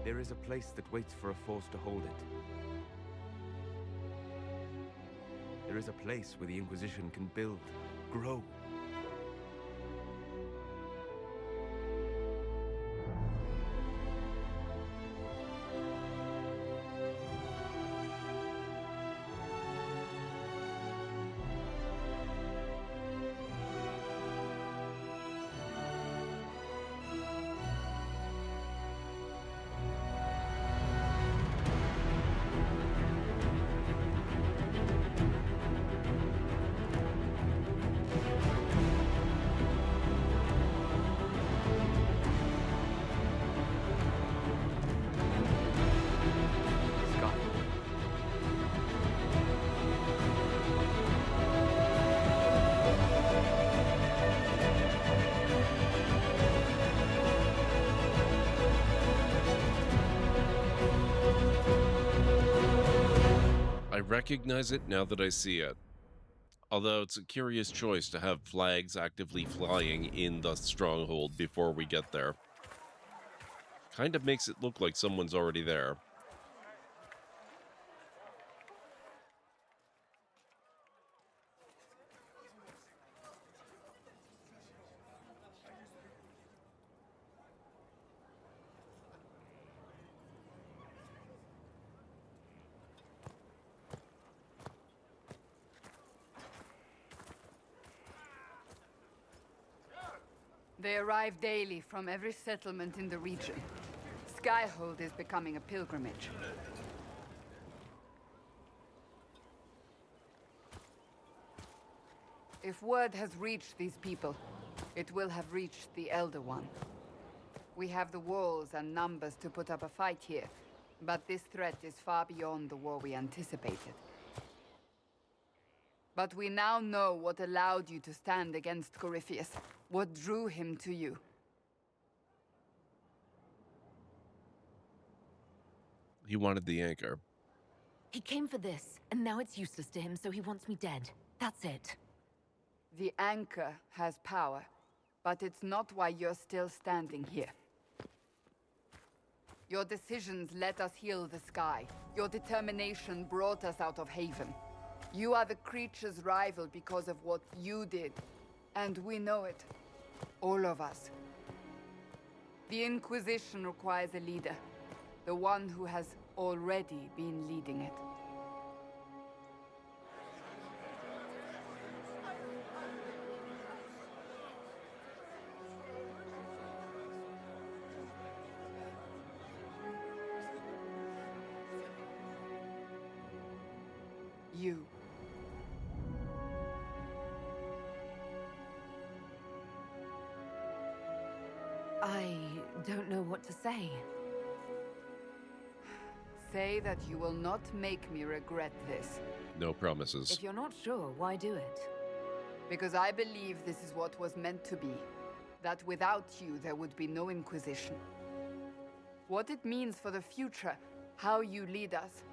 There is a place that waits for a force to hold it. There is a place where the Inquisition can build, grow. I recognize it now that I see it. Although it's a curious choice to have flags actively flying in the stronghold before we get there. Kind of makes it look like someone's already there. They arrive daily from every settlement in the region. Skyhold is becoming a pilgrimage. If word has reached these people, it will have reached the Elder One. We have the walls and numbers to put up a fight here, but this threat is far beyond the war we anticipated. But we now know what allowed you to stand against Corypheus, what drew him to you. He wanted the anchor. He came for this, and now it's useless to him, so he wants me dead. That's it. The anchor has power, but it's not why you're still standing here. Your decisions let us heal the sky. Your determination brought us out of Haven. You are the creature's rival because of what you did. And we know it. All of us. The Inquisition requires a leader. The one who has already been leading it. You. I don't know what to say. Say that you will not make me regret this. No promises. If you're not sure, why do it? Because I believe this is what was meant to be. That without you, there would be no Inquisition. What it means for the future, how you lead us,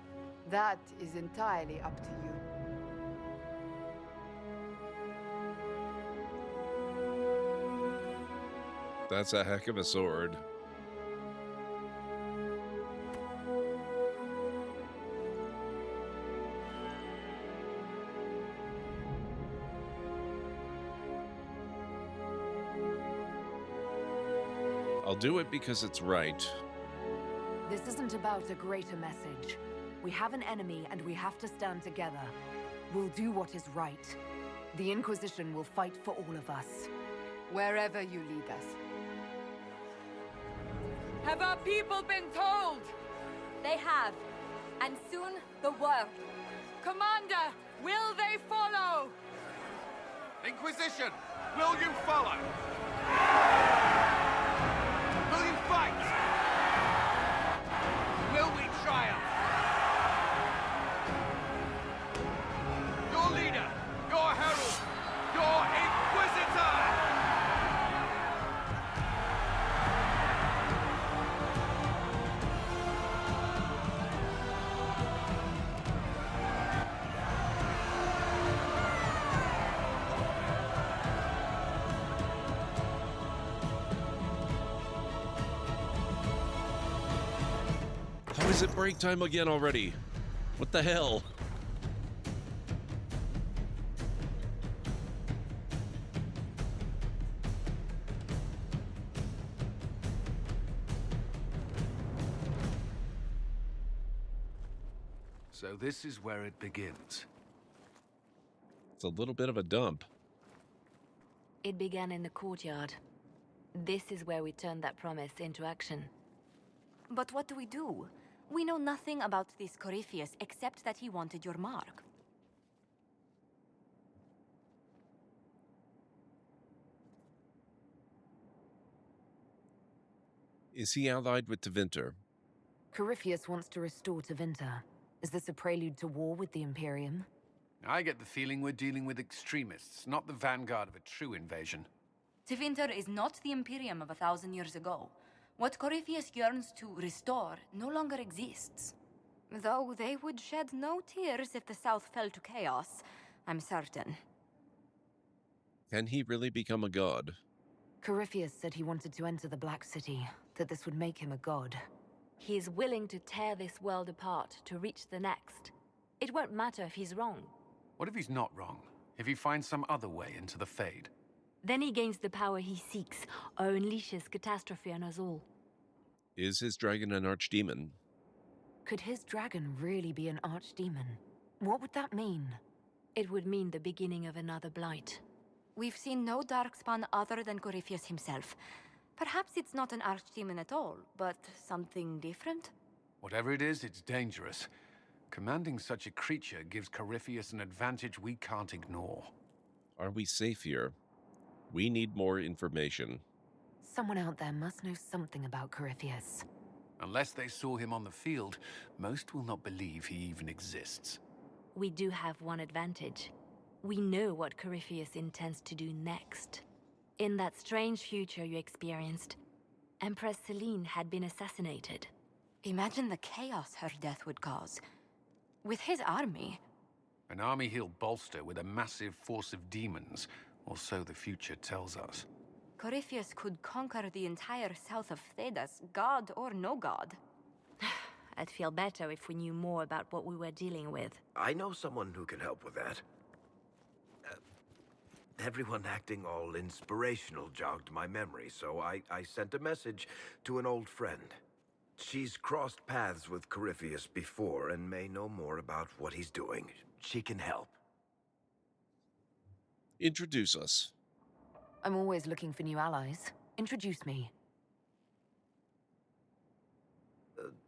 that is entirely up to you. That's a heck of a sword. I'll do it because it's right. This isn't about a greater message. We have an enemy and we have to stand together. We'll do what is right. The Inquisition will fight for all of us. Wherever you lead us. Have our people been told? They have. And soon, the world. Commander, will they follow? Inquisition, will you follow? Will you fight? Will we triumph? Your leader, your herald, your Inquisitor! How is it break time again already? What the hell? So this is where it begins. It's a little bit of a dump. It began in the courtyard. This is where we turned that promise into action. But what do we do? We know nothing about this Corypheus except that he wanted your mark. Is he allied with Tevinter? Corypheus wants to restore Tevinter. Is this a prelude to war with the Imperium? I get the feeling we're dealing with extremists, not the vanguard of a true invasion. Tevinter is not the Imperium of 1,000 years ago. What Corypheus yearns to restore no longer exists. Though they would shed no tears if the South fell to chaos, I'm certain. Can he really become a god? Corypheus said he wanted to enter the Black City, that this would make him a god. He is willing to tear this world apart to reach the next. It won't matter if he's wrong. What if he's not wrong? If he finds some other way into the Fade? Then he gains the power he seeks, or unleashes catastrophe on us all. Is his dragon an archdemon? Could his dragon really be an archdemon? What would that mean? It would mean the beginning of another blight. We've seen no darkspawn other than Corypheus himself. Perhaps it's not an archdemon at all, but something different? Whatever it is, it's dangerous. Commanding such a creature gives Corypheus an advantage we can't ignore. Are we safe here? We need more information. Someone out there must know something about Corypheus. Unless they saw him on the field, most will not believe he even exists. We do have one advantage. We know what Corypheus intends to do next. In that strange future you experienced, Empress Celine had been assassinated. Imagine the chaos her death would cause. With his army. An army he'll bolster with a massive force of demons, or so the future tells us. Corypheus could conquer the entire south of Thedas, god or no god. I'd feel better if we knew more about what we were dealing with. I know someone who can help with that. Everyone acting all inspirational jogged my memory, so I sent a message to an old friend. She's crossed paths with Corypheus before and may know more about what he's doing. She can help. Introduce us. I'm always looking for new allies. Introduce me.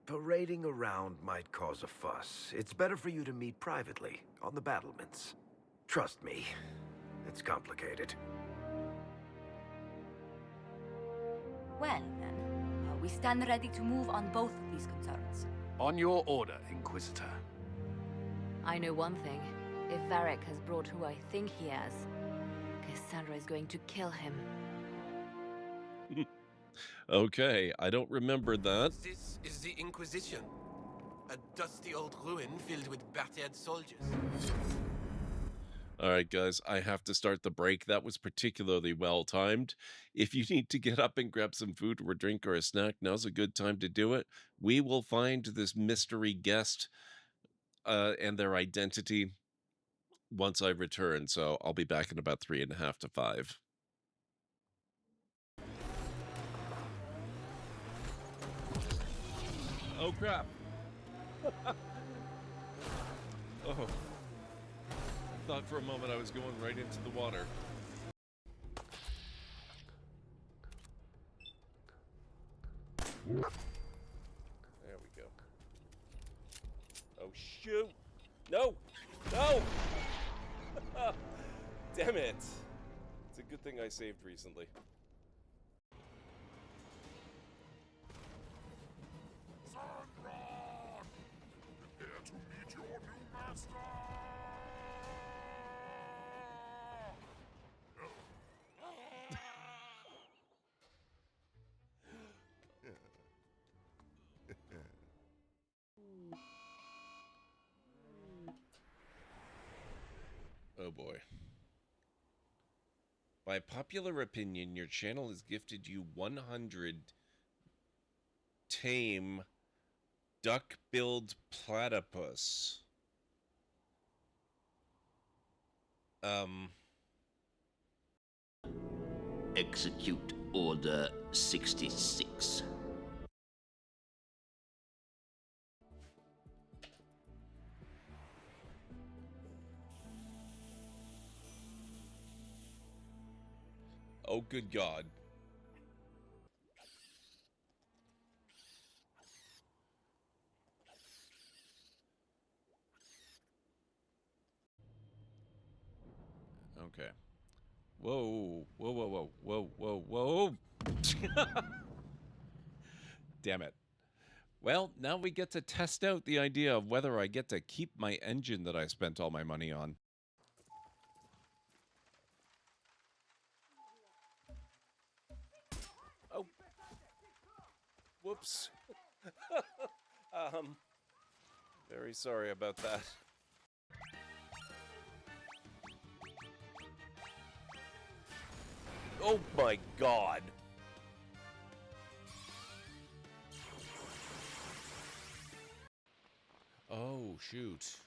Parading around might cause a fuss. It's better for you to meet privately, on the battlements. Trust me, it's complicated. Well, then, we stand ready to move on both of these concerns. On your order, Inquisitor. I know one thing. If Varric has brought who I think he has, Cassandra is going to kill him. Okay, I don't remember that. This is the Inquisition. A dusty old ruin filled with battered soldiers. All right, guys, I have to start the break. That was particularly well timed. If you need to get up and grab some food or a drink or a snack, now's a good time to do it. We will find this mystery guest and their identity once I return. So I'll be back in about 3.5 to 5. Oh, crap. Oh. I thought for a moment I was going right into the water. There we go. Oh, shoot. No! No! Damn it. It's a good thing I saved recently. Oh boy. By popular opinion, your channel has gifted you 100 tame duck-billed platypus. Execute Order 66. Oh, good God. Okay. Whoa, whoa, whoa, whoa, whoa, whoa, whoa. Damn it. Well, now we get to test out the idea of whether I get to keep my engine that I spent all my money on. Oh. Whoops. Very sorry about that. Oh my God. Oh, shoot.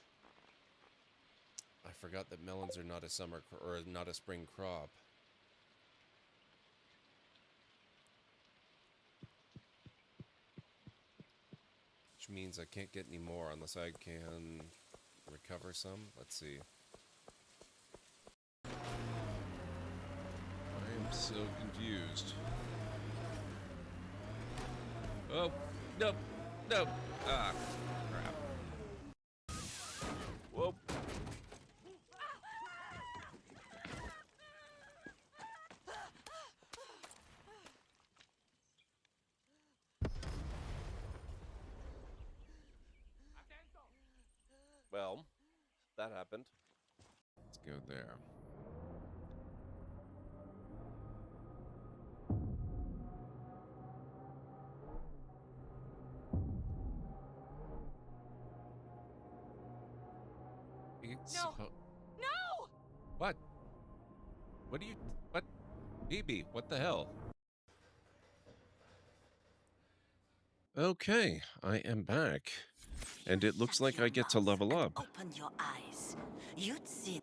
I forgot that melons are not a summer or not a spring crop. Which means I can't get any more unless I can recover some. Let's see. I am so confused. Oh, no, no. Ah, crap. Whoa. Well, that happened. Let's go there. No! No! What? What do you... What? BB, what the hell? Okay, I am back. And it looks like I get to level up. Open your eyes. You'd see.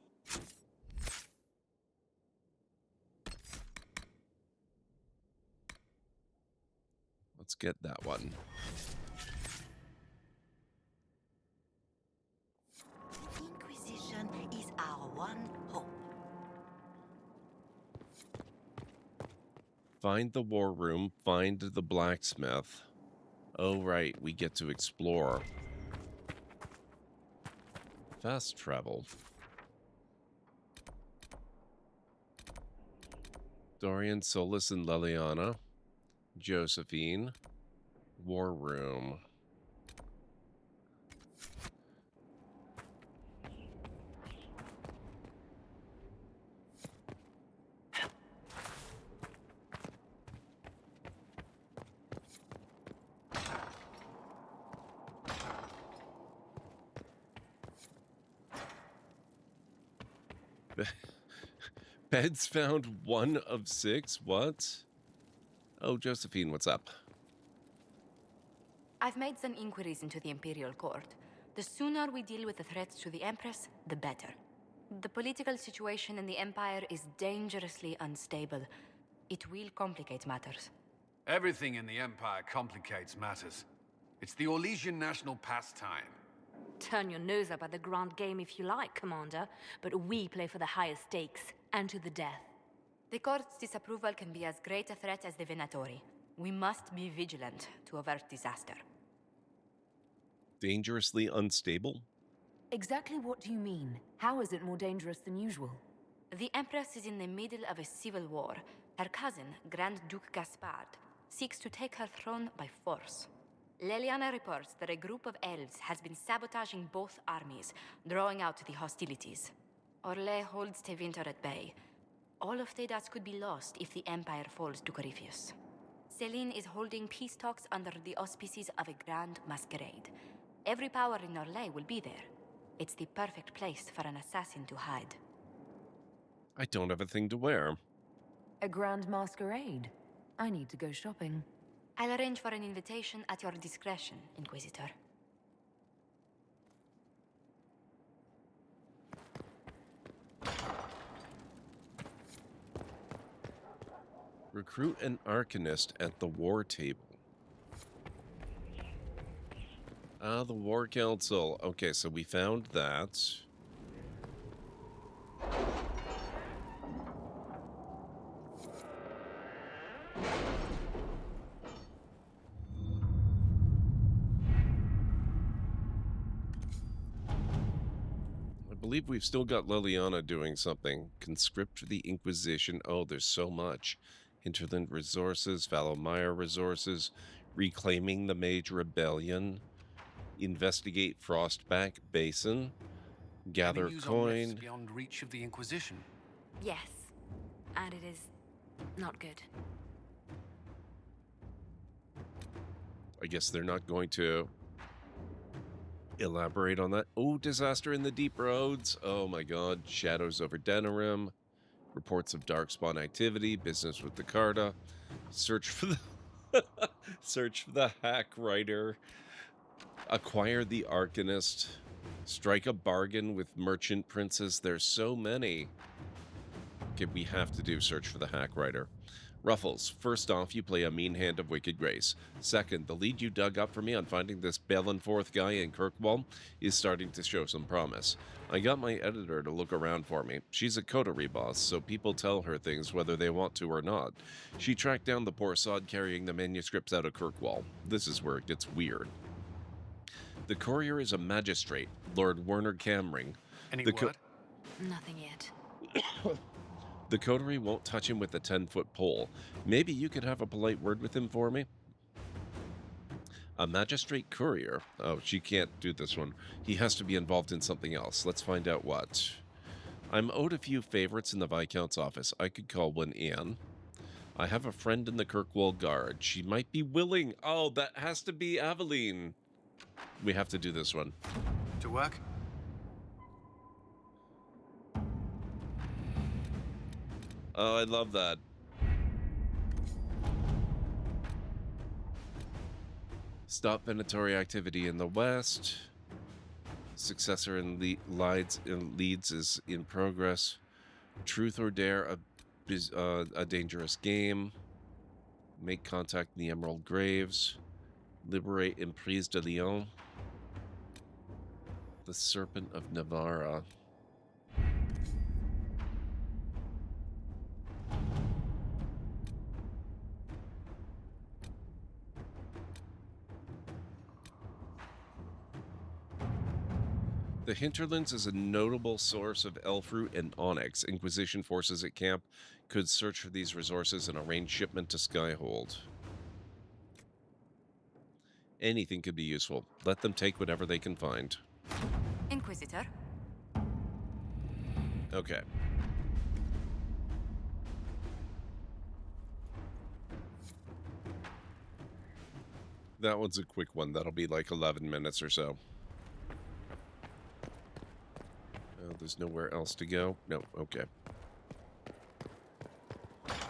Let's get that one. one hope. Find the war room, find the blacksmith. Oh, right, we get to explore. Fast travel. Dorian, Solus, and Leliana. Josephine. War room. Beds found 1 of 6? What? Oh, Josephine, what's up? I've made some inquiries into the Imperial Court. The sooner we deal with the threats to the Empress, the better. The political situation in the Empire is dangerously unstable. It will complicate matters. Everything in the Empire complicates matters. It's the Orlesian national pastime. Turn your nose up at the grand game if you like, Commander, but we play for the highest stakes, and to the death. The Court's disapproval can be as great a threat as the Venatori. We must be vigilant to avert disaster. Dangerously unstable? Exactly what do you mean? How is it more dangerous than usual? The Empress is in the middle of a civil war. Her cousin, Grand Duke Gaspard, seeks to take her throne by force. Leliana reports that a group of elves has been sabotaging both armies, drawing out the hostilities. Orlais holds Tevinter at bay. All of Thedas could be lost if the Empire falls to Corypheus. Celine is holding peace talks under the auspices of a grand masquerade. Every power in Orlais will be there. It's the perfect place for an assassin to hide. I don't have a thing to wear. A grand masquerade? I need to go shopping. I'll arrange for an invitation at your discretion, Inquisitor. Recruit an Arcanist at the war table. Ah, the War Council. Okay, so we found that. I believe we've still got Leliana doing something. Conscript the Inquisition. Oh, there's so much. Hinterland resources, Valomire resources, reclaiming the Mage Rebellion, investigate Frostback Basin, gather Any news on coin. rifts beyond reach of the Inquisition. Yes, and it is not good. I guess they're not going to elaborate on that. Oh, disaster in the deep roads. Oh my god. Shadows over Denerim. Reports of darkspawn activity. Business with the Carta. Search for the search for the hack writer. Acquire the Arcanist. Strike a bargain with merchant princes. There's so many. Okay, we have to do search for the hack writer. Ruffles, first off, you play a mean hand of Wicked Grace. Second, the lead you dug up for me on finding this Belenforth guy in Kirkwall is starting to show some promise. I got my editor to look around for me. She's a coterie boss, so people tell her things whether they want to or not. She tracked down the poor sod carrying the manuscripts out of Kirkwall. This is where it gets weird. The courier is a magistrate, Lord Werner Camring. Any word? Nothing yet. The coterie won't touch him with a 10-foot pole. Maybe you could have a polite word with him for me? A magistrate courier. Oh, she can't do this one. He has to be involved in something else. Let's find out what. I'm owed a few favorites in the Viscount's office. I could call one in. I have a friend in the Kirkwall Guard. She might be willing. Oh, that has to be Aveline. We have to do this one. To work? Oh, I love that. Stop Venatori activity in the west. Successor in Leeds is in progress. Truth or Dare, a dangerous game. Make contact in the Emerald Graves. Liberate Emprise de Lyon. The Serpent of Navarra. The hinterlands is a notable source of elfroot and onyx. Inquisition forces at camp could search for these resources and arrange shipment to Skyhold. Anything could be useful. Let them take whatever they can find. Inquisitor. Okay. That one's a quick one. That'll be like 11 minutes or so. There's nowhere else to go. No, okay.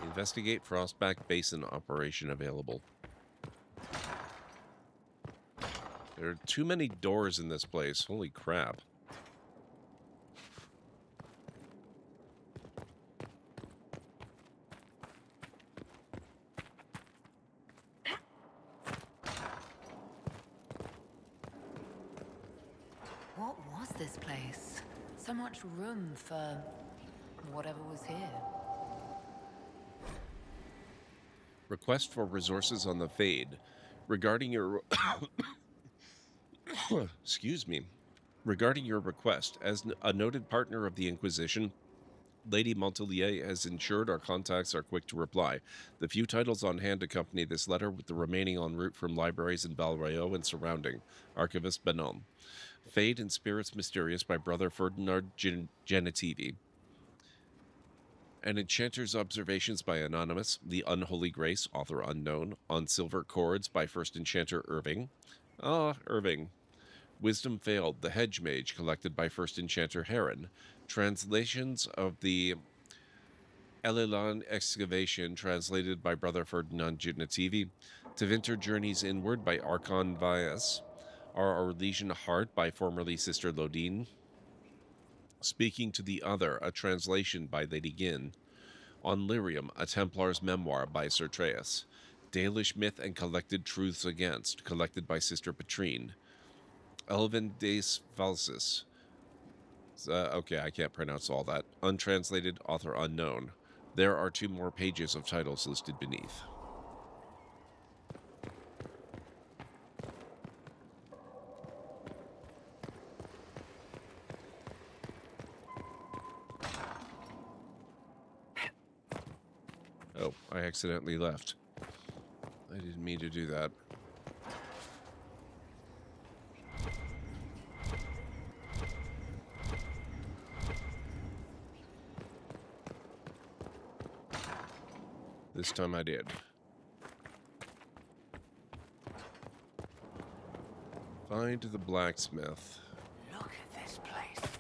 Investigate Frostback Basin operation available. There are too many doors in this place. Holy crap. What was this place? So much room for whatever was here. Request for resources on the Fade. Regarding your... Excuse me. Regarding your request, as a noted partner of the Inquisition, Lady Montelier has ensured our contacts are quick to reply. The few titles on hand accompany this letter, with the remaining en route from libraries in Valrayo and surrounding. Archivist Benon. Fade and Spirits Mysterious by Brother Ferdinand Genitivi. An Enchanter's Observations by Anonymous. The Unholy Grace, author unknown. On Silver Chords by First Enchanter Irving. Irving. Wisdom Failed, The Hedge Mage, collected by First Enchanter Heron. Translations of the Elilan Excavation, translated by Brother Ferdinand Genitivi. Tevinter Journeys Inward by Archon Vias. Our Orlesian Heart by formerly Sister Lodine. Speaking to the Other, a translation by Lady Gin. On Lyrium, a Templar's Memoir by Sir Treus. Dalish Myth and Collected Truths Against, collected by Sister Petrine. Elven des Valsis. Okay, I can't pronounce all that. Untranslated, author unknown. There are 2 more pages of titles listed beneath. Oh, I accidentally left. I didn't mean to do that. This time I did. Find the blacksmith. Look at this place.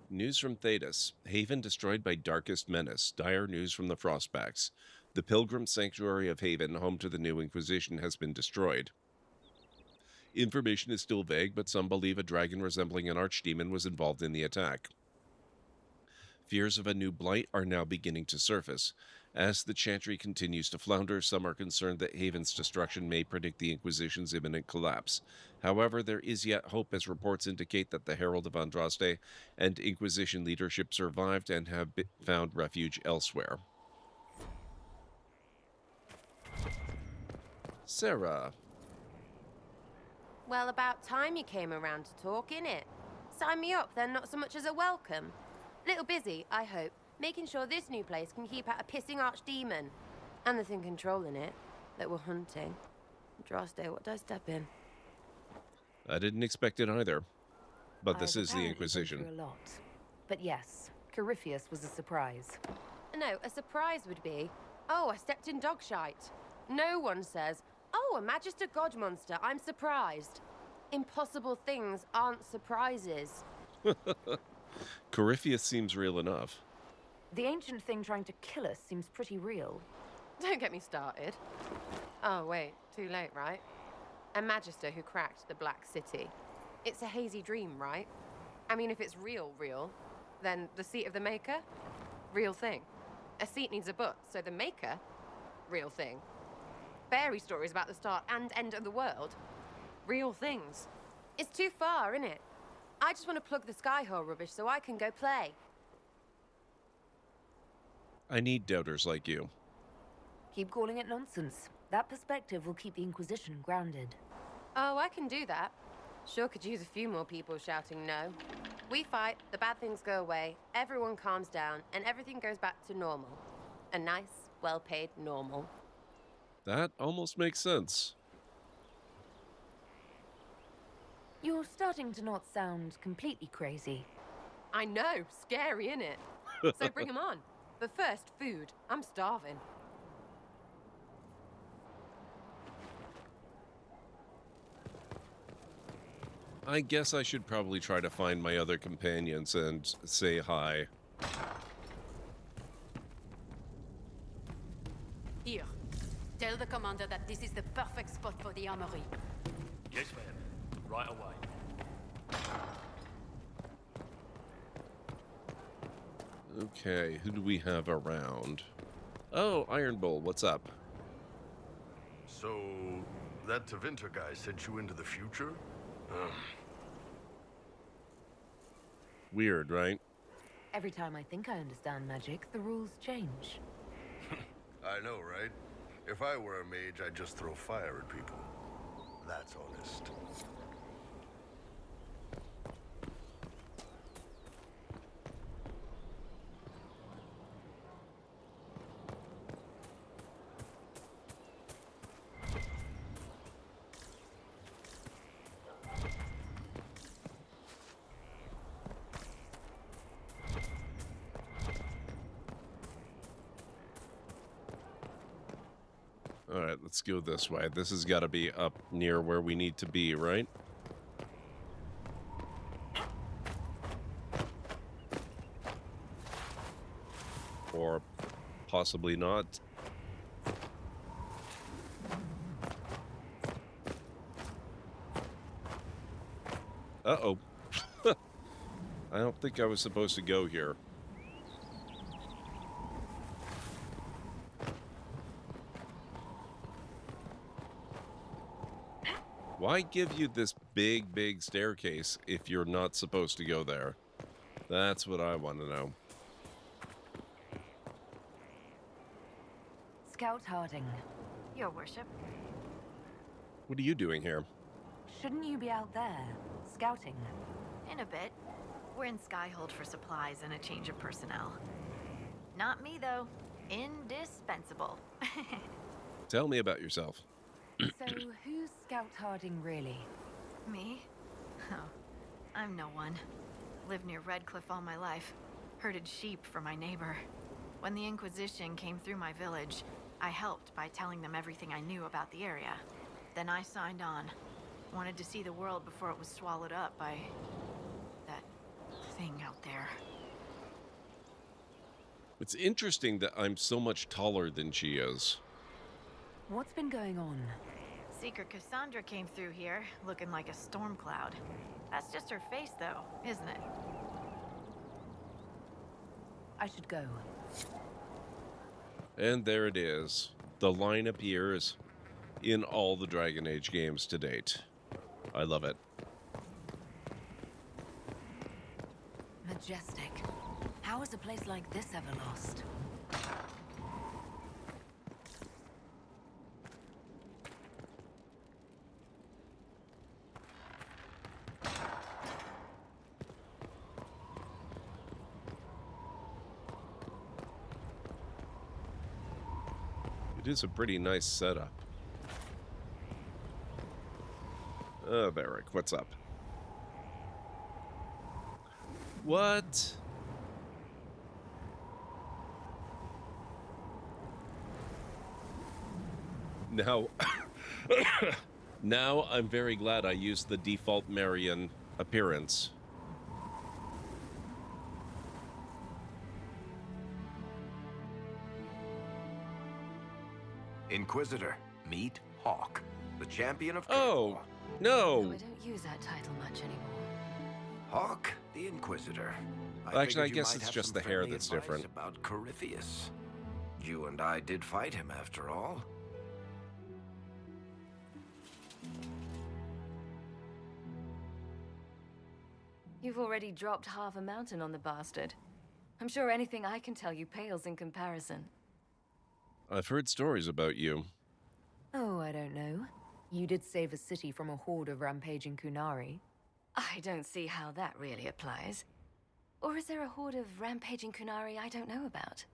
News from Thedas. Haven destroyed by Darkest Menace. Dire news from the Frostbacks. The Pilgrim Sanctuary of Haven, home to the new Inquisition, has been destroyed. Information is still vague, but some believe a dragon resembling an archdemon was involved in the attack. Fears of a new blight are now beginning to surface. As the Chantry continues to flounder, some are concerned that Haven's destruction may predict the Inquisition's imminent collapse. However, there is yet hope, as reports indicate that the Herald of Andraste and Inquisition leadership survived and have found refuge elsewhere. Sarah. Well, about time you came around to talk, innit? Sign me up, then not so much as a welcome. Little busy, I hope, making sure this new place can keep out a pissing archdemon. And the thing controlling it, that we're hunting. Andraste, what did I step in? I didn't expect it either. But this is the apparently been Inquisition. through a lot. But yes, Corypheus was a surprise. No, a surprise would be, oh, I stepped in dog shite. No one says, oh, a Magister God monster, I'm surprised. Impossible things aren't surprises. Corypheus seems real enough. The ancient thing trying to kill us seems pretty real. Don't get me started. Oh, wait, too late, right? A Magister who cracked the Black City. It's a hazy dream, right? I mean, if it's real, then the seat of the Maker? Real thing. A seat needs a butt, so the Maker? Real thing. Fairy stories about the start and end of the world? Real things. It's too far, innit? I just want to plug the Skyhole rubbish so I can go play. I need doubters like you. Keep calling it nonsense. That perspective will keep the Inquisition grounded. Oh, I can do that. Sure could use a few more people shouting no. We fight, the bad things go away, everyone calms down, and everything goes back to normal. A nice, well-paid normal. That almost makes sense. You're starting to not sound completely crazy. I know, scary, innit? So bring 'em on. But first, food. I'm starving. I guess I should probably try to find my other companions and say hi. Here. Tell the commander that this is the perfect spot for the armory. Yes, ma'am. Right away. Okay, who do we have around? Oh, Iron Bull, what's up? So, that Tevinter guy sent you into the future? Weird, right? Every time I think I understand magic, the rules change. I know, right? If I were a mage, I'd just throw fire at people. That's honest. Alright, let's go this way. This has got to be up near where we need to be, right? Or possibly not. Uh-oh. I don't think I was supposed to go here. Why give you this big staircase if you're not supposed to go there? That's what I want to know. Scout Harding. Your worship. What are you doing here? Shouldn't you be out there, scouting? In a bit. We're in Skyhold for supplies and a change of personnel. Not me, though. Indispensable. Tell me about yourself. So, who's Scout Harding really? Me? Oh, I'm no one. Lived near Redcliffe all my life. Herded sheep for my neighbor. When the Inquisition came through my village, I helped by telling them everything I knew about the area. Then I signed on. Wanted to see the world before it was swallowed up by that thing out there. It's interesting that I'm so much taller than she is. What's been going on? Seeker Cassandra came through here, looking like a storm cloud. That's just her face, though, isn't it? I should go. And there it is. The line appears in all the Dragon Age games to date. I love it. Majestic. How is a place like this ever lost? It is a pretty nice setup. Oh, Beric, what's up? What? Now, now I'm very glad I used the default Marion appearance. Inquisitor, meet Hawk, the champion of Oh, No, no. I don't use that title much anymore. Hawk, the Inquisitor. Actually, I figured you guess might it's have just some the hair friendly that's advice different. About Corypheus. You and I did fight him after all. You've already dropped half a mountain on the bastard. I'm sure anything I can tell you pales in comparison. I've heard stories about you. Oh, I don't know. You did save a city from a horde of rampaging Kunari. I don't see how that really applies. Or is there a horde of rampaging Kunari I don't know about?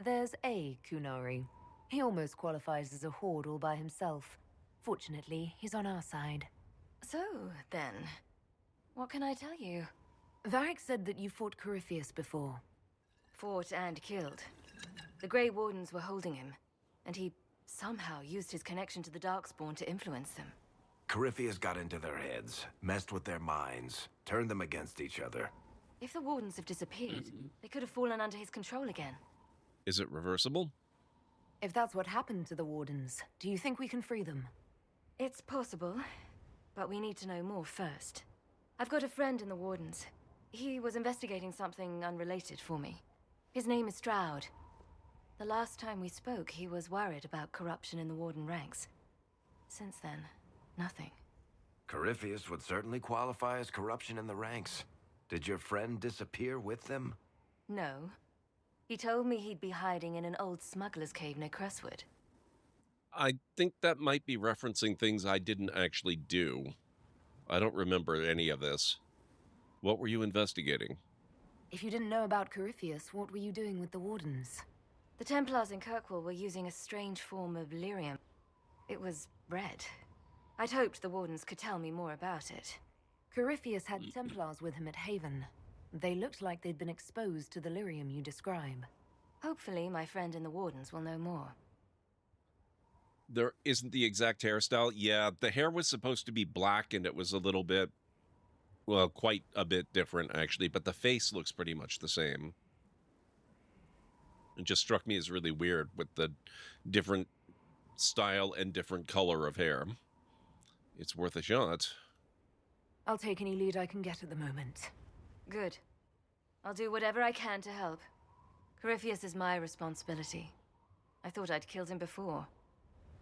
There's a Kunari. He almost qualifies as a horde all by himself. Fortunately, he's on our side. So, then, what can I tell you? Varric said that you fought Corypheus before. Fought and killed. The Grey Wardens were holding him, and he somehow used his connection to the Darkspawn to influence them. Corypheus got into their heads, messed with their minds, turned them against each other. If the Wardens have disappeared, they could have fallen under his control again. Is it reversible? If that's what happened to the Wardens, do you think we can free them? It's possible, but we need to know more first. I've got a friend in the Wardens. He was investigating something unrelated for me. His name is Stroud. The last time we spoke, he was worried about corruption in the Warden ranks. Since then, nothing. Corypheus would certainly qualify as corruption in the ranks. Did your friend disappear with them? No. He told me he'd be hiding in an old smuggler's cave near Crestwood. I think that might be referencing things I didn't actually do. I don't remember any of this. What were you investigating? If you didn't know about Corypheus, what were you doing with the Wardens? The Templars in Kirkwall were using a strange form of lyrium. It was red. I'd hoped the Wardens could tell me more about it. Corypheus had Templars with him at Haven. They looked like they'd been exposed to the lyrium you describe. Hopefully, my friend in the Wardens will know more. There isn't the exact hairstyle. Yeah, the hair was supposed to be black, and it was a little bit, well, quite a bit different, actually, but the face looks pretty much the same. It just struck me as really weird with the different style and different color of hair. It's worth a shot. I'll take any lead I can get at the moment. Good. I'll do whatever I can to help. Corypheus is my responsibility. I thought I'd killed him before.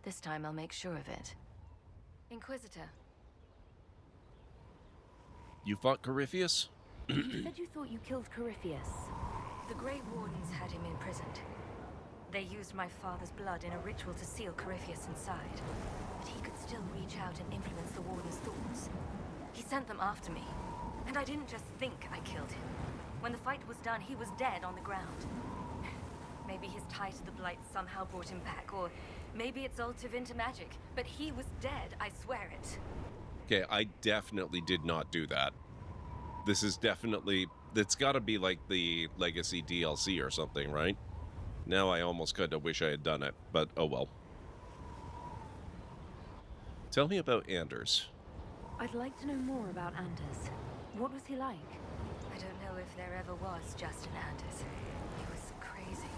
This time I'll make sure of it. Inquisitor. You fought Corypheus? You said you thought you killed Corypheus. The Grey Wardens had him imprisoned. They used my father's blood in a ritual to seal Corypheus inside. But he could still reach out and influence the Warden's thoughts. He sent them after me. And I didn't just think I killed him. When the fight was done, he was dead on the ground. Maybe his tie to the Blight somehow brought him back, or maybe it's all Tevinter magic. But he was dead, I swear it. Okay, I definitely did not do that. This is definitely... It's got to be like the Legacy DLC or something, right? Now I almost kind of wish I had done it, but oh well. Tell me about Anders. I'd like to know more about Anders. What was he like? I don't know if there ever was just an Anders. He was crazy.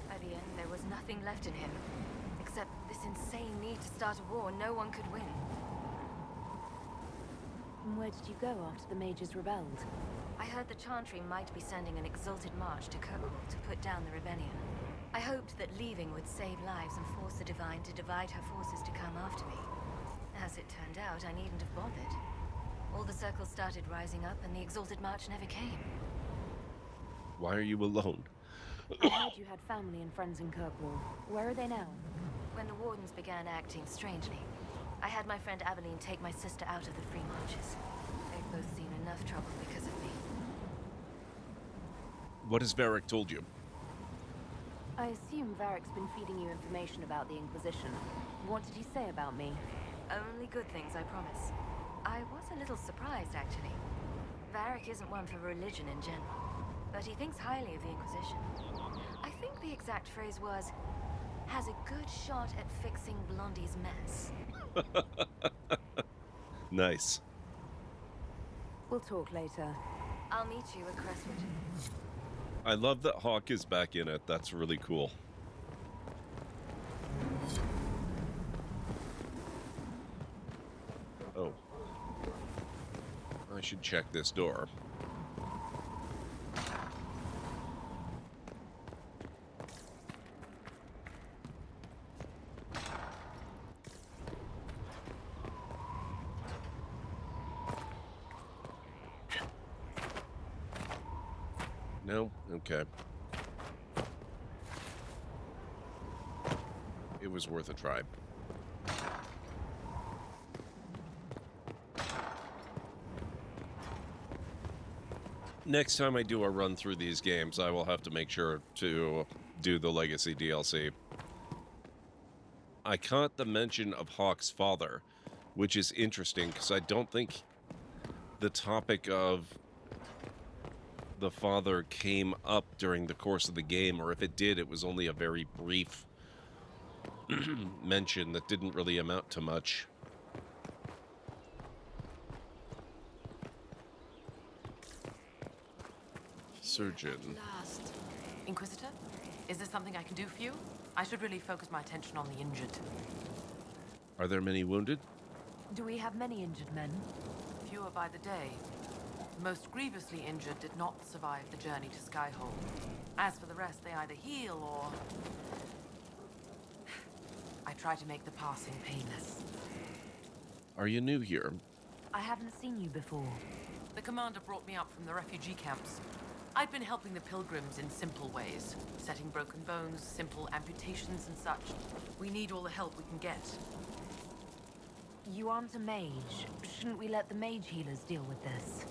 By the end, there was nothing left in him, except this insane need to start a war no one could win. And where did you go after the mages rebelled? I heard the Chantry might be sending an exalted march to Kirkwall to put down the rebellion. I hoped that leaving would save lives and force the Divine to divide her forces to come after me. As it turned out, I needn't have bothered. All the circles started rising up, and the exalted march never came. Why are you alone? I heard you had family and friends in Kirkwall. Where are they now? When the Wardens began acting strangely, I had my friend Aveline take my sister out of the Free Marches. They've both seen enough trouble because of me. What has Varric told you? I assume Varric's been feeding you information about the Inquisition. What did he say about me? Only good things, I promise. I was a little surprised, actually. Varric isn't one for religion in general, but he thinks highly of the Inquisition. I think the exact phrase was, has a good shot at fixing Blondie's mess. Nice. We'll talk later. I'll meet you at Crestwood. I love that Hawk is back in it. That's really cool. Oh. I should check this door. No? Okay. It was worth a try. Next time I do a run through these games, I will have to make sure to do the Legacy DLC. I caught the mention of Hawk's father, which is interesting because I don't think the topic of the father came up during the course of the game, or if it did, it was only a very brief mention that didn't really amount to much. Surgeon. Last. Inquisitor? Is there something I can do for you? I should really focus my attention on the injured. Are there many wounded? Do we have many injured men? Fewer by the day. The most grievously injured did not survive the journey to Skyhold. As for the rest, they either heal or... I try to make the passing painless. Are you new here? I haven't seen you before. The commander brought me up from the refugee camps. I'd been helping the pilgrims in simple ways. Setting broken bones, simple amputations and such. We need all the help we can get. You aren't a mage. Shouldn't we let the mage healers deal with this?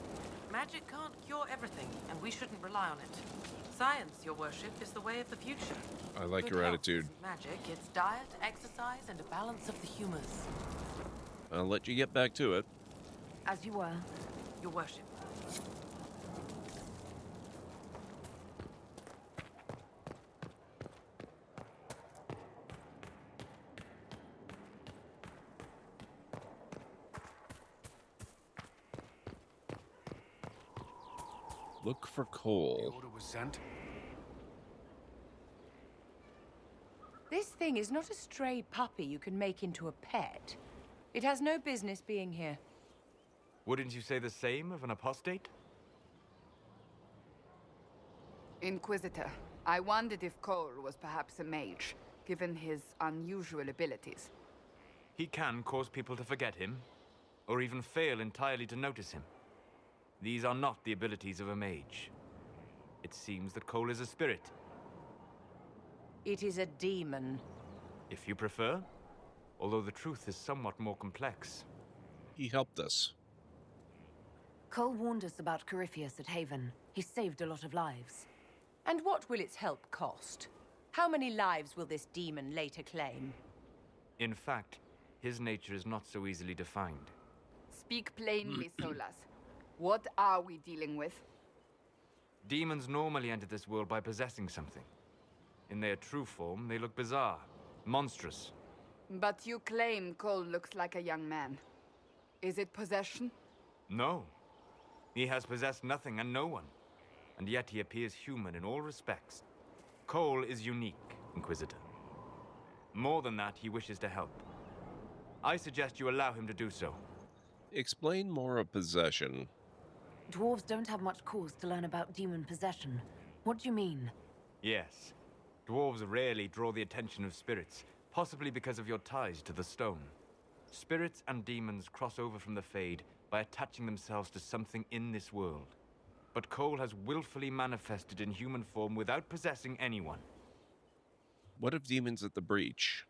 Magic can't cure everything, and we shouldn't rely on it. Science, your worship, is the way of the future. I like Good your health attitude. isn't magic, it's diet, exercise, and a balance of the humors. I'll let you get back to it. As you were. Your worship. Look for coal. The order was sent. This thing is not a stray puppy you can make into a pet. It has no business being here. Wouldn't you say the same of an apostate? Inquisitor, I wondered if Cole was perhaps a mage, given his unusual abilities. He can cause people to forget him, or even fail entirely to notice him. These are not the abilities of a mage. It seems that Cole is a spirit. It is a demon. If you prefer, although the truth is somewhat more complex. He helped us. Cole warned us about Corypheus at Haven. He saved a lot of lives. And what will its help cost? How many lives will this demon later claim? In fact, his nature is not so easily defined. Speak plainly, Solas. What are we dealing with? Demons normally enter this world by possessing something. In their true form, they look bizarre, monstrous. But you claim Cole looks like a young man. Is it possession? No. He has possessed nothing and no one. And yet he appears human in all respects. Cole is unique, Inquisitor. More than that, he wishes to help. I suggest you allow him to do so. Explain more of possession. Dwarves don't have much cause to learn about demon possession. What do you mean? Yes. Dwarves rarely draw the attention of spirits, possibly because of your ties to the stone. Spirits and demons cross over from the Fade by attaching themselves to something in this world. But Cole has willfully manifested in human form without possessing anyone. What of demons at the breach?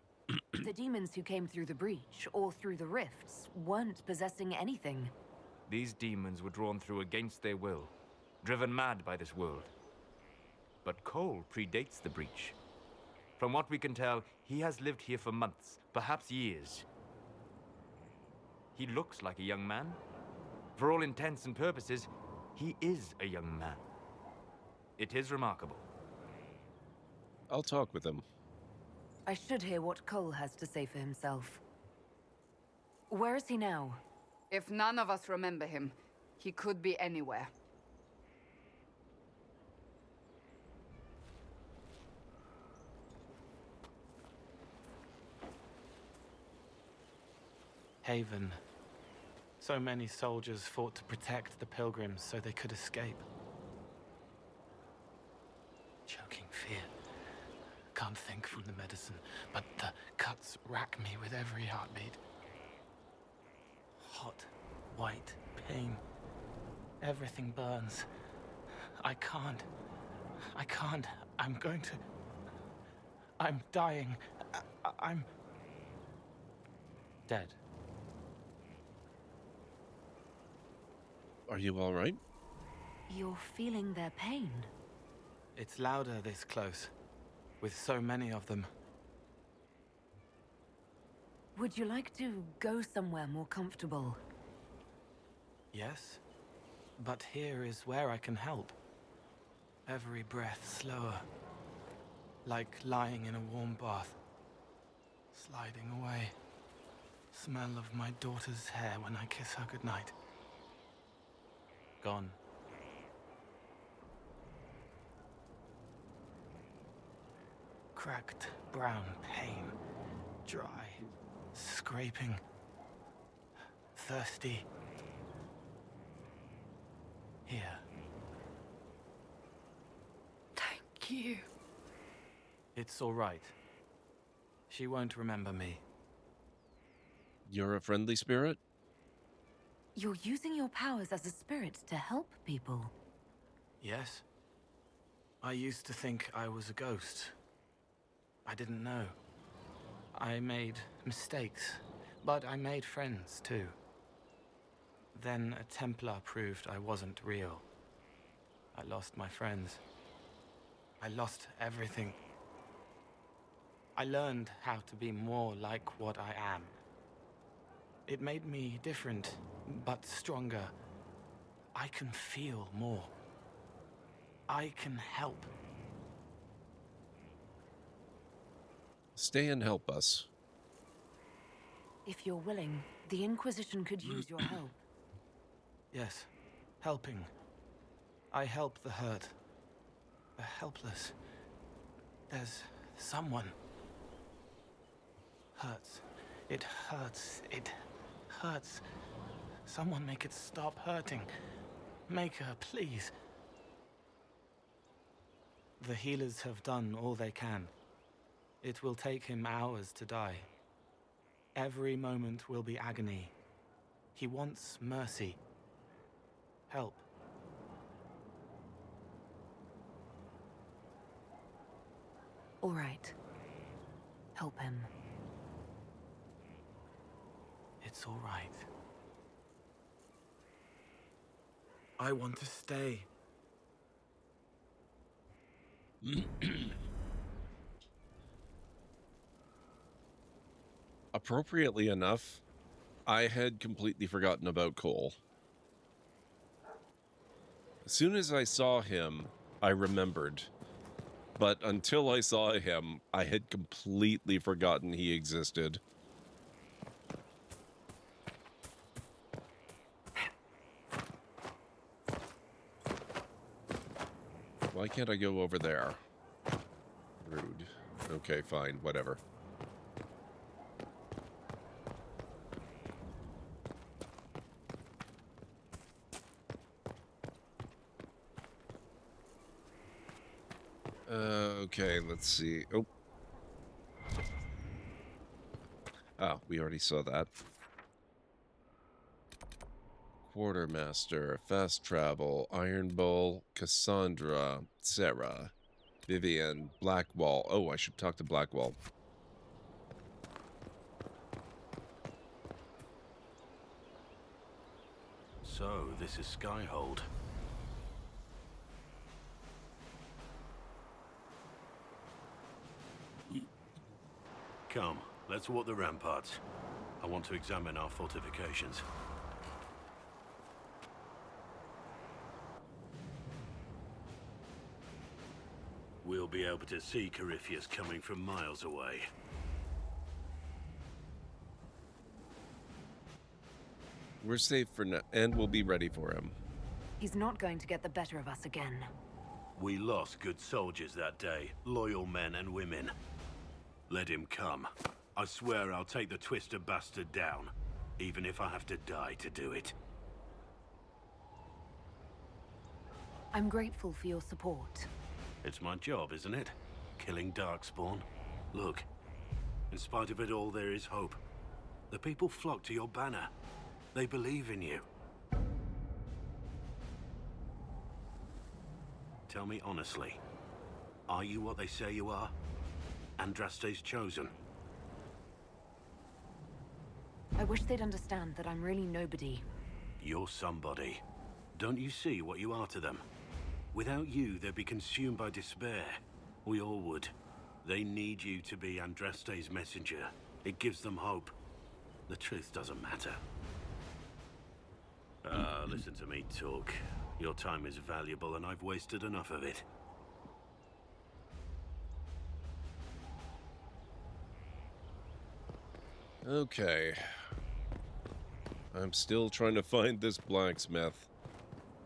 The demons who came through the breach, or through the rifts, weren't possessing anything. These demons were drawn through against their will, driven mad by this world. But Cole predates the breach. From what we can tell, he has lived here for months, perhaps years. He looks like a young man. For all intents and purposes, he is a young man. It is remarkable. I'll talk with him. I should hear what Cole has to say for himself. Where is he now? If none of us remember him, he could be anywhere. Haven. So many soldiers fought to protect the pilgrims so they could escape. Choking fear. Can't think from the medicine, but the cuts rack me with every heartbeat. Hot, white pain. Everything burns. I can't. I'm going to... I'm dying. I'm... dead. Are you all right? You're feeling their pain. It's louder this close, with so many of them. Would you like to go somewhere more comfortable? Yes, but here is where I can help. Every breath slower, like lying in a warm bath, sliding away. Smell of my daughter's hair when I kiss her goodnight. Gone. Cracked brown pain, dry, scraping, thirsty. Here. Thank you. It's all right. She won't remember me. You're a friendly spirit? You're using your powers as a spirit to help people. Yes. I used to think I was a ghost. I didn't know. I made mistakes, but I made friends too. Then a Templar proved I wasn't real. I lost my friends. I lost everything. I learned how to be more like what I am. It made me different, but stronger. I can feel more. I can help. Stay and help us. If you're willing, the Inquisition could use your help. Yes, helping. I help the hurt, the helpless. There's someone. Hurts. It hurts. It hurts. Someone make it stop hurting. Make her, please. The healers have done all they can. It will take him hours to die. Every moment will be agony. He wants mercy. Help. All right. Help him. It's all right. I want to stay. Appropriately enough, I had completely forgotten about Cole. As soon as I saw him, I remembered. But until I saw him, I had completely forgotten he existed. Why can't I go over there? Rude. Okay, fine, whatever. Okay, let's see. Oh, we already saw that. Quartermaster, Fast Travel, Iron Bull, Cassandra, Sarah, Vivian, Blackwall. Oh, I should talk to Blackwall. So, this is Skyhold. Come, let's walk the ramparts. I want to examine our fortifications. We'll be able to see Corypheus coming from miles away. We're safe for now, and we'll be ready for him. He's not going to get the better of us again. We lost good soldiers that day, loyal men and women. Let him come. I swear I'll take the twisted bastard down, even if I have to die to do it. I'm grateful for your support. It's my job, isn't it? Killing Darkspawn. Look, in spite of it all, there is hope. The people flock to your banner. They believe in you. Tell me honestly, are you what they say you are? Andraste's chosen? I wish they'd understand that I'm really nobody. You're somebody. Don't you see what you are to them? Without you, they'd be consumed by despair. We all would. They need you to be Andraste's messenger. It gives them hope. The truth doesn't matter. Listen to me talk. Your time is valuable and I've wasted enough of it. Okay. I'm still trying to find this blacksmith.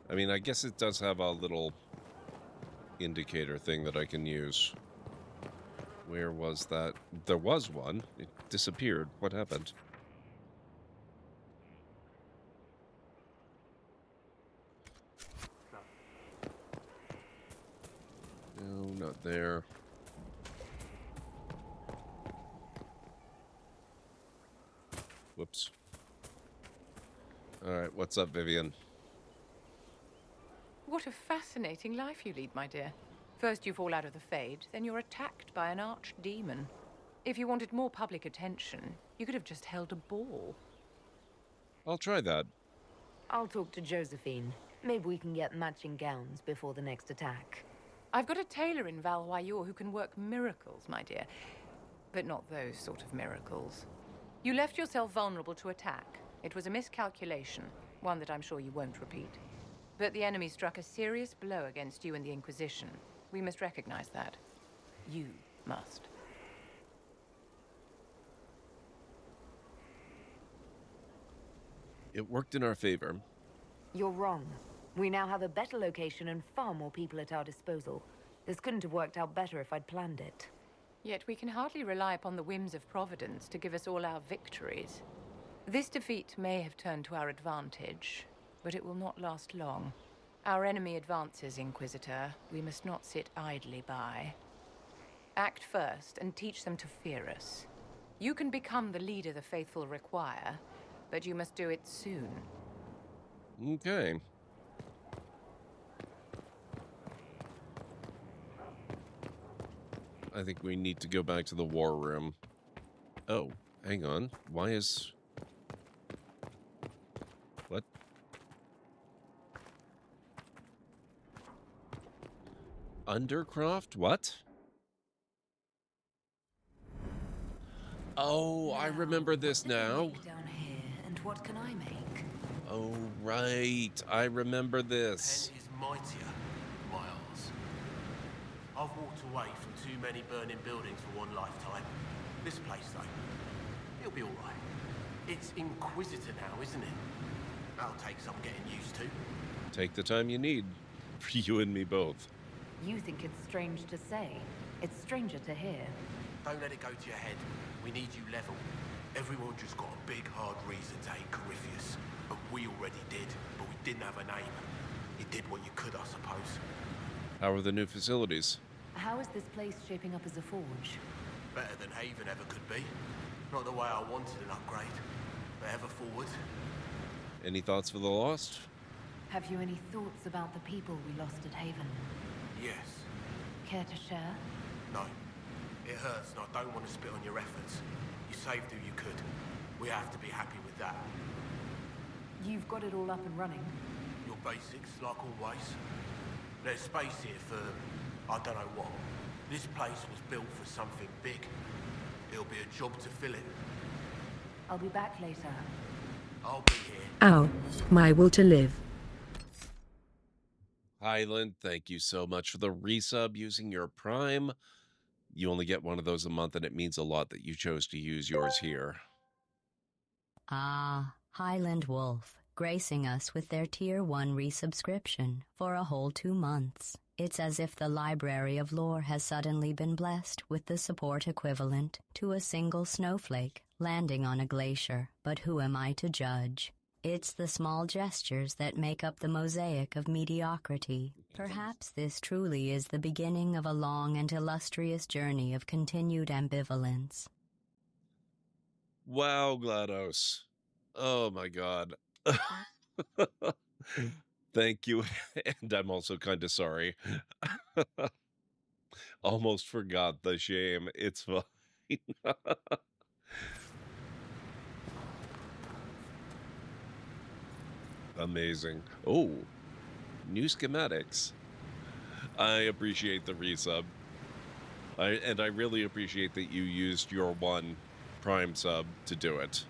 I mean, I guess it does have a little indicator thing that I can use. Where was that? There was one. It disappeared. What happened? No, not there. Whoops. Alright, what's up, Vivian? What a fascinating life you lead, my dear. First you fall out of the Fade, then you're attacked by an archdemon. If you wanted more public attention, you could have just held a ball. I'll try that. I'll talk to Josephine. Maybe we can get matching gowns before the next attack. I've got a tailor in Valroyur who can work miracles, my dear. But not those sort of miracles. You left yourself vulnerable to attack. It was a miscalculation, one that I'm sure you won't repeat. But the enemy struck a serious blow against you and the Inquisition. We must recognize that. You must. It worked in our favor. You're wrong. We now have a better location and far more people at our disposal. This couldn't have worked out better if I'd planned it. Yet we can hardly rely upon the whims of Providence to give us all our victories. This defeat may have turned to our advantage, but it will not last long. Our enemy advances, Inquisitor. We must not sit idly by. Act first and teach them to fear us. You can become the leader the faithful require, but you must do it soon. Okay. I think we need to go back to the war room. Oh, hang on. Why is... What? Undercroft? What? Oh, I remember this now. Down here, and what can I make? Oh, right. I remember this. Pen is mightier, Miles. I've walked away from too many burning buildings for one lifetime. This place, though, it'll be all right. It's Inquisitor now, isn't it? That'll take some getting used to. Take the time you need. For you and me both. You think it's strange to say. It's stranger to hear. Don't let it go to your head. We need you level. Everyone just got a big, hard reason to hate Corypheus. And we already did, but we didn't have a name. You did what you could, I suppose. How are the new facilities? How is this place shaping up as a forge? Better than Haven ever could be. Not the way I wanted an upgrade, but ever forward. Any thoughts for the Lost? Have you any thoughts about the people we lost at Haven? Yes. Care to share? No. It hurts and I don't want to spit on your efforts. You saved who you could. We have to be happy with that. You've got it all up and running. Your basics, like always. There's space here for, I don't know what. This place was built for something big. It'll be a job to fill it. I'll be back later. I'll be here. Ow. My will to live. Highland, thank you so much for the resub using your Prime. You only get one of those a month, and it means a lot that you chose to use yours here. Ah, Highland Wolf, gracing us with their Tier 1 resubscription for a whole 2 months. It's as if the library of lore has suddenly been blessed with the support equivalent to a single snowflake landing on a glacier. But who am I to judge? It's the small gestures that make up the mosaic of mediocrity. Perhaps this truly is the beginning of a long and illustrious journey of continued ambivalence. Wow, GLaDOS. Oh my god. Thank you, and I'm also kind of sorry. Almost forgot the shame. It's fine. Amazing. Oh, New schematics. I appreciate the resub. And I really appreciate that you used your one Prime sub to do it.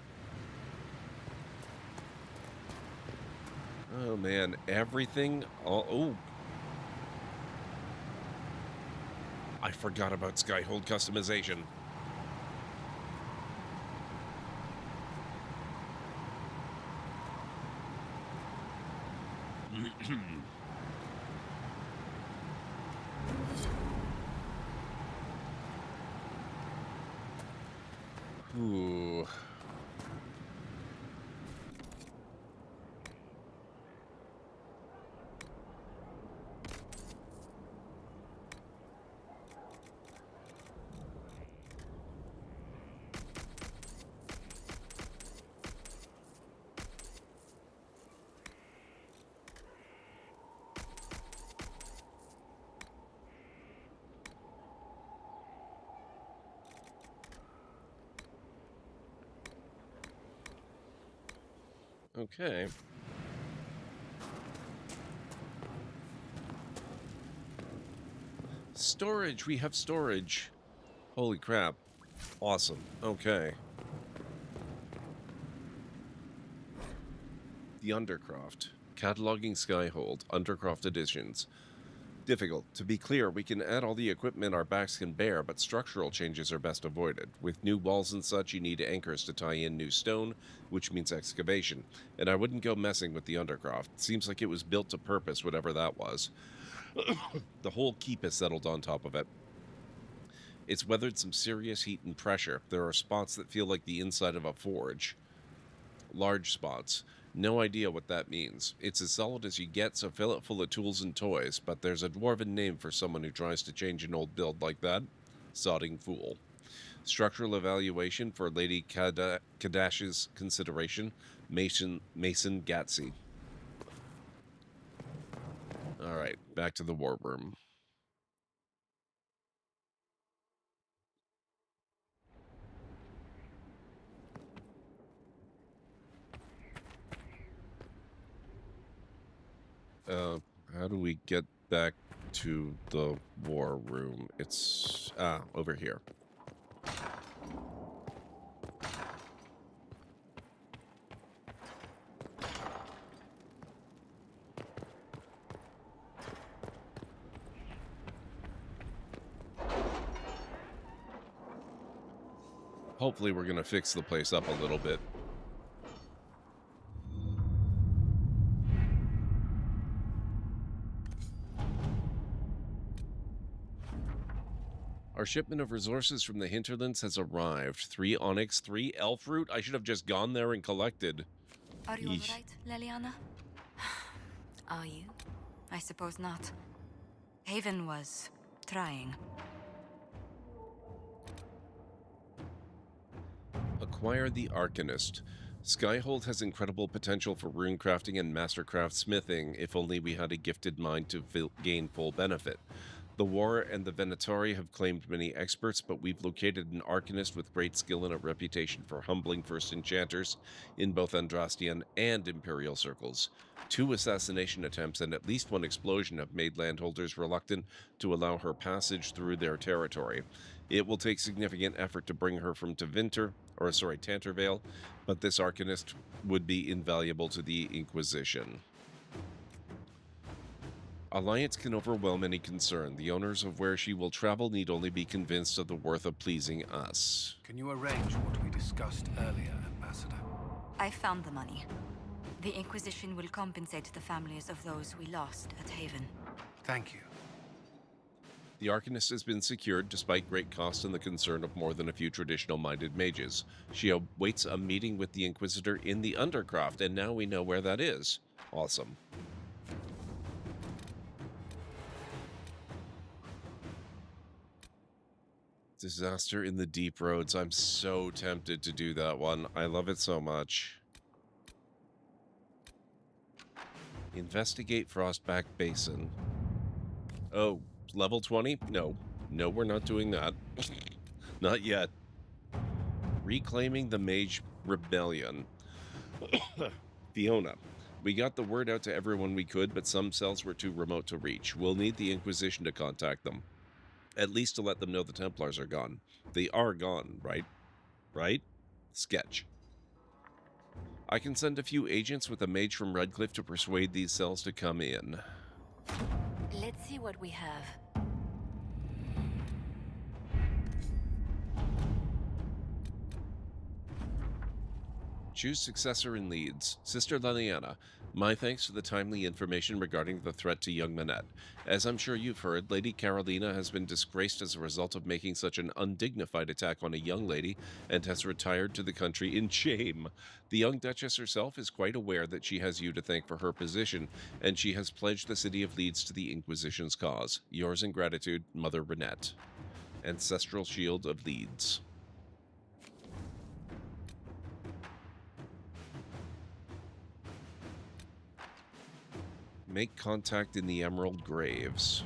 Oh man, everything. Oh. I forgot about Skyhold customization. Ooh. Okay. Storage. We have storage. Holy crap. Awesome. Okay. The Undercroft. Cataloging Skyhold. Undercroft editions. Difficult. To be clear, we can add all the equipment our backs can bear, but structural changes are best avoided. With new walls and such, you need anchors to tie in new stone, which means excavation. And I wouldn't go messing with the Undercroft. Seems like it was built to purpose, whatever that was. The whole keep is settled on top of it. It's weathered some serious heat and pressure. There are spots that feel like the inside of a forge. Large spots. No idea what that means. It's as solid as you get, so fill it full of tools and toys, but there's a dwarven name for someone who tries to change an old build like that. Sodding fool. Structural evaluation for Lady Kadash's consideration. Mason Gatsy. Alright, back to the war room. How do we get back to the war room? It's, over here. Hopefully we're going to fix the place up a little bit. Our shipment of resources from the hinterlands has arrived. 3 onyx, 3 elf root. I should have just gone there and collected. Are you alright, Leliana? Are you? I suppose not. Haven was trying. Acquire the Arcanist. Skyhold has incredible potential for runecrafting and mastercraft smithing, if only we had a gifted mind to gain full benefit. The War and the Venatori have claimed many experts, but we've located an Arcanist with great skill and a reputation for humbling first enchanters in both Andrastian and Imperial circles. 2 assassination attempts and at least 1 explosion have made landholders reluctant to allow her passage through their territory. It will take significant effort to bring her from Tantervale, but this Arcanist would be invaluable to the Inquisition. Alliance can overwhelm any concern. The owners of where she will travel need only be convinced of the worth of pleasing us. Can you arrange what we discussed earlier, Ambassador? I found the money. The Inquisition will compensate the families of those we lost at Haven. Thank you. The Arcanist has been secured despite great cost and the concern of more than a few traditional-minded mages. She awaits a meeting with the Inquisitor in the Undercroft, and now we know where that is. Awesome. Disaster in the Deep Roads. I'm so tempted to do that one. I love it so much. Investigate Frostback Basin. Oh, level 20? No. No, we're not doing that. Not yet. Reclaiming the Mage Rebellion. Fiona. We got the word out to everyone we could, but some cells were too remote to reach. We'll need the Inquisition to contact them. At least to let them know the Templars are gone. They are gone, right? Right? Sketch. I can send a few agents with a mage from Redcliffe to persuade these cells to come in. Let's see what we have. Choose successor in Leeds. Sister Liliana, my thanks for the timely information regarding the threat to young Manette. As I'm sure you've heard, Lady Carolina has been disgraced as a result of making such an undignified attack on a young lady and has retired to the country in shame. The young Duchess herself is quite aware that she has you to thank for her position, and she has pledged the city of Leeds to the Inquisition's cause. Yours in gratitude, Mother Renette. Ancestral Shield of Leeds. Make contact in the Emerald Graves.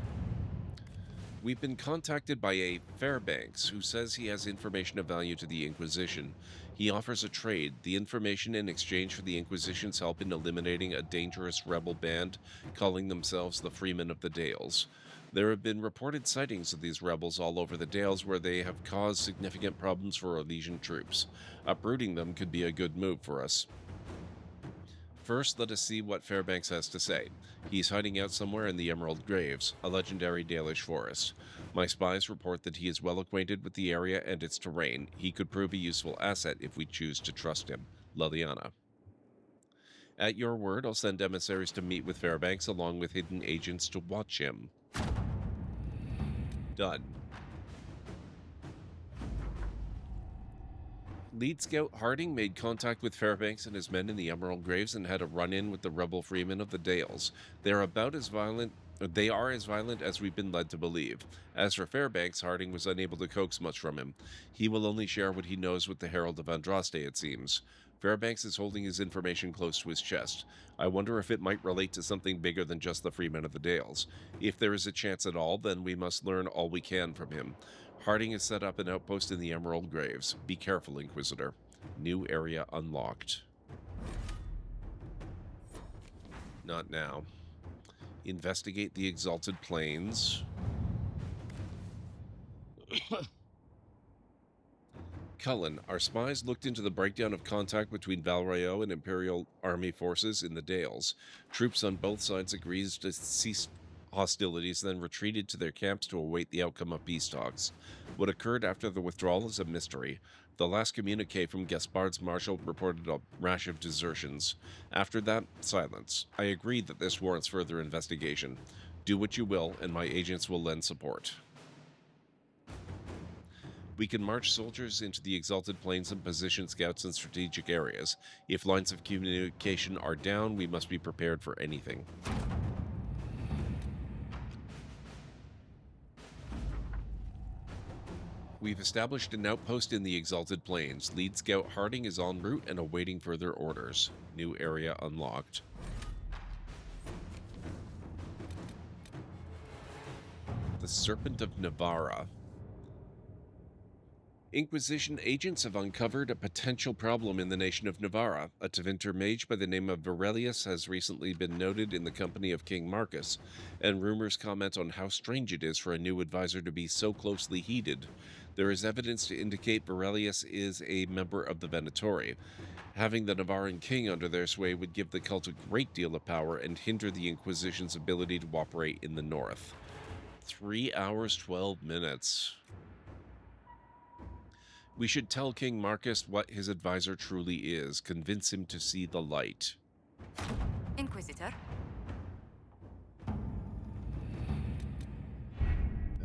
We've been contacted by a Fairbanks who says he has information of value to the Inquisition. He offers a trade, the information in exchange for the Inquisition's help in eliminating a dangerous rebel band calling themselves the Freemen of the Dales. There have been reported sightings of these rebels all over the Dales where they have caused significant problems for Elysian troops. Uprooting them could be a good move for us. First, let us see what Fairbanks has to say. He's hiding out somewhere in the Emerald Graves, a legendary Dalish forest. My spies report that he is well acquainted with the area and its terrain. He could prove a useful asset if we choose to trust him. Liliana. At your word, I'll send emissaries to meet with Fairbanks along with hidden agents to watch him. Done. Lead Scout Harding made contact with Fairbanks and his men in the Emerald Graves and had a run-in with the rebel freemen of the Dales. They are as violent as we've been led to believe. As for Fairbanks, Harding was unable to coax much from him. He will only share what he knows with the Herald of Andraste, it seems. Fairbanks is holding his information close to his chest. I wonder if it might relate to something bigger than just the freemen of the Dales. If there is a chance at all, then we must learn all we can from him. Harding has set up an outpost in the Emerald Graves. Be careful, Inquisitor. New area unlocked. Not now. Investigate the Exalted Plains. Cullen, our spies looked into the breakdown of contact between Valrayo and Imperial Army forces in the Dales. Troops on both sides agreed to cease hostilities, then retreated to their camps to await the outcome of peace talks. What occurred after the withdrawal is a mystery. The last communique from Gaspard's marshal reported a rash of desertions. After that, silence. I agree that this warrants further investigation. Do what you will, and my agents will lend support. We can march soldiers into the Exalted Plains and position scouts in strategic areas. If lines of communication are down, we must be prepared for anything. We've established an outpost in the Exalted Plains. Lead Scout Harding is en route and awaiting further orders. New area unlocked. The Serpent of Navarra. Inquisition agents have uncovered a potential problem in the nation of Navarra. A Tevinter mage by the name of Virelius has recently been noted in the company of King Marcus, and rumors comment on how strange it is for a new advisor to be so closely heeded. There is evidence to indicate Virelius is a member of the Venatori. Having the Navarran king under their sway would give the cult a great deal of power and hinder the Inquisition's ability to operate in the north. 3 hours, 12 minutes. We should tell King Marcus what his advisor truly is. Convince him to see the light. Inquisitor.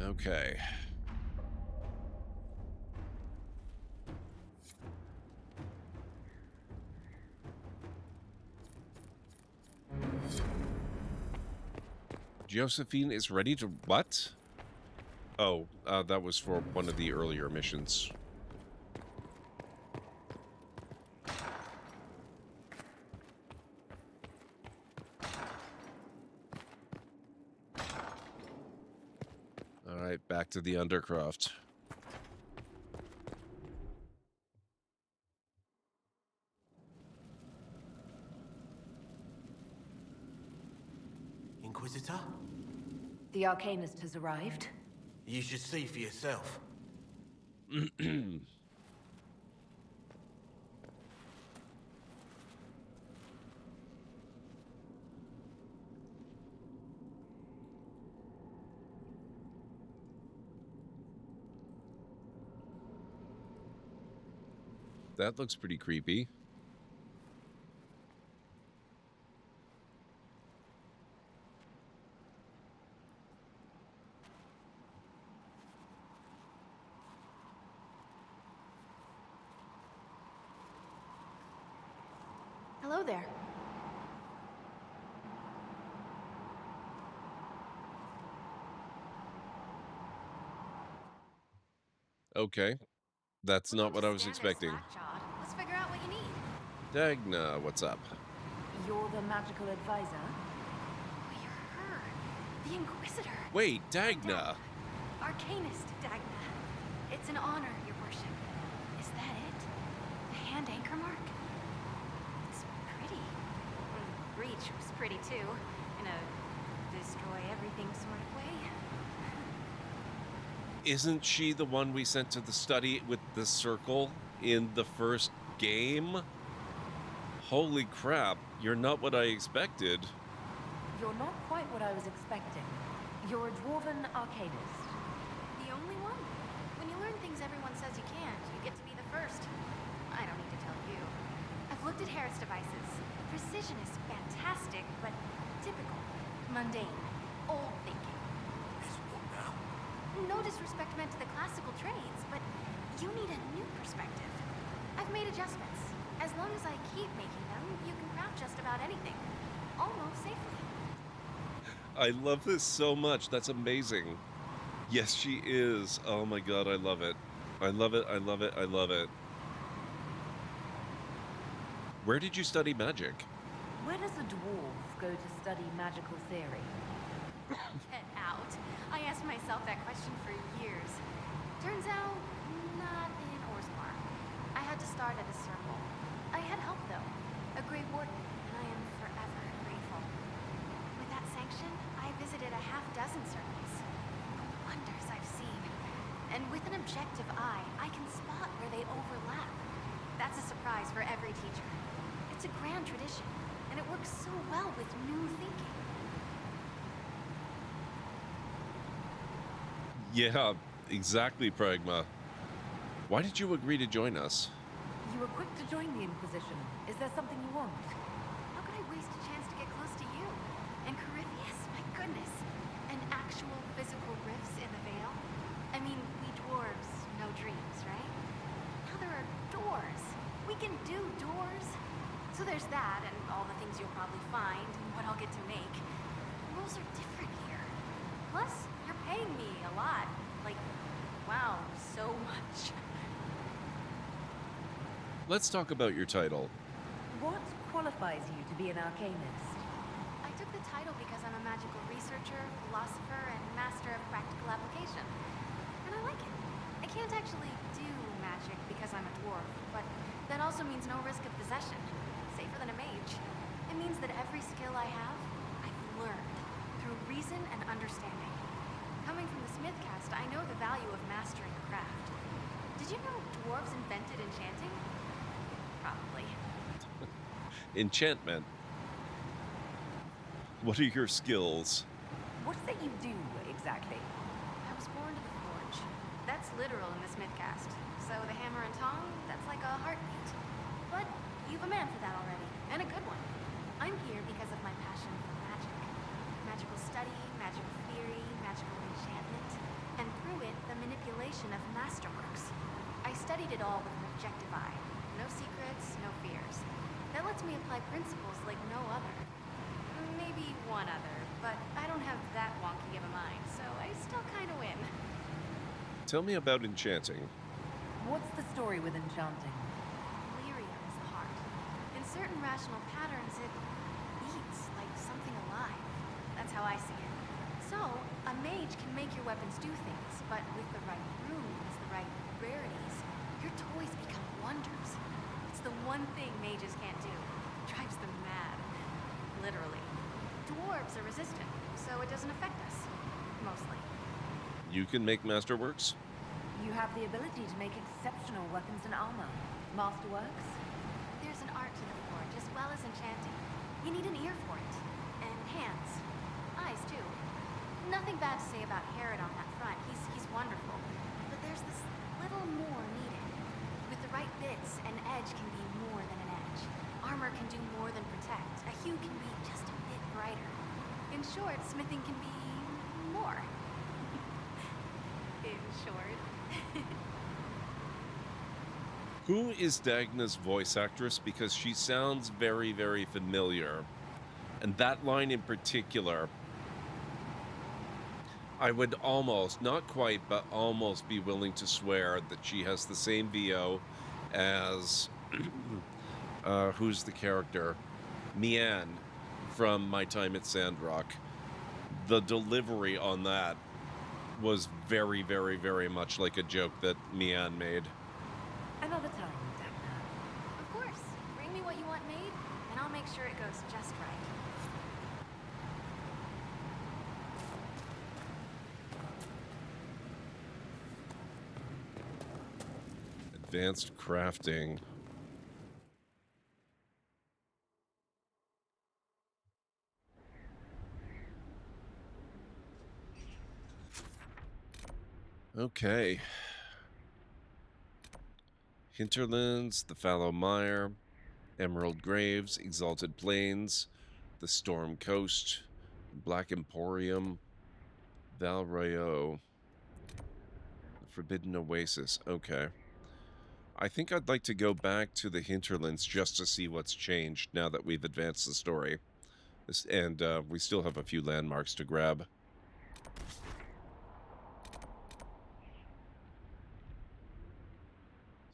Okay. Josephine is ready to... What? Oh, that was for one of the earlier missions. Alright, back to the Undercroft. Inquisitor? The Arcanist has arrived. You should see for yourself. That looks pretty creepy. Hello there. Okay. That's not what I was expecting. Let's figure out what you need. Dagna, what's up? You're the magical advisor? Oh, you're her. The Inquisitor. Wait, Dagna! Arcanist Dagna. It's an honor, your worship. Is that it? The hand anchor mark? It's pretty. The breach was pretty too. In a destroy everything sort of way. Isn't she the one we sent to the study with the circle in the first game? Holy crap, you're not what I expected. You're not quite what I was expecting. You're a dwarven arcanist. The only one? When you learn things everyone says you can't, you get to be the first. I don't need to tell you. I've looked at Harris devices. Precision is fantastic, but typical. Mundane. Old thinking. No disrespect meant to the classical trades, but you need a new perspective. I've made adjustments. As long as I keep making them, you can craft just about anything. Almost safely. I love this so much. That's amazing. Yes, she is. Oh my god, I love it. I love it, I love it, I love it. Where did you study magic? Where does a dwarf go to study magical theory? Get out. I asked myself that question for years. Turns out, not in Orzammar. I had to start at a circle. I had help, though. A Grey Warden, and I am forever grateful. With that sanction, I visited a half-dozen circles. The wonders I've seen. And with an objective eye, I can spot where they overlap. That's a surprise for every teacher. It's a grand tradition, and it works so well with new thinking. Yeah, exactly, Pragma. Why did you agree to join us? You were quick to join the Inquisition. Is there something you want? How could I waste a chance to get close to you? And Corypheus, my goodness. And actual physical rifts in the Veil? I mean, we dwarves know dreams, right? Now there are doors. We can do doors. So there's that, and all the things you'll probably find, and what I'll get to make. The rules are different here. Plus, you're paying me a lot. Like, wow, so much. Let's talk about your title. What qualifies you to be an arcanist? I took the title because I'm a magical researcher, philosopher, and master of practical application. And I like it. I can't actually do magic because I'm a dwarf, but that also means no risk of possession. Safer than a mage. It means that every skill I have, I've learned through reason and understanding. Coming from the Smithcast, I know the value of mastering a craft. Did you know dwarves invented enchanting? Probably. Enchantment. What are your skills? What is it you do, exactly? I was born to the forge. That's literal in the Smithcast. So the hammer and tong, that's like a heartbeat. But you've a man for that already, and a good one. I'm here because of my passion for magic. Magical study, magical theory, magical enchantment, and through it, the manipulation of masterworks. I studied it all with an objective eye. No secrets, no fears. That lets me apply principles like no other. Maybe one other, but I don't have that wonky of a mind, so I still kind of win. Tell me about enchanting. What's the story with enchanting? Lyria is the heart. In certain rational patterns, it beats like something alive. That's how I see it. So, a mage can make your weapons do things, but with the right runes, the right rarities, your toys become wonders. It's the one thing mages can't do. Drives them mad. Literally. Dwarves are resistant, so it doesn't affect us. Mostly. You can make masterworks? You have the ability to make exceptional weapons and armor. Masterworks? There's an art to the forge as well as enchanting. You need an ear for it. And hands. Eyes, too. Nothing bad to say about Herod on that front. He's wonderful. But there's this little more needed. With the right bits, an edge can be more than an edge. Armor can do more than protect. A hue can be just a bit brighter. In short, smithing can be more. In short. Who is Dagna's voice actress? Because she sounds very, very familiar. And that line in particular, I would almost, not quite, but almost be willing to swear that she has the same VO as, who's the character? Mian from My Time at Sandrock. The delivery on that was very, very, very much like a joke that Mian made. Another time, Dagna. Of course. Bring me what you want made, and I'll make sure it goes just right. Advanced crafting. Okay. Hinterlands, the Fallow Mire, Emerald Graves, Exalted Plains, the Storm Coast, Black Emporium, Val Royeaux, the Forbidden Oasis. Okay. I think I'd like to go back to the Hinterlands just to see what's changed now that we've advanced the story. And we still have a few landmarks to grab.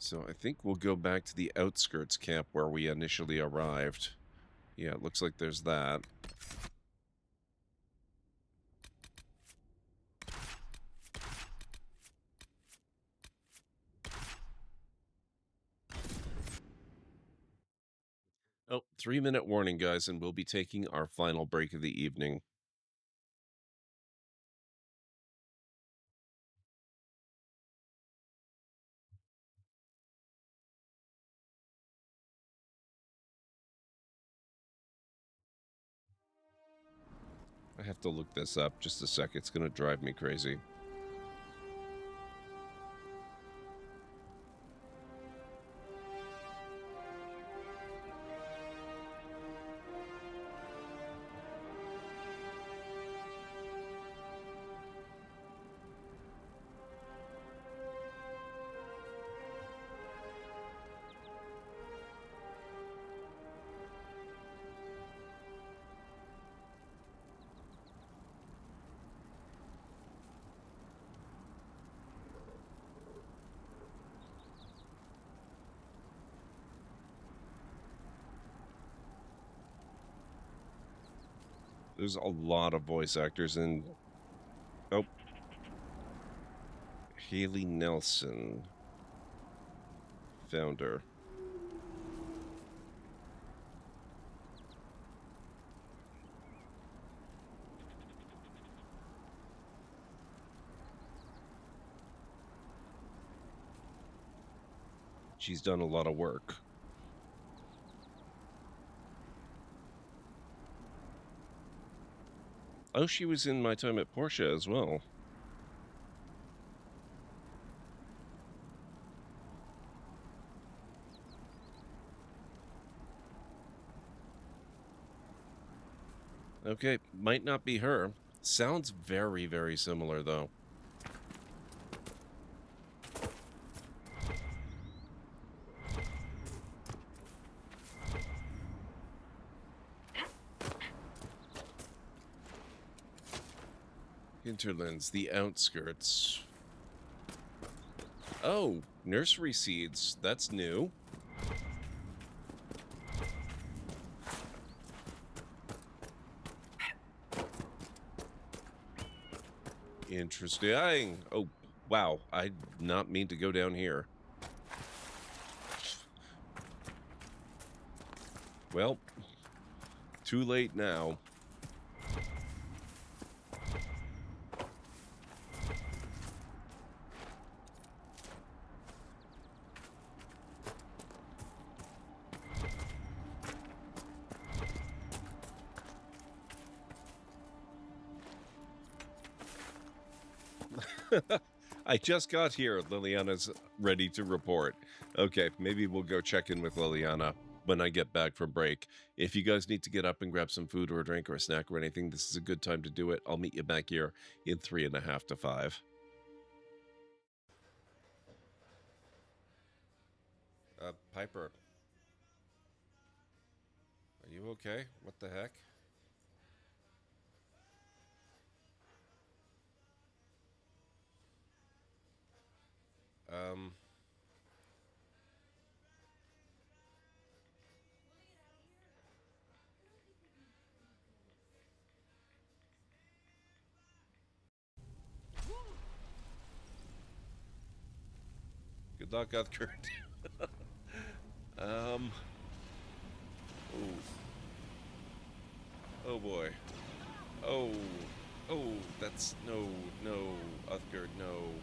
So I think we'll go back to the outskirts camp where we initially arrived. Yeah, it looks like there's that. Oh, 3-minute warning, guys, and we'll be taking our final break of the evening. I have to look this up just a sec. It's going to drive me crazy. There's a lot of voice actors in... Oh. Haley Nelson. Founder. She's done a lot of work. Oh, she was in My Time at Portia as well. Okay, might not be her. Sounds very, very similar, though. Hinterlands, the outskirts. Oh, nursery seeds. That's new. Interesting. Oh, wow. I did not mean to go down here. Well, too late now. I just got here. Liliana's ready to report. Okay, maybe we'll go check in with Liliana when I get back from break. If you guys need to get up and grab some food or a drink or a snack or anything, this is a good time to do it. I'll meet you back here in 3.5 to 5. Piper. Are you okay? What the heck? Good luck, Uthgerd. Ooh. Oh boy. Oh. Oh, that's no, Uthgerd, no.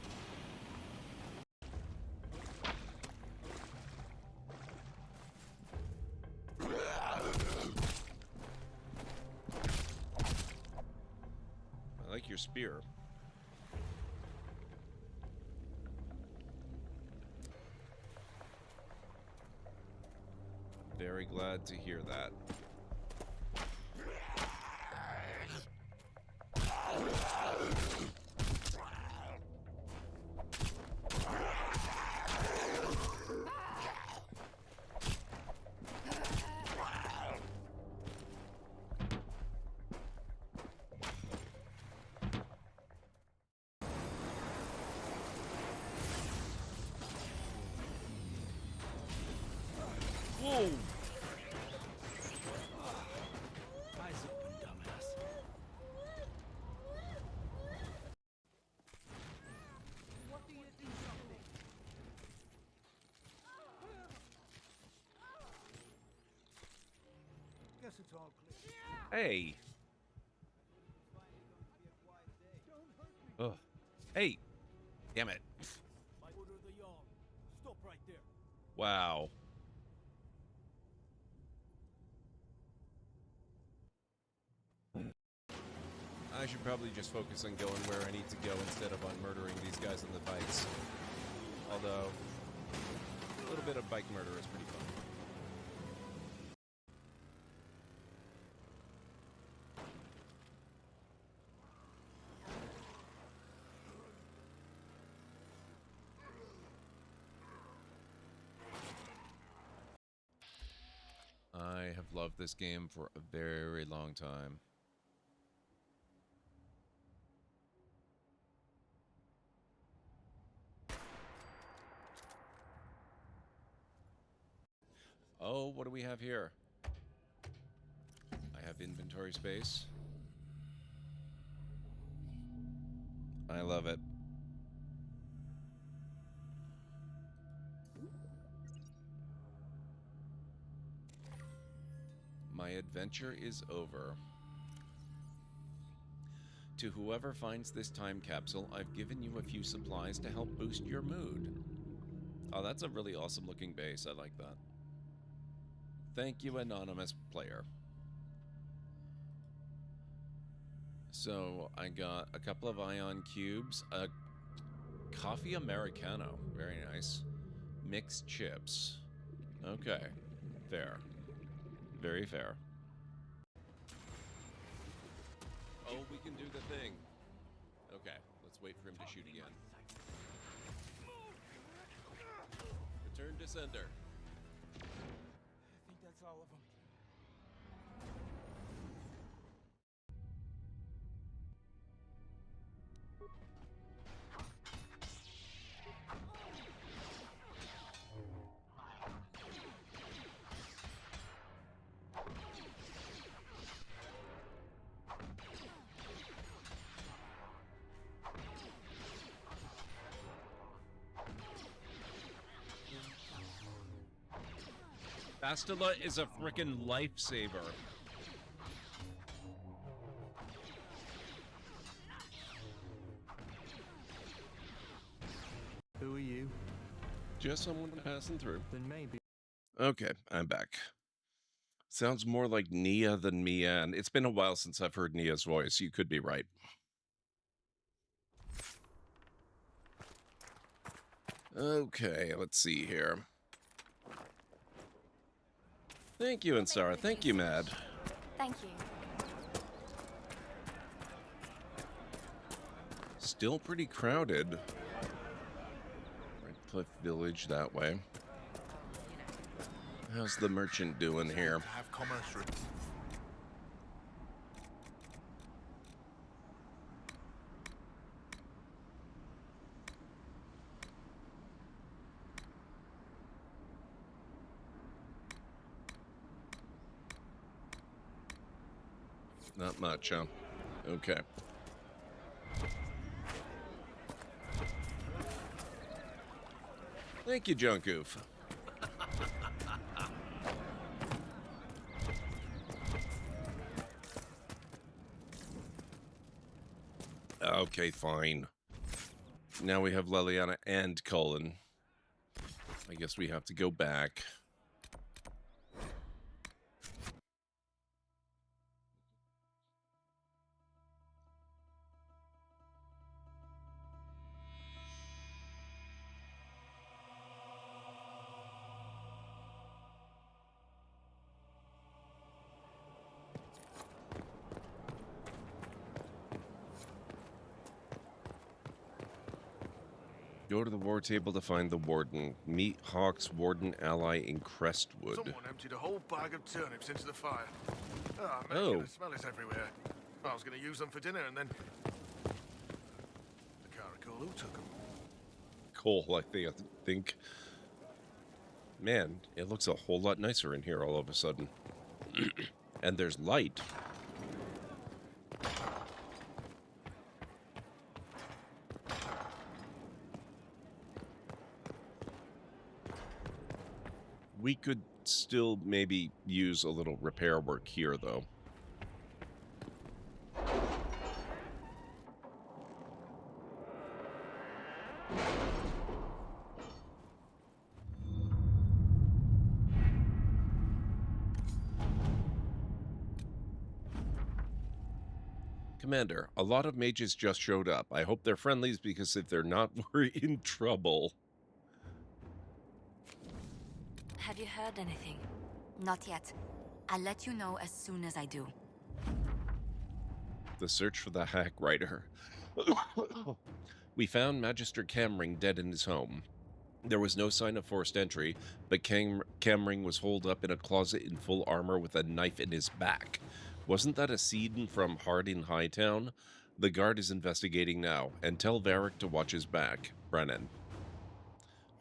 I like your spear. Very glad to hear that. Whoa! Eyes open, dumbass. What do you think of me? Guess it's all clear. Hey! Ugh. Hey! Damn it. Order the yawl. Stop right there. Wow. I should probably just focus on going where I need to go instead of on murdering these guys on the bikes. Although, a little bit of bike murder is pretty fun. I have loved this game for a very long time. Oh, what do we have here? I have inventory space. I love it. My adventure is over. To whoever finds this time capsule, I've given you a few supplies to help boost your mood. Oh, that's a really awesome looking base. I like that. Thank you, anonymous player. So, I got a couple of ion cubes, a coffee Americano, very nice, mixed chips. Okay, fair. Very fair. Oh, we can do the thing. Okay, let's wait for him to shoot again. Return to sender. I think that's all of them. Bastila is a frickin' lifesaver. Who are you? Just someone passing through. Then maybe. Okay, I'm back. Sounds more like Nia than Mia, and it's been a while since I've heard Nia's voice. You could be right. Okay, let's see here. Thank you, Ansara. Thank you, Mad. Thank you. Still pretty crowded. Redcliffe Village that way. How's the merchant doing here? Have commerce. Not much, huh? Okay. Thank you, Junkoof. Okay, fine. Now we have Leliana and Cullen. I guess we have to go back. Go to the war table to find the warden. Meet Hawk's warden ally in Crestwood. Someone emptied a whole bag of turnips into the fire. Ah, man, Oh. the smell is everywhere. I was going to use them for dinner, and then the car recall. Who took them? Cole, I think. Man, it looks a whole lot nicer in here all of a sudden. And there's light. We could still maybe use a little repair work here, though. Commander, a lot of mages just showed up. I hope they're friendlies, because if they're not, we're in trouble. Have you heard anything? Not yet. I'll let you know as soon as I do. The search for the hack writer. We found Magister Camring dead in his home. There was no sign of forced entry, but Camring was holed up in a closet in full armor with a knife in his back. Wasn't that a scene from Hard in Hightown? The guard is investigating now, and tell Varric to watch his back. Brennan.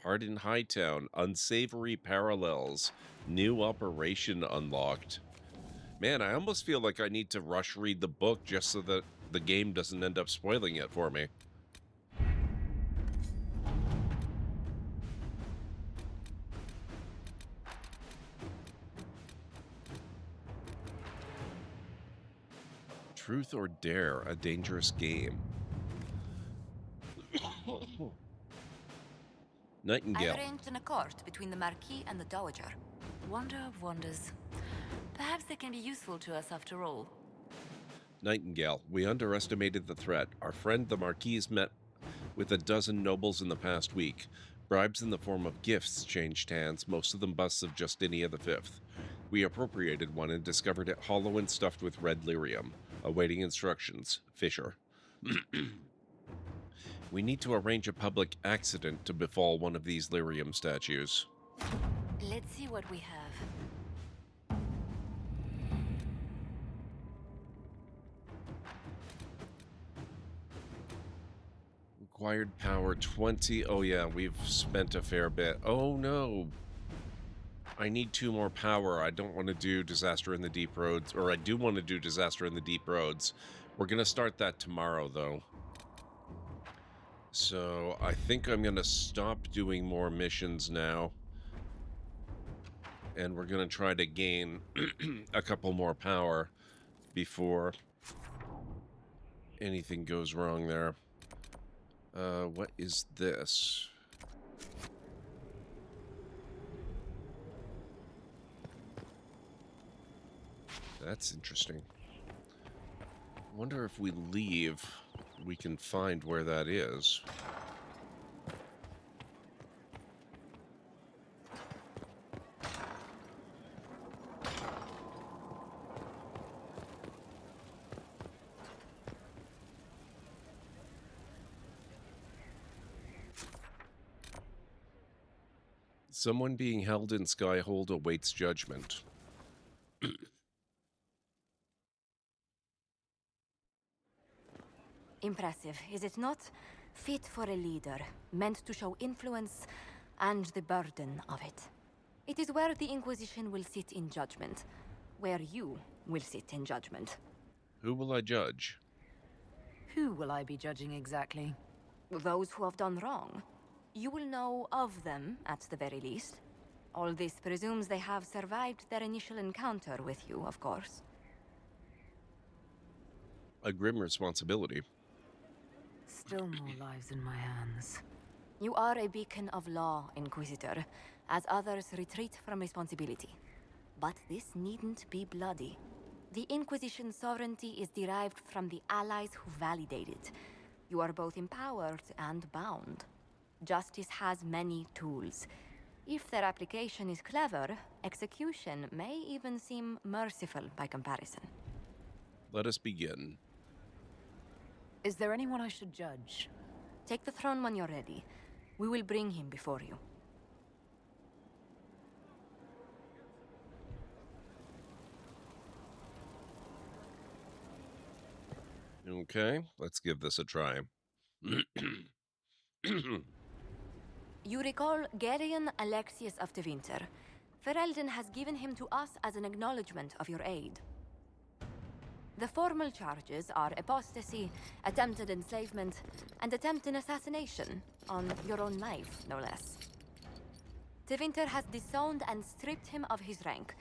Hard in Hightown, unsavory parallels, new operation unlocked. Man, I almost feel like I need to rush read the book just so that the game doesn't end up spoiling it for me. Truth or Dare, a dangerous game. Nightingale. I've arranged an accord between the Marquis and the Dowager. Wonder of wonders. Perhaps they can be useful to us after all. Nightingale, we underestimated the threat. Our friend the Marquis met with a dozen nobles in the past week. Bribes in the form of gifts changed hands, most of them busts of Justinia V. We appropriated one and discovered it hollow and stuffed with red lyrium. Awaiting instructions. Fisher. We need to arrange a public accident to befall one of these lyrium statues. Let's see what we have. Required power 20. Oh yeah, we've spent a fair bit. Oh no. I need 2 more power. I don't want to do Disaster in the Deep Roads, or I do want to do Disaster in the Deep Roads. We're going to start that tomorrow, though. So I think I'm going to stop doing more missions now. And we're going to try to gain a couple more power before anything goes wrong there. What is this? That's interesting. I wonder if we leave, we can find where that is. Someone being held in Skyhold awaits judgment. Impressive, is it not? Fit for a leader, meant to show influence and the burden of it. It is where the Inquisition will sit in judgment, where you will sit in judgment. Who will I judge? Who will I be judging exactly? Those who have done wrong. You will know of them, at the very least. All this presumes they have survived their initial encounter with you, of course. A grim responsibility. Still more lives in my hands. You are a beacon of law, Inquisitor, as others retreat from responsibility. But this needn't be bloody. The Inquisition's sovereignty is derived from the allies who validate it. You are both empowered and bound. Justice has many tools. If their application is clever, execution may even seem merciful by comparison. Let us begin. Is there anyone I should judge? Take the throne when you're ready. We will bring him before you. Okay, let's give this a try. You recall Gerion Alexius of the Winter. Ferelden has given him to us as an acknowledgement of your aid. The formal charges are apostasy, attempted enslavement, and attempted assassination, on your own life, no less. De Winter has disowned and stripped him of his rank.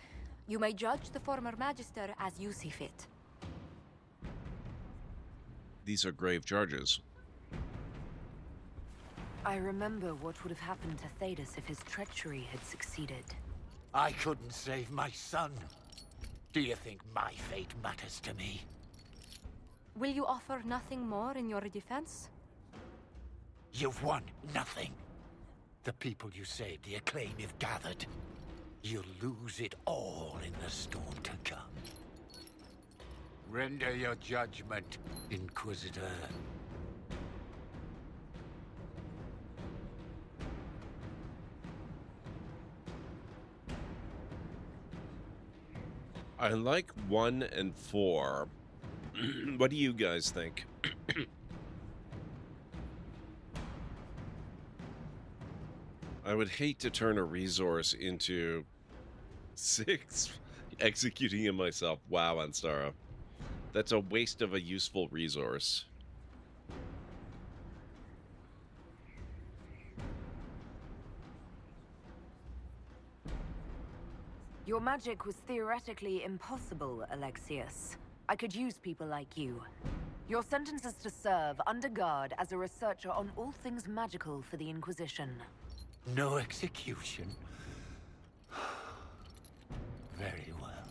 You may judge the former Magister as you see fit. These are grave charges. I remember what would have happened to Thedas if his treachery had succeeded. I couldn't save my son. Do you think my fate matters to me? Will you offer nothing more in your defense? You've won nothing. The people you saved, the acclaim you've gathered. You'll lose it all in the storm to come. Render your judgment, Inquisitor. I like 1 and 4. What do you guys think? I would hate to turn a resource into 6, executing it myself. Wow, Anstara. That's a waste of a useful resource. Your magic was theoretically impossible, Alexius. I could use people like you. Your sentence is to serve under guard as a researcher on all things magical for the Inquisition. No execution. Very well.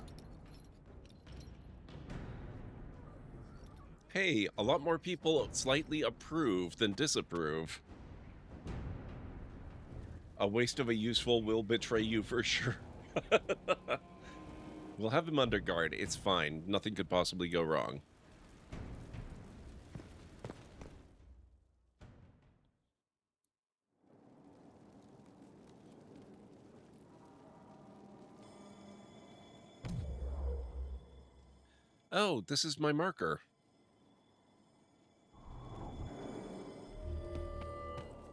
Hey, a lot more people slightly approve than disapprove. A waste of a useful will betray you for sure. We'll have him under guard. It's fine. Nothing could possibly go wrong. Oh, this is my marker.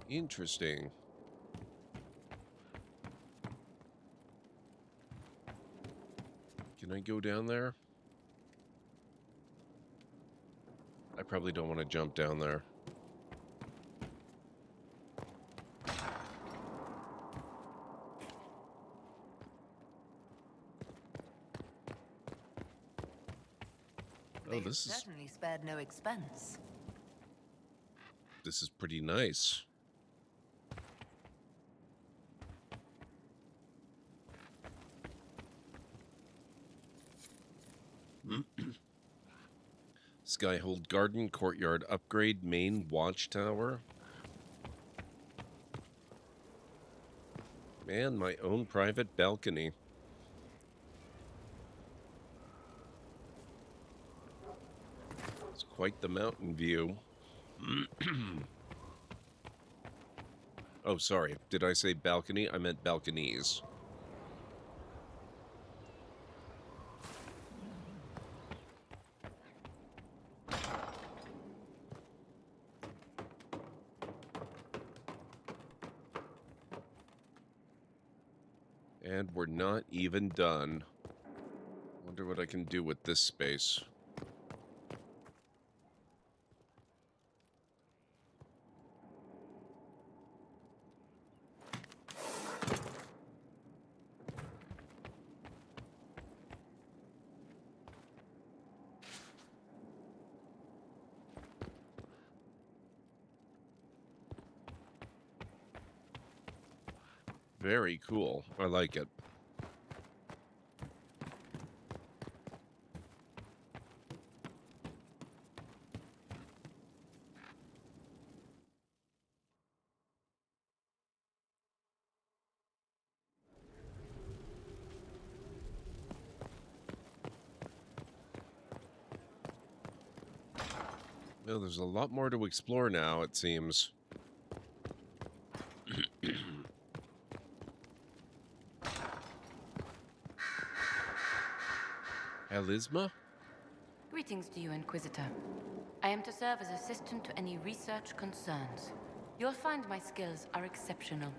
Interesting. Can I go down there? I probably don't want to jump down there. Oh, this is certainly spared no expense. This is pretty nice. Skyhold Garden, Courtyard Upgrade, Main Watchtower. Man, my own private balcony. It's quite the mountain view. Oh, sorry. Did I say balcony? I meant balconies. And we're not even done. Wonder what I can do with this space. Very cool. I like it. Well, there's a lot more to explore now, it seems. Elisma? Greetings to you, Inquisitor. I am to serve as assistant to any research concerns. You'll find my skills are exceptional.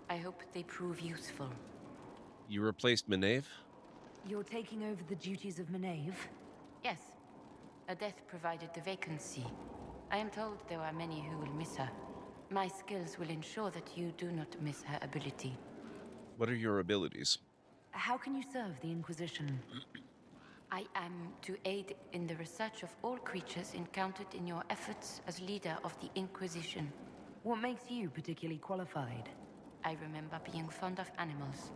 I hope they prove useful. You replaced Manev? You're taking over the duties of Manev? Yes. A death provided the vacancy. I am told there are many who will miss her. My skills will ensure that you do not miss her ability. What are your abilities? How can you serve the Inquisition? I am to aid in the research of all creatures encountered in your efforts as leader of the Inquisition. What makes you particularly qualified? I remember being fond of animals.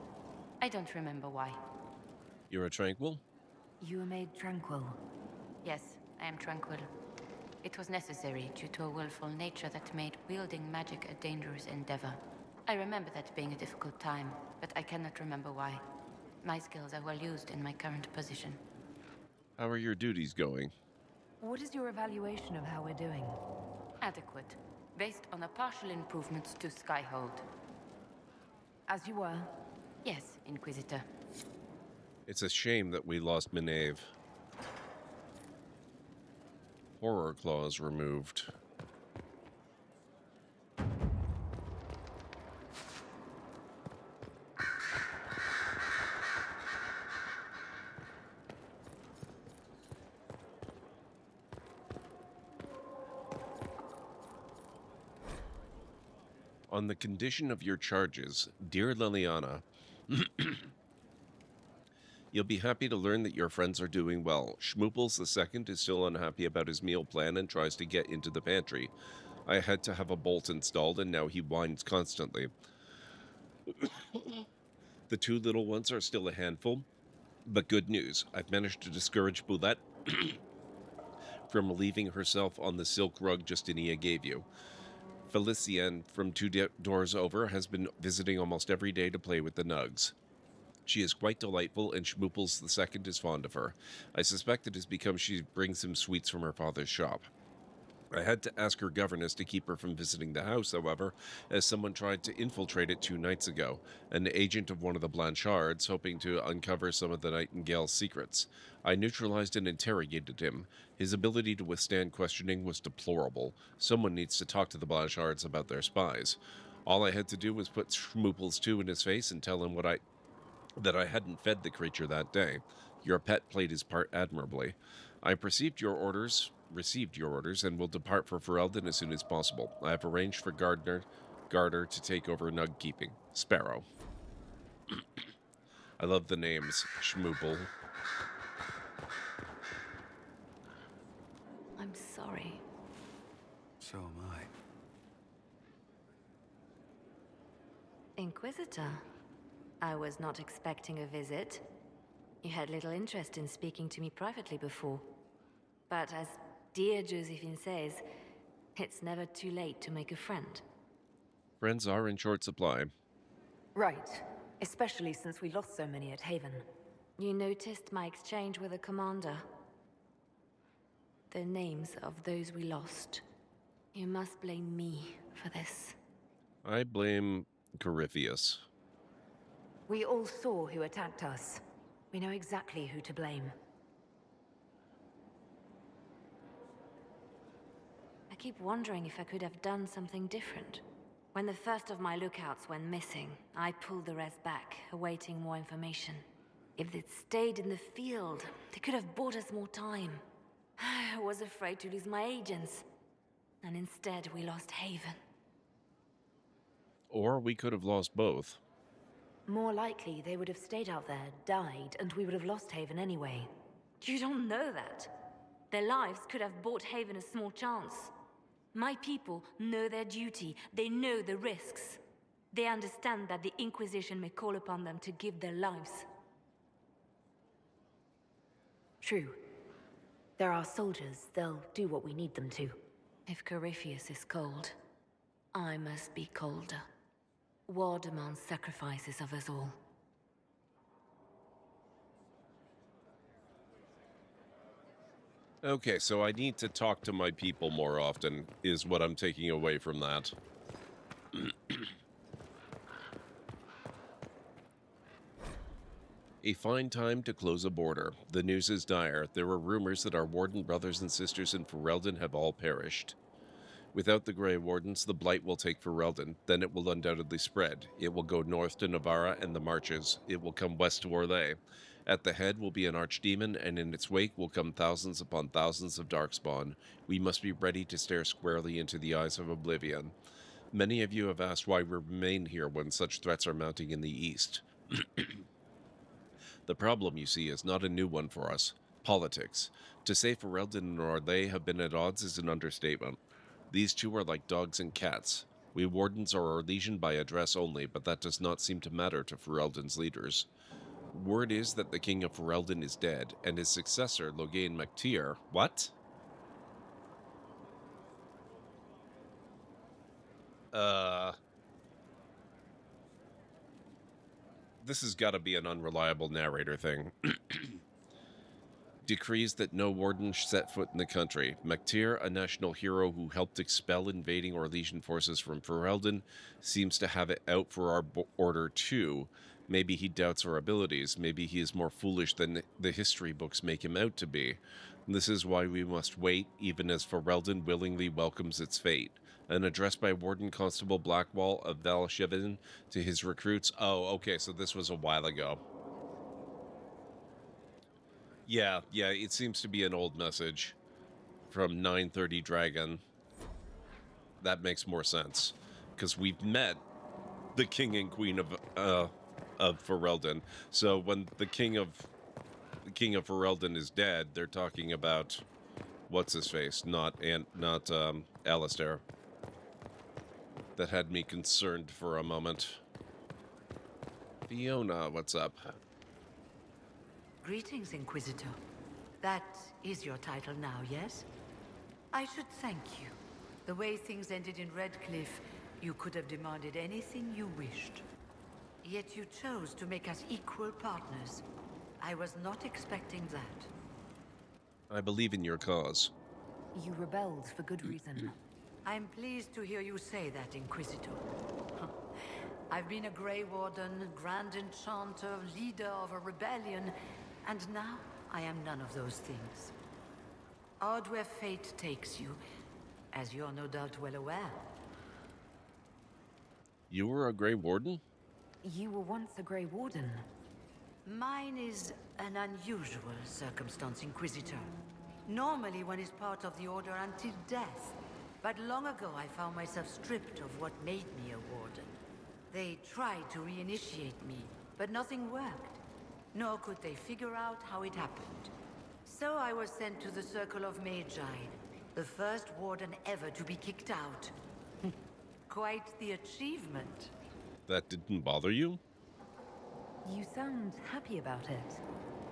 I don't remember why. You're a tranquil? You were made tranquil. Yes, I am tranquil. It was necessary due to a willful nature that made wielding magic a dangerous endeavor. I remember that being a difficult time, but I cannot remember why. My skills are well used in my current position. How are your duties going? What is your evaluation of how we're doing? Adequate, based on the partial improvements to Skyhold. As you were? Yes, Inquisitor. It's a shame that we lost Manev. Horror claws removed. On the condition of your charges, dear Liliana, you'll be happy to learn that your friends are doing well. Schmooples II is still unhappy about his meal plan and tries to get into the pantry. I had to have a bolt installed and now he whines constantly. The two little ones are still a handful, but good news. I've managed to discourage Boulette from leaving herself on the silk rug Justinia gave you. Felicienne, from two doors over, has been visiting almost every day to play with the Nugs. She is quite delightful, and Schmooples II is fond of her. I suspect it is because she brings him sweets from her father's shop. I had to ask her governess to keep her from visiting the house, however, as someone tried to infiltrate it 2 nights ago, an agent of one of the Blanchards, hoping to uncover some of the Nightingale's secrets. I neutralized and interrogated him. His ability to withstand questioning was deplorable. Someone needs to talk to the Blanchards about their spies. All I had to do was put Schmooples II in his face and tell him that I hadn't fed the creature that day. Your pet played his part admirably. I received your orders, and will depart for Ferelden as soon as possible. I have arranged for Garter to take over Nug keeping. Sparrow. I love the names. Schmoople. I'm sorry. So am I. Inquisitor, I was not expecting a visit. You had little interest in speaking to me privately before. But as dear Josephine says, it's never too late to make a friend. Friends are in short supply. Right. Especially since we lost so many at Haven. You noticed my exchange with the commander? The names of those we lost. You must blame me for this. I blame Corypheus. We all saw who attacked us. We know exactly who to blame. I keep wondering if I could have done something different. When the first of my lookouts went missing, I pulled the rest back, awaiting more information. If they'd stayed in the field, they could have bought us more time. I was afraid to lose my agents. And instead, we lost Haven. Or we could have lost both. More likely, they would have stayed out there, died, and we would have lost Haven anyway. You don't know that. Their lives could have bought Haven a small chance. My people know their duty. They know the risks. They understand that the Inquisition may call upon them to give their lives. True. They're our soldiers. They'll do what we need them to. If Corypheus is cold, I must be colder. War demands sacrifices of us all. Okay, so I need to talk to my people more often, is what I'm taking away from that. A fine time to close a border. The news is dire. There are rumors that our Warden brothers and sisters in Ferelden have all perished. Without the Grey Wardens, the Blight will take Ferelden. Then it will undoubtedly spread. It will go north to Navarra and the Marches. It will come west to Orlais. At the head will be an archdemon, and in its wake will come thousands upon thousands of Darkspawn. We must be ready to stare squarely into the eyes of Oblivion. Many of you have asked why we remain here when such threats are mounting in the east. The problem, you see, is not a new one for us. Politics. To say Ferelden and Orlais have been at odds is an understatement. These two are like dogs and cats. We Wardens are Orlesian by address only, but that does not seem to matter to Ferelden's leaders. Word is that the King of Ferelden is dead, and his successor, Logain MacTier... What? This has got to be an unreliable narrator thing. Decrees that no warden set foot in the country. MacTier, a national hero who helped expel invading Orlesian forces from Ferelden, seems to have it out for our order too. Maybe he doubts our abilities. Maybe he is more foolish than the history books make him out to be. This is why we must wait, even as Ferelden willingly welcomes its fate. An address by Warden Constable Blackwall of Valshevin to his recruits. Oh, okay, so this was a while ago. Yeah, it seems to be an old message from 930 Dragon. That makes more sense, because we've met the King and Queen of Ferelden. So when the King of Ferelden is dead, they're talking about what's his face, not Alistair. That had me concerned for a moment. Fiona, what's up? Greetings, Inquisitor. That is your title now, yes? I should thank you. The way things ended in Redcliffe, you could have demanded anything you wished. Yet you chose to make us equal partners. I was not expecting that. I believe in your cause. You rebelled for good reason. I'm pleased to hear you say that, Inquisitor. I've been a Grey Warden, Grand Enchanter, leader of a rebellion, and now I am none of those things. Odd where fate takes you, as you're no doubt well aware. You were a Grey Warden? You were once a Grey Warden. Mine is an unusual circumstance, Inquisitor. Normally one is part of the Order until death. But long ago I found myself stripped of what made me a Warden. They tried to reinitiate me, but nothing worked. Nor could they figure out how it happened. So I was sent to the Circle of Magi, the first Warden ever to be kicked out. Quite the achievement. That didn't bother you? You sound happy about it.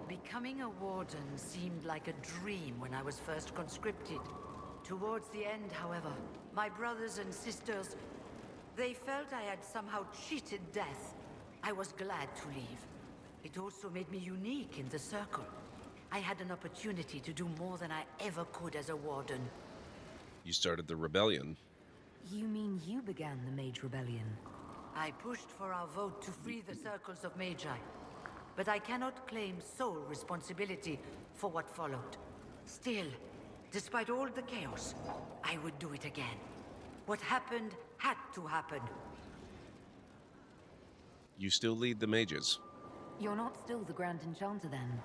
Becoming a Warden seemed like a dream when I was first conscripted. Towards the end, however, my brothers and sisters, they felt I had somehow cheated death. I was glad to leave. It also made me unique in the Circle. I had an opportunity to do more than I ever could as a Warden. You started the rebellion. You mean you began the Mage Rebellion? I pushed for our vote to free the circles of Magi, but I cannot claim sole responsibility for what followed. Still, despite all the chaos, I would do it again. What happened had to happen. You still lead the mages. You're not still the Grand Enchanter then?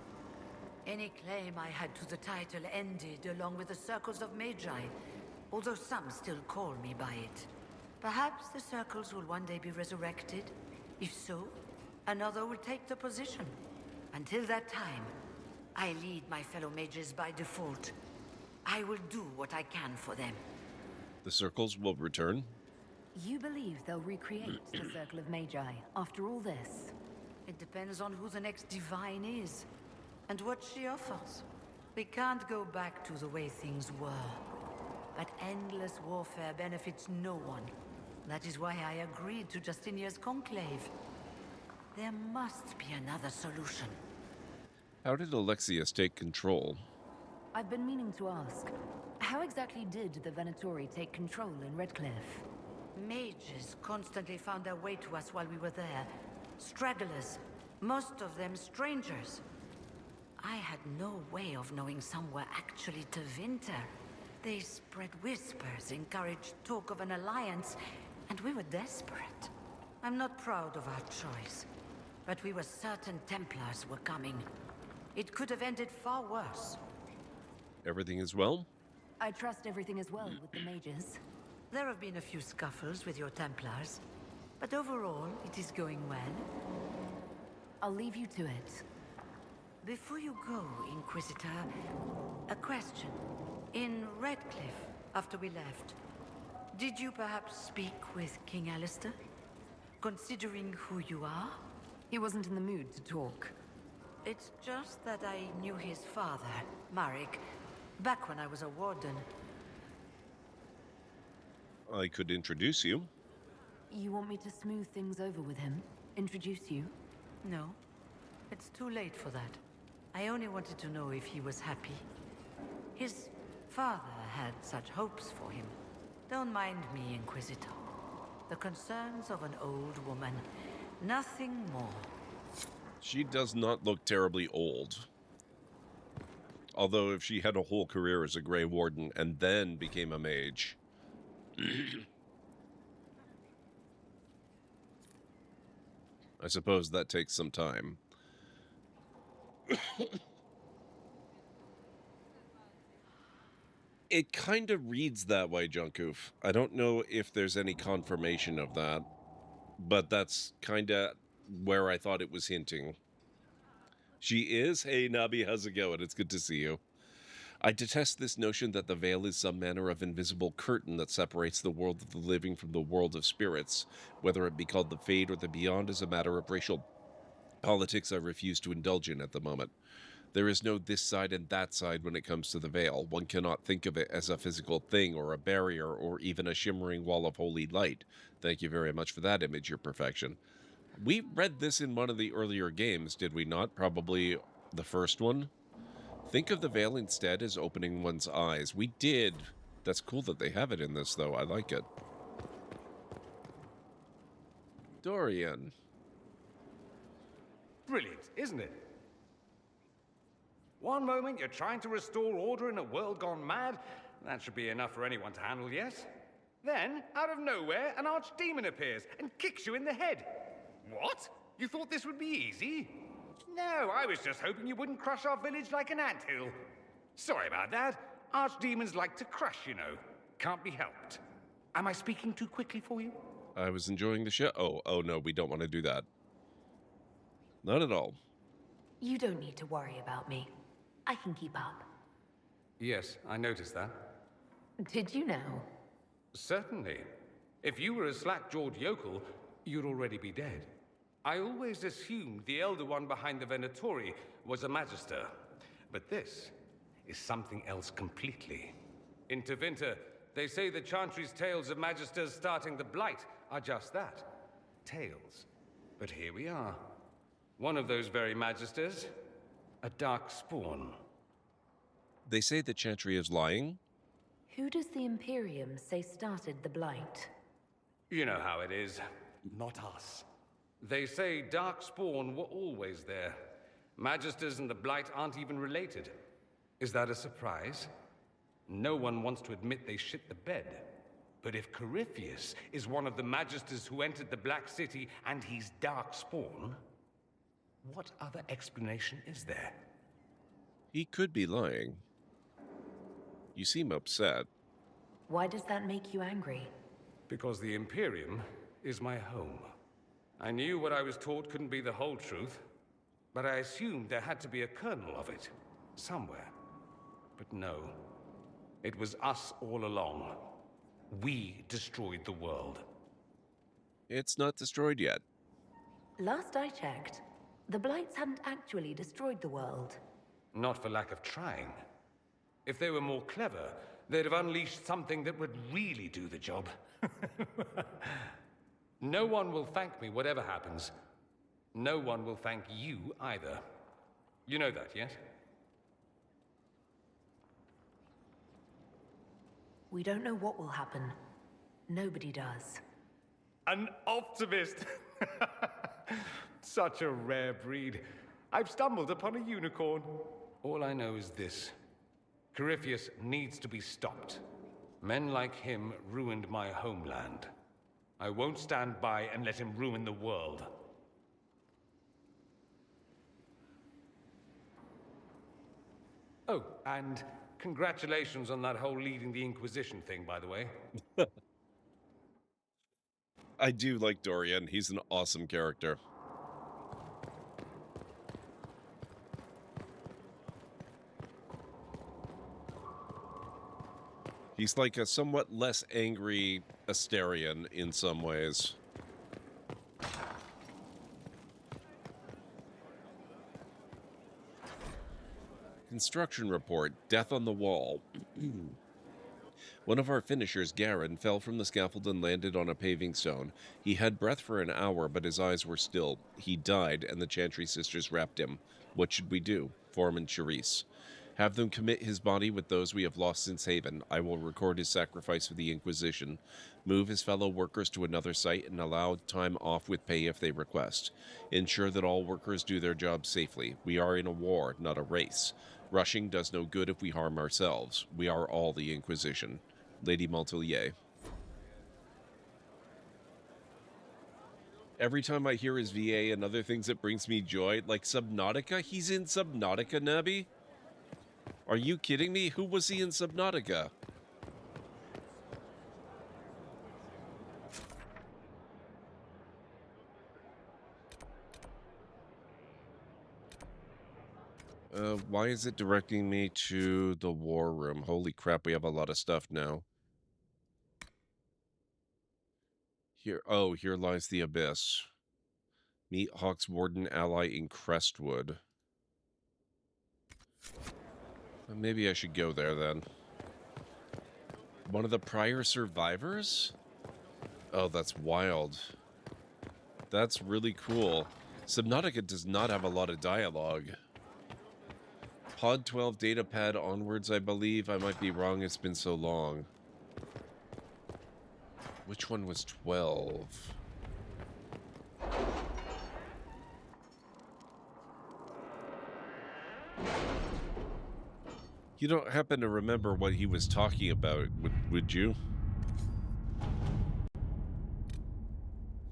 Any claim I had to the title ended along with the circles of Magi, although some still call me by it. Perhaps the circles will one day be resurrected. If so, another will take the position. Until that time, I lead my fellow mages by default. I will do what I can for them. The circles will return? You believe they'll recreate the Circle of Magi after all this? It depends on who the next divine is, and what she offers. We can't go back to the way things were. But endless warfare benefits no one. That is why I agreed to Justinia's conclave. There must be another solution. How did Alexius take control? I've been meaning to ask. How exactly did the Venatori take control in Redcliffe? Mages constantly found their way to us while we were there. Stragglers, most of them strangers. I had no way of knowing some were actually Tevinter. They spread whispers, encouraged talk of an alliance, and we were desperate. I'm not proud of our choice, but we were certain Templars were coming. It could have ended far worse. Everything is well? I trust everything is well with the mages. There have been a few scuffles with your Templars, but overall, it is going well. I'll leave you to it. Before you go, Inquisitor, a question. In Redcliffe, after we left, did you perhaps speak with King Alistair? Considering who you are? He wasn't in the mood to talk. It's just that I knew his father, Marek, back when I was a warden. I could introduce you. You want me to smooth things over with him? Introduce you? No. It's too late for that. I only wanted to know if he was happy. His father had such hopes for him. Don't mind me, Inquisitor. The concerns of an old woman. Nothing more. She does not look terribly old. Although if she had a whole career as a Grey Warden and then became a mage... I suppose that takes some time. It kind of reads that way, Junkoof. I don't know if there's any confirmation of that, but that's kind of where I thought it was hinting. She is. Hey, Nabi, how's it going? It's good to see you. I detest this notion that the veil is some manner of invisible curtain that separates the world of the living from the world of spirits. Whether it be called the Fade or the Beyond is a matter of racial politics I refuse to indulge in at the moment. There is no this side and that side when it comes to the veil. One cannot think of it as a physical thing or a barrier or even a shimmering wall of holy light. Thank you very much for that image, your perfection. We read this in one of the earlier games, did we not? Probably the first one. Think of the veil instead as opening one's eyes. We did. That's cool that they have it in this, though. I like it. Dorian. Brilliant, isn't it? One moment you're trying to restore order in a world gone mad. That should be enough for anyone to handle, yes? Then, out of nowhere, an archdemon appears and kicks you in the head. What? You thought this would be easy? No, I was just hoping you wouldn't crush our village like an anthill. Sorry about that. Archdemons like to crush, you know. Can't be helped. Am I speaking too quickly for you? I was enjoying the show. Oh no, we don't want to do that. Not at all. You don't need to worry about me. I can keep up. Yes, I noticed that. Did you know? Certainly. If you were a slack-jawed yokel, you'd already be dead. I always assumed the Elder One behind the Venatori was a Magister. But this is something else completely. In Tevinter, they say the Chantry's tales of Magisters starting the Blight are just that. Tales. But here we are. One of those very Magisters, a dark spawn. They say the Chantry is lying? Who does the Imperium say started the Blight? You know how it is. Not us. They say Darkspawn were always there. Magisters and the Blight aren't even related. Is that a surprise? No one wants to admit they shit the bed. But if Corypheus is one of the Magisters who entered the Black City and he's Darkspawn, what other explanation is there? He could be lying. You seem upset. Why does that make you angry? Because the Imperium is my home. I knew what I was taught couldn't be the whole truth, but I assumed there had to be a kernel of it, somewhere. But no, it was us all along. We destroyed the world. It's not destroyed yet. Last I checked, the Blights hadn't actually destroyed the world. Not for lack of trying. If they were more clever, they'd have unleashed something that would really do the job. No one will thank me, whatever happens. No one will thank you either. You know that, yes? We don't know what will happen. Nobody does. An optimist! Such a rare breed. I've stumbled upon a unicorn. All I know is this. Corypheus needs to be stopped. Men like him ruined my homeland. I won't stand by and let him ruin the world. Oh, and congratulations on that whole leading the Inquisition thing, by the way. I do like Dorian. He's an awesome character. He's like a somewhat less angry Asterion in some ways. Construction report. Death on the wall. One of our finishers, Garen, fell from the scaffold and landed on a paving stone. He had breath for an hour, but his eyes were still. He died, and the Chantry sisters wrapped him. What should we do? Foreman Charisse. Have them commit his body with those we have lost since Haven. I will record his sacrifice for the Inquisition. Move his fellow workers to another site and allow time off with pay if they request. Ensure that all workers do their jobs safely. We are in a war, not a race. Rushing does no good if we harm ourselves. We are all the Inquisition. Lady Montelier. Every time I hear his VA and other things, it brings me joy. Like Subnautica? He's in Subnautica, Nabi? Are you kidding me? Who was he in Subnautica? Why is it directing me to the war room? Holy crap, we have a lot of stuff now. Here, oh, here lies the abyss. Meet Hawk's warden ally in Crestwood. Maybe I should go there then. One of the prior survivors? Oh, that's wild. That's really cool. Subnautica does not have a lot of dialogue. Pod 12 datapad onwards, I believe. I might be wrong, it's been so long. Which one was 12? You don't happen to remember what he was talking about, would you?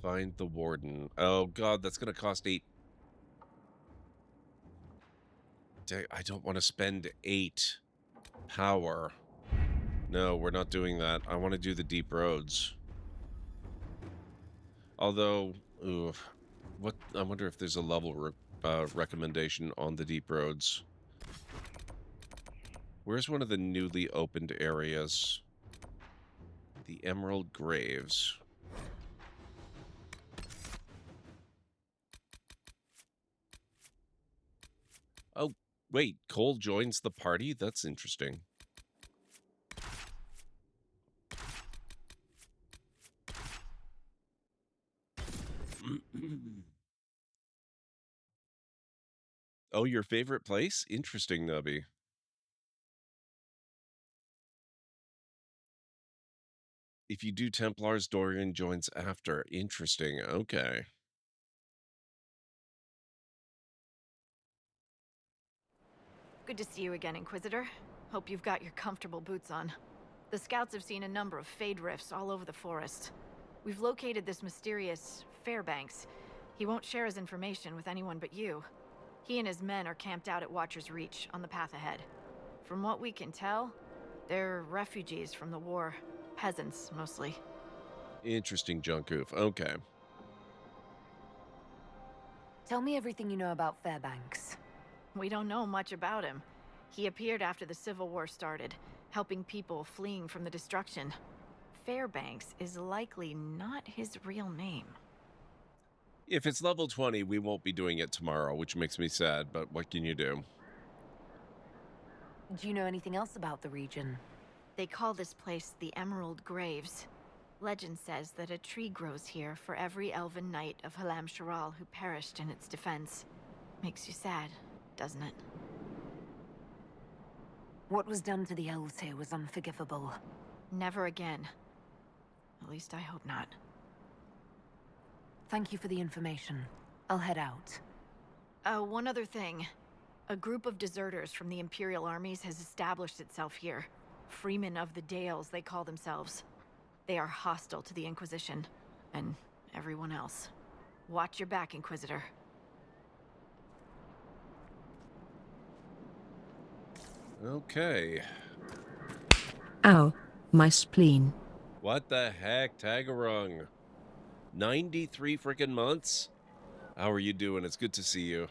Find the warden. Oh god, that's gonna cost 8. I don't want to spend 8 power. No, we're not doing that. I want to do the deep roads. Although, what? I wonder if there's a level recommendation on the deep roads. Where's one of the newly opened areas? The Emerald Graves. Oh, wait, Cole joins the party? That's interesting. Oh, your favorite place? Interesting, Nubby. If you do Templars, Dorian joins after. Interesting. Okay. Good to see you again, Inquisitor. Hope you've got your comfortable boots on. The scouts have seen a number of fade rifts all over the forest. We've located this mysterious Fairbanks. He won't share his information with anyone but you. He and his men are camped out at Watcher's Reach on the path ahead. From what we can tell, they're refugees from the war. Peasants, mostly. Interesting, Junkoof. Okay. Tell me everything you know about Fairbanks. We don't know much about him. He appeared after the Civil War started, helping people fleeing from the destruction. Fairbanks is likely not his real name. If it's level 20, we won't be doing it tomorrow, which makes me sad, but what can you do? Do you know anything else about the region? They call this place the Emerald Graves. Legend says that a tree grows here for every elven knight of Halam Sharal who perished in its defense. Makes you sad, doesn't it? What was done to the elves here was unforgivable. Never again. At least I hope not. Thank you for the information. I'll head out. One other thing. A group of deserters from the Imperial armies has established itself here. Freemen of the Dales, they call themselves. They are hostile to the Inquisition, and everyone else. Watch your back, Inquisitor. Okay. Ow, my spleen. What the heck, Tagarung? 93 freaking months? How are you doing? It's good to see you.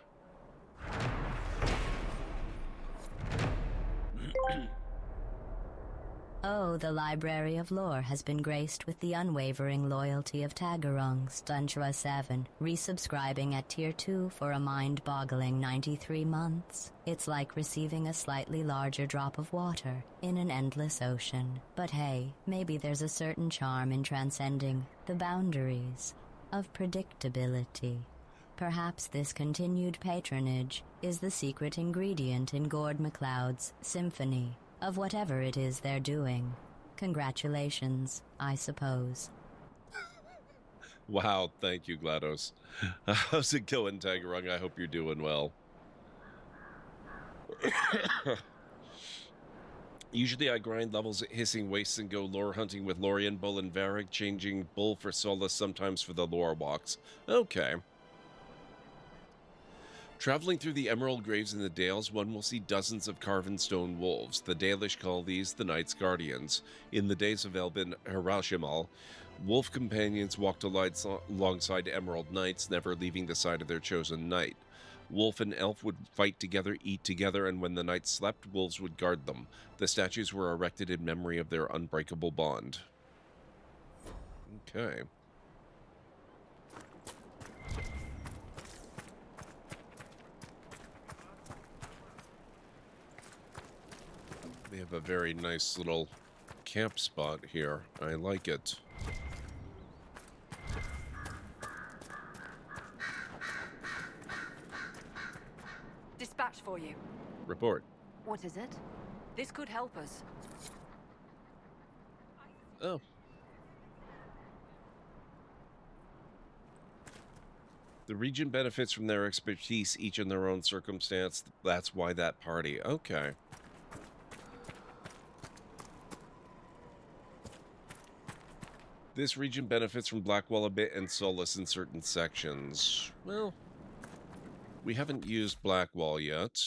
Oh, the Library of Lore has been graced with the unwavering loyalty of Tagarung, Stuntra 7, resubscribing at Tier 2 for a mind-boggling 93 months. It's like receiving a slightly larger drop of water in an endless ocean. But hey, maybe there's a certain charm in transcending the boundaries of predictability. Perhaps this continued patronage is the secret ingredient in GordMcLeod's symphony of whatever it is they're doing. Congratulations, I suppose. Wow, thank you, GLaDOS. How's it going, Tagarung? I hope you're doing well. Usually I grind levels at Hissing Wastes and go lore hunting with Lorien, Bull, and Varric, changing Bull for Solus, sometimes for the lore walks. Okay. Traveling through the Emerald Graves in the Dales, one will see dozens of carven stone wolves. The Dalish call these the Knight's Guardians. In the days of Elbin Harashimal, wolf companions walked alongside Emerald Knights, never leaving the side of their chosen knight. Wolf and elf would fight together, eat together, and when the knights slept, wolves would guard them. The statues were erected in memory of their unbreakable bond. Okay. They have a very nice little camp spot here. I like it. Dispatch for you. Report. What is it? This could help us. Oh. The region benefits from their expertise, each in their own circumstance. That's why that party. Okay. This region benefits from Blackwell a bit and Solus in certain sections. Well, we haven't used Blackwall yet.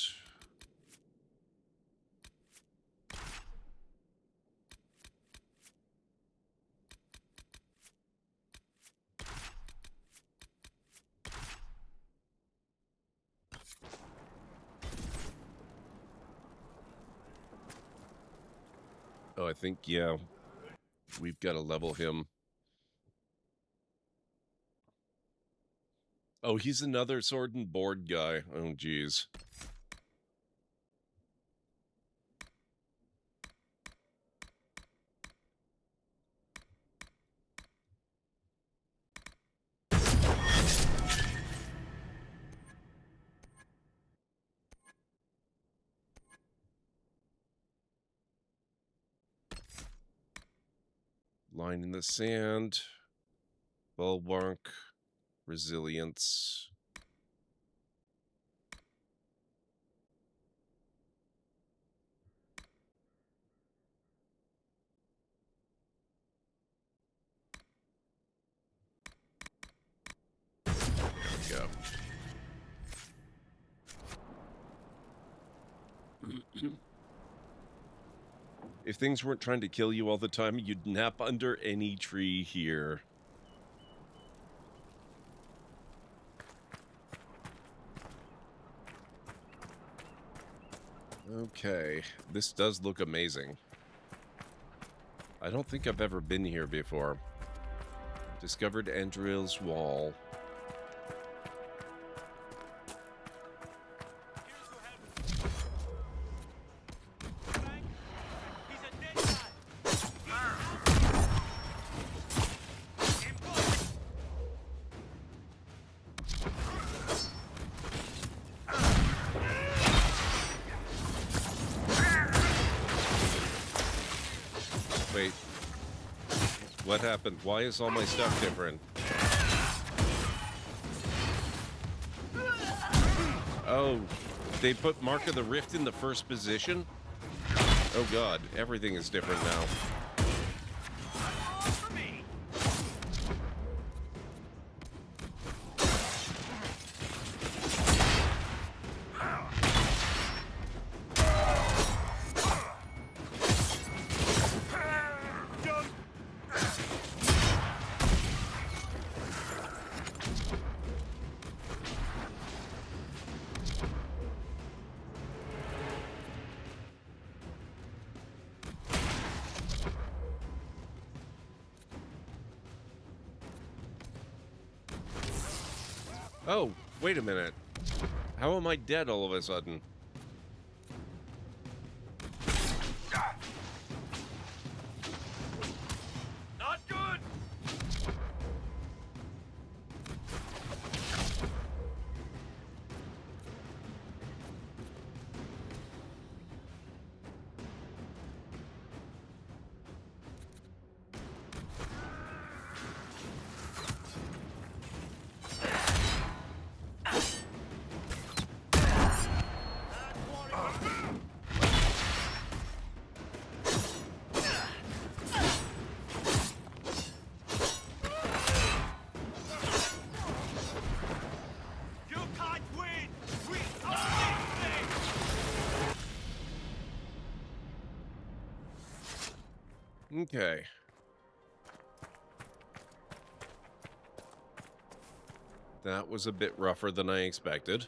Oh, I think, yeah, we've got to level him. Oh, he's another sword and board guy. Oh, geez. Line in the sand. Bulwark. Resilience. There we go. If things weren't trying to kill you all the time, you'd nap under any tree here. Okay, this does look amazing. I don't think I've ever been here before. Discovered Andril's Wall. Wait. What happened? Why is all my stuff different? Oh, they put Mark of the Rift in the first position? Oh god, everything is different now. Oh, wait a minute. How am I dead all of a sudden? Not good! Okay. That was a bit rougher than I expected.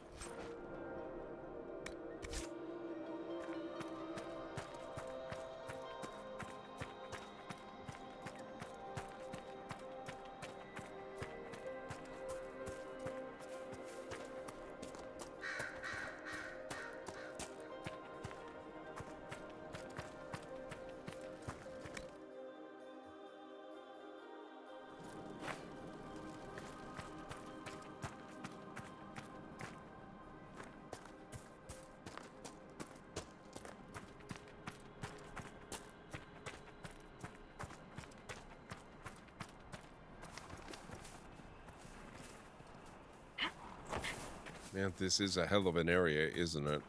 Man, this is a hell of an area, isn't it?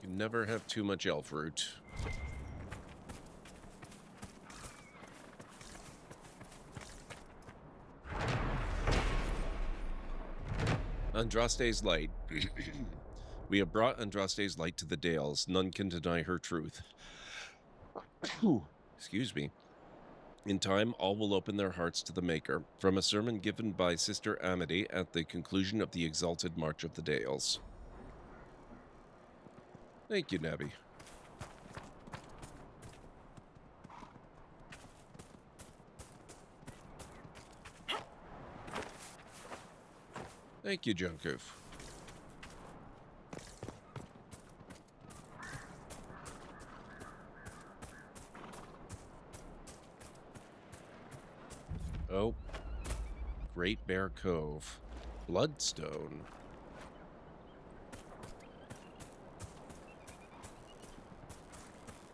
You never have too much elf root. Andraste's light. We have brought Andraste's light to the Dales. None can deny her truth. Excuse me. In time, all will open their hearts to the Maker. From a sermon given by Sister Amity at the conclusion of the Exalted March of the Dales. Thank you, Nabby. Thank you, Junkoof. Oh. Great Bear Cove. Bloodstone.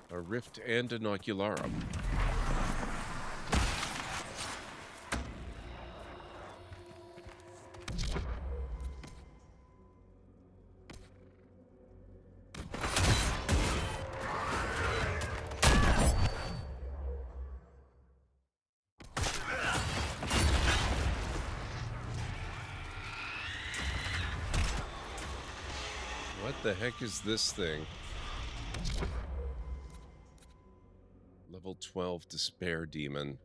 A rift and an ocularum. What the heck is this thing? Level 12 Despair Demon.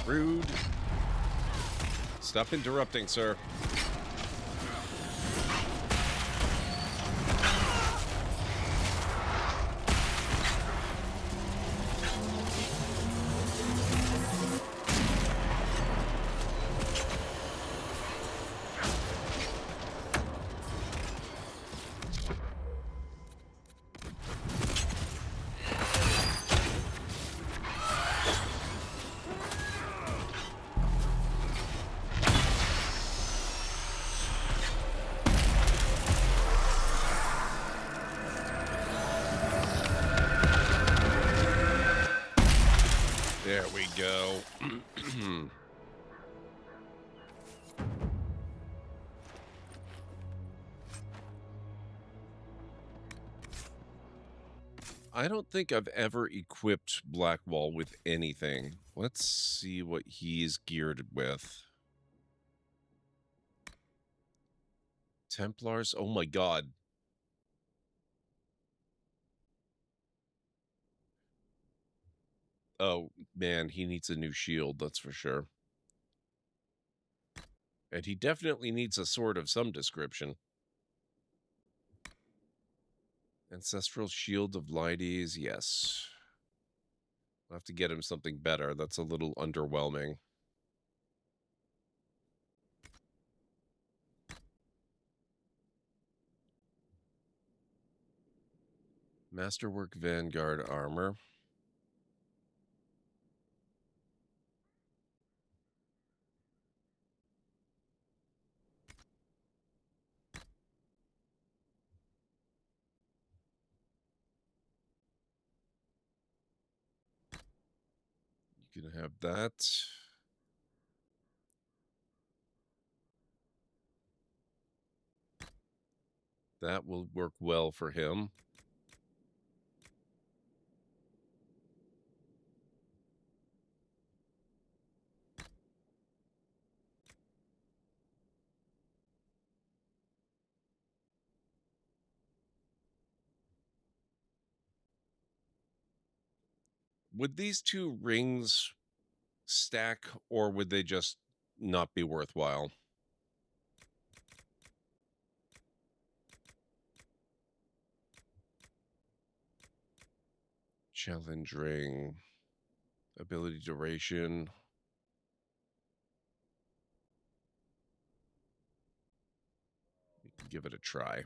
Rude. Stop interrupting, sir. There we go. I don't think I've ever equipped Blackwall with anything. Let's see what he's geared with. Templars? Oh my god. Oh, man, he needs a new shield, that's for sure. And he definitely needs a sword of some description. Ancestral Shield of Lydes, yes. I'll have to get him something better. That's a little underwhelming. Masterwork Vanguard armor. You can have that. That will work well for him. Would these two rings stack, or would they just not be worthwhile? Challenge ring. Ability duration. give it a try.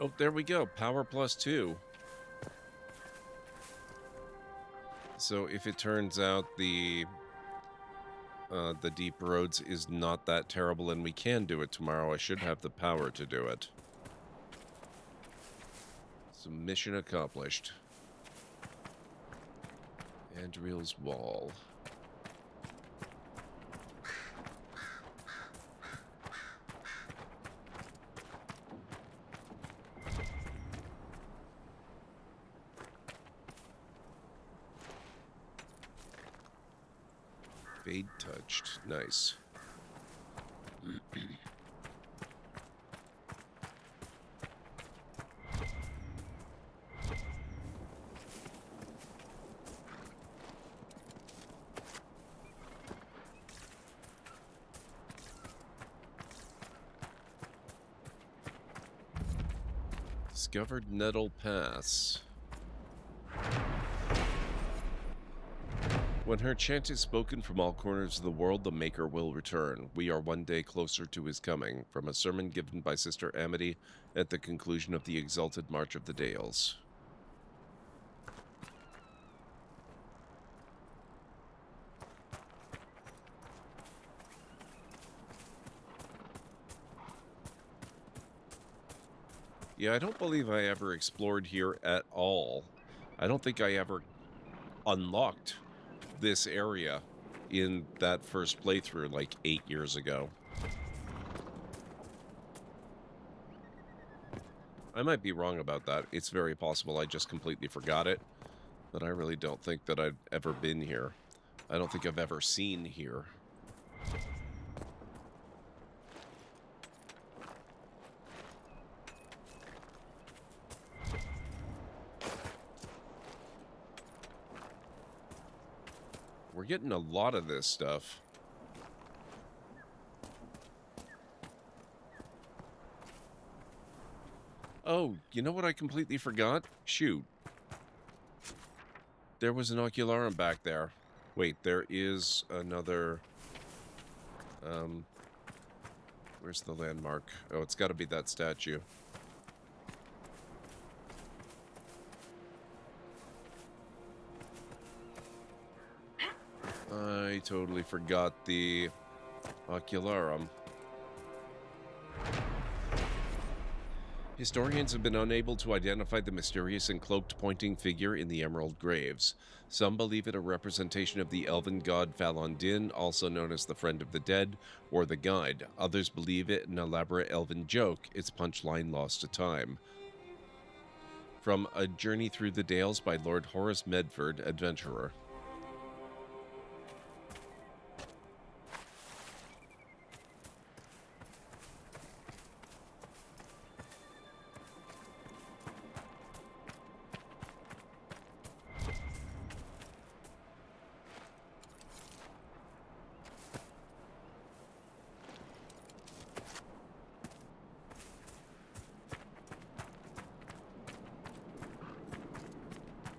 Oh, there we go. Power +2. So if it turns out the Deep Roads is not that terrible and we can do it tomorrow, I should have the power to do it. So mission accomplished. Andriel's Wall. Fade touched. Nice. Discovered Nettle Pass. When her chant is spoken from all corners of the world, the Maker will return. We are one day closer to his coming. From a sermon given by Sister Amity at the conclusion of the Exalted March of the Dales. Yeah, I don't believe I ever explored here at all. I don't think I ever unlocked this area in that first playthrough like 8 years ago. I might be wrong about that. It's very possible I just completely forgot it, but I really don't think that I've ever been here. I don't think I've ever seen here. We're getting a lot of this stuff. Oh, you know what I completely forgot? Shoot. There was an Ocularum back there. Wait, there is another... where's the landmark? Oh, it's got to be that statue. I totally forgot the Ocularum. Historians have been unable to identify the mysterious and cloaked pointing figure in the Emerald Graves. Some believe it a representation of the elven god Falon Din, also known as the Friend of the Dead, or the Guide. Others believe it an elaborate elven joke, its punchline lost to time. From A Journey Through the Dales by Lord Horace Medford, Adventurer.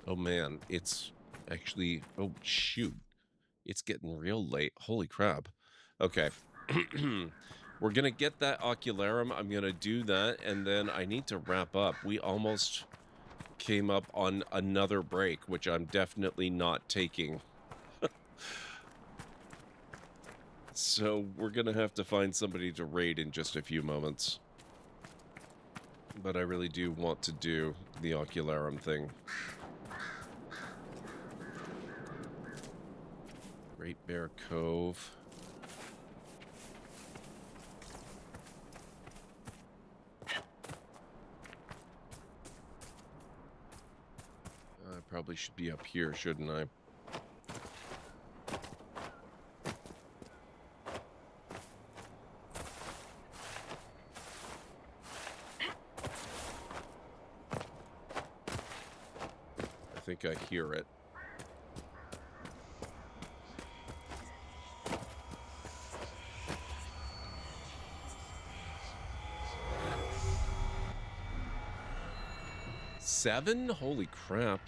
Oh man, it's actually, oh shoot, it's getting real late. Holy crap. Okay. We're gonna get that Ocularum. I'm gonna do that, and then I need to wrap up. We almost came up on another break, which I'm definitely not taking. So we're gonna have to find somebody to raid in just a few moments. But I really do want to do the Ocularum thing. Great Bear Cove. I probably should be up here, shouldn't I? I think I hear it. Seven? Holy crap.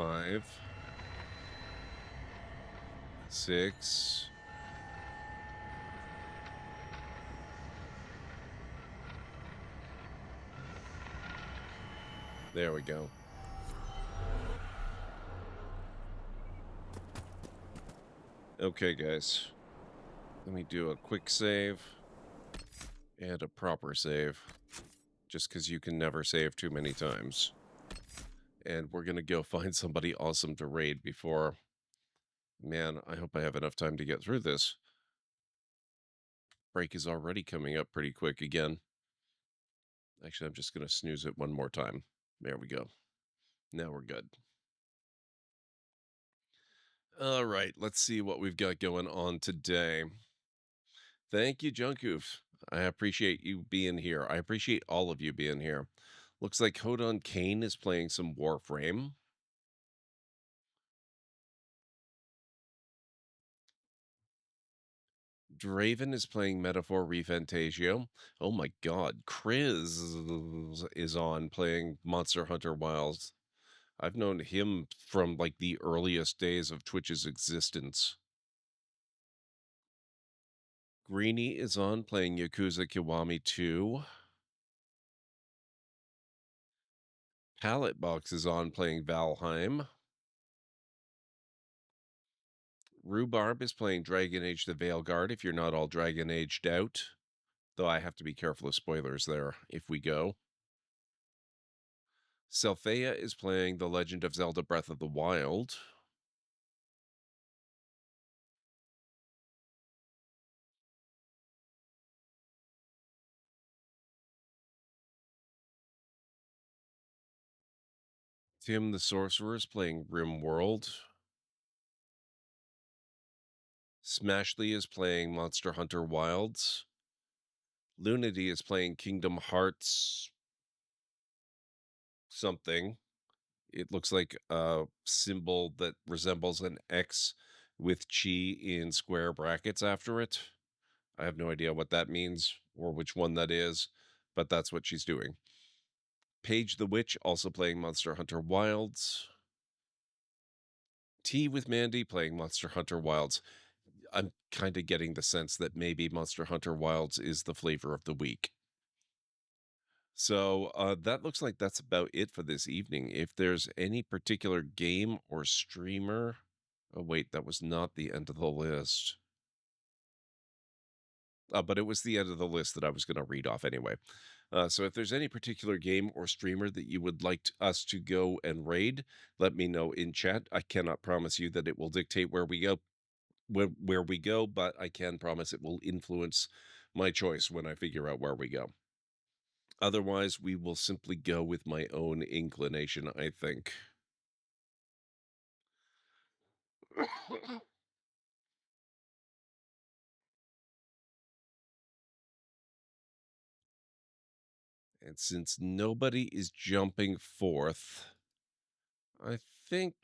5, 6. There we go. Okay, guys. Let me do a quick save and a proper save, just because you can never save too many times. And we're going to go find somebody awesome to raid before... Man, I hope I have enough time to get through this. Break is already coming up pretty quick again. Actually, I'm just going to snooze it one more time. There we go. Now we're good. All right, let's see what we've got going on today. Thank you, Junkoof. I appreciate you being here. I appreciate all of you being here. Looks like Hodon Kane is playing some Warframe. Draven is playing Metaphor Refantasio. Oh my god, Kriz is on playing Monster Hunter Wilds. I've known him from like the earliest days of Twitch's existence. Greenie is on playing Yakuza Kiwami 2. Pallet Box is on playing Valheim. Rhubarb is playing Dragon Age the Veilguard, if you're not all Dragon Aged out. Though I have to be careful of spoilers there if we go. Selphea is playing The Legend of Zelda Breath of the Wild. Tim the Sorcerer is playing RimWorld. Smashley is playing Monster Hunter Wilds. Lunity is playing Kingdom Hearts something. It looks like a symbol that resembles an X with chi in square brackets after it. I have no idea what that means or which one that is, but that's what she's doing. Paige the Witch also playing Monster Hunter Wilds. Tea with Mandy playing Monster Hunter Wilds. I'm kind of getting the sense that maybe Monster Hunter Wilds is the flavor of the week. So that looks like that's about it for this evening. If there's any particular game or streamer... Oh, wait, that was not the end of the list. But it was the end of the list that I was going to read off anyway. So if there's any particular game or streamer that you would like us to go and raid, let me know in chat. I cannot promise you that it will dictate where we go, but I can promise it will influence my choice when I figure out where we go. Otherwise, we will simply go with my own inclination, I think. And since nobody is jumping forth, I think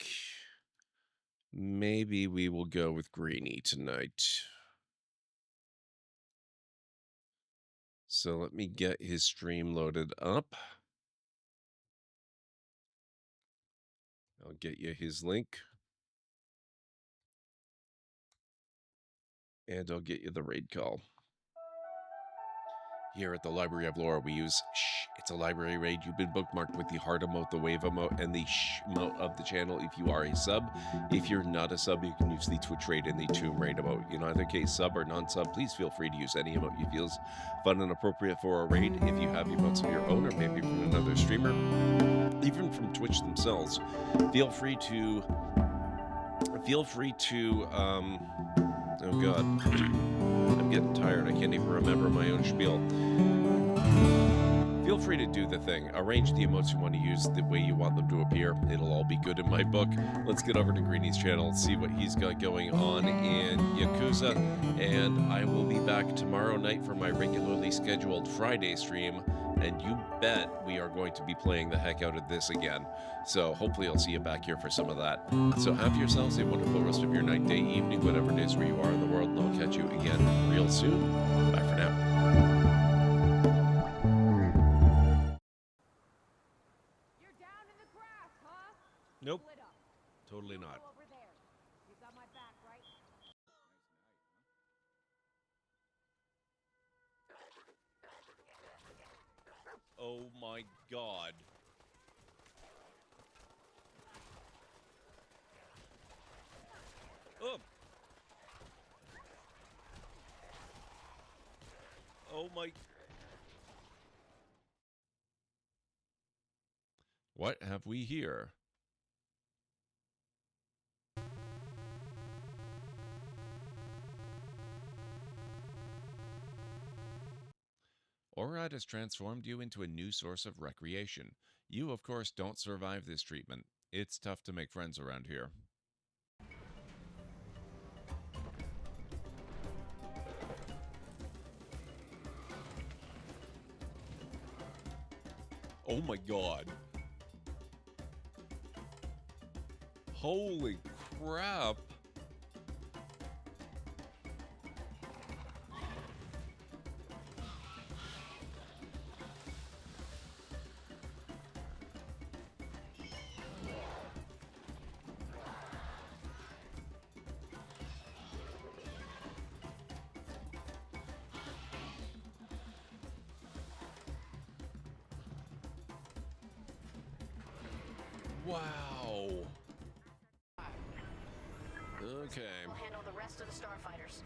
maybe we will go with Greenie tonight. So let me get his stream loaded up. I'll get you his link. And I'll get you the raid call. Here at the Library of Lore, we use shh. It's a library raid. You've been bookmarked with the heart emote, the wave emote, and the shh emote of the channel if you are a sub. If you're not a sub, you can use the Twitch raid and the Tomb raid emote. In either case, sub or non-sub, please feel free to use any emote you feel is fun and appropriate for a raid. If you have emotes of your own, or maybe from another streamer, even from Twitch themselves, feel free to... oh god. I'm getting tired. I can't even remember my own spiel. Feel free to do the thing. Arrange the emotes you want to use the way you want them to appear. It'll all be good in my book. Let's get over to Greenie's channel and see what he's got going on in Yakuza. And I will be back tomorrow night for my regularly scheduled Friday stream. And you bet we are going to be playing the heck out of this again. So hopefully I'll see you back here for some of that. So have yourselves a wonderful rest of your night, day, evening, whatever it is where you are in the world. And I'll catch you again real soon. Bye for now. Nope. Oh my god. Oh! Oh my... What have we here? Orad has transformed you into a new source of recreation. You, of course, don't survive this treatment. It's tough to make friends around here. Oh my god. Holy crap. Wow. Okay. We'll handle the rest of the starfighters.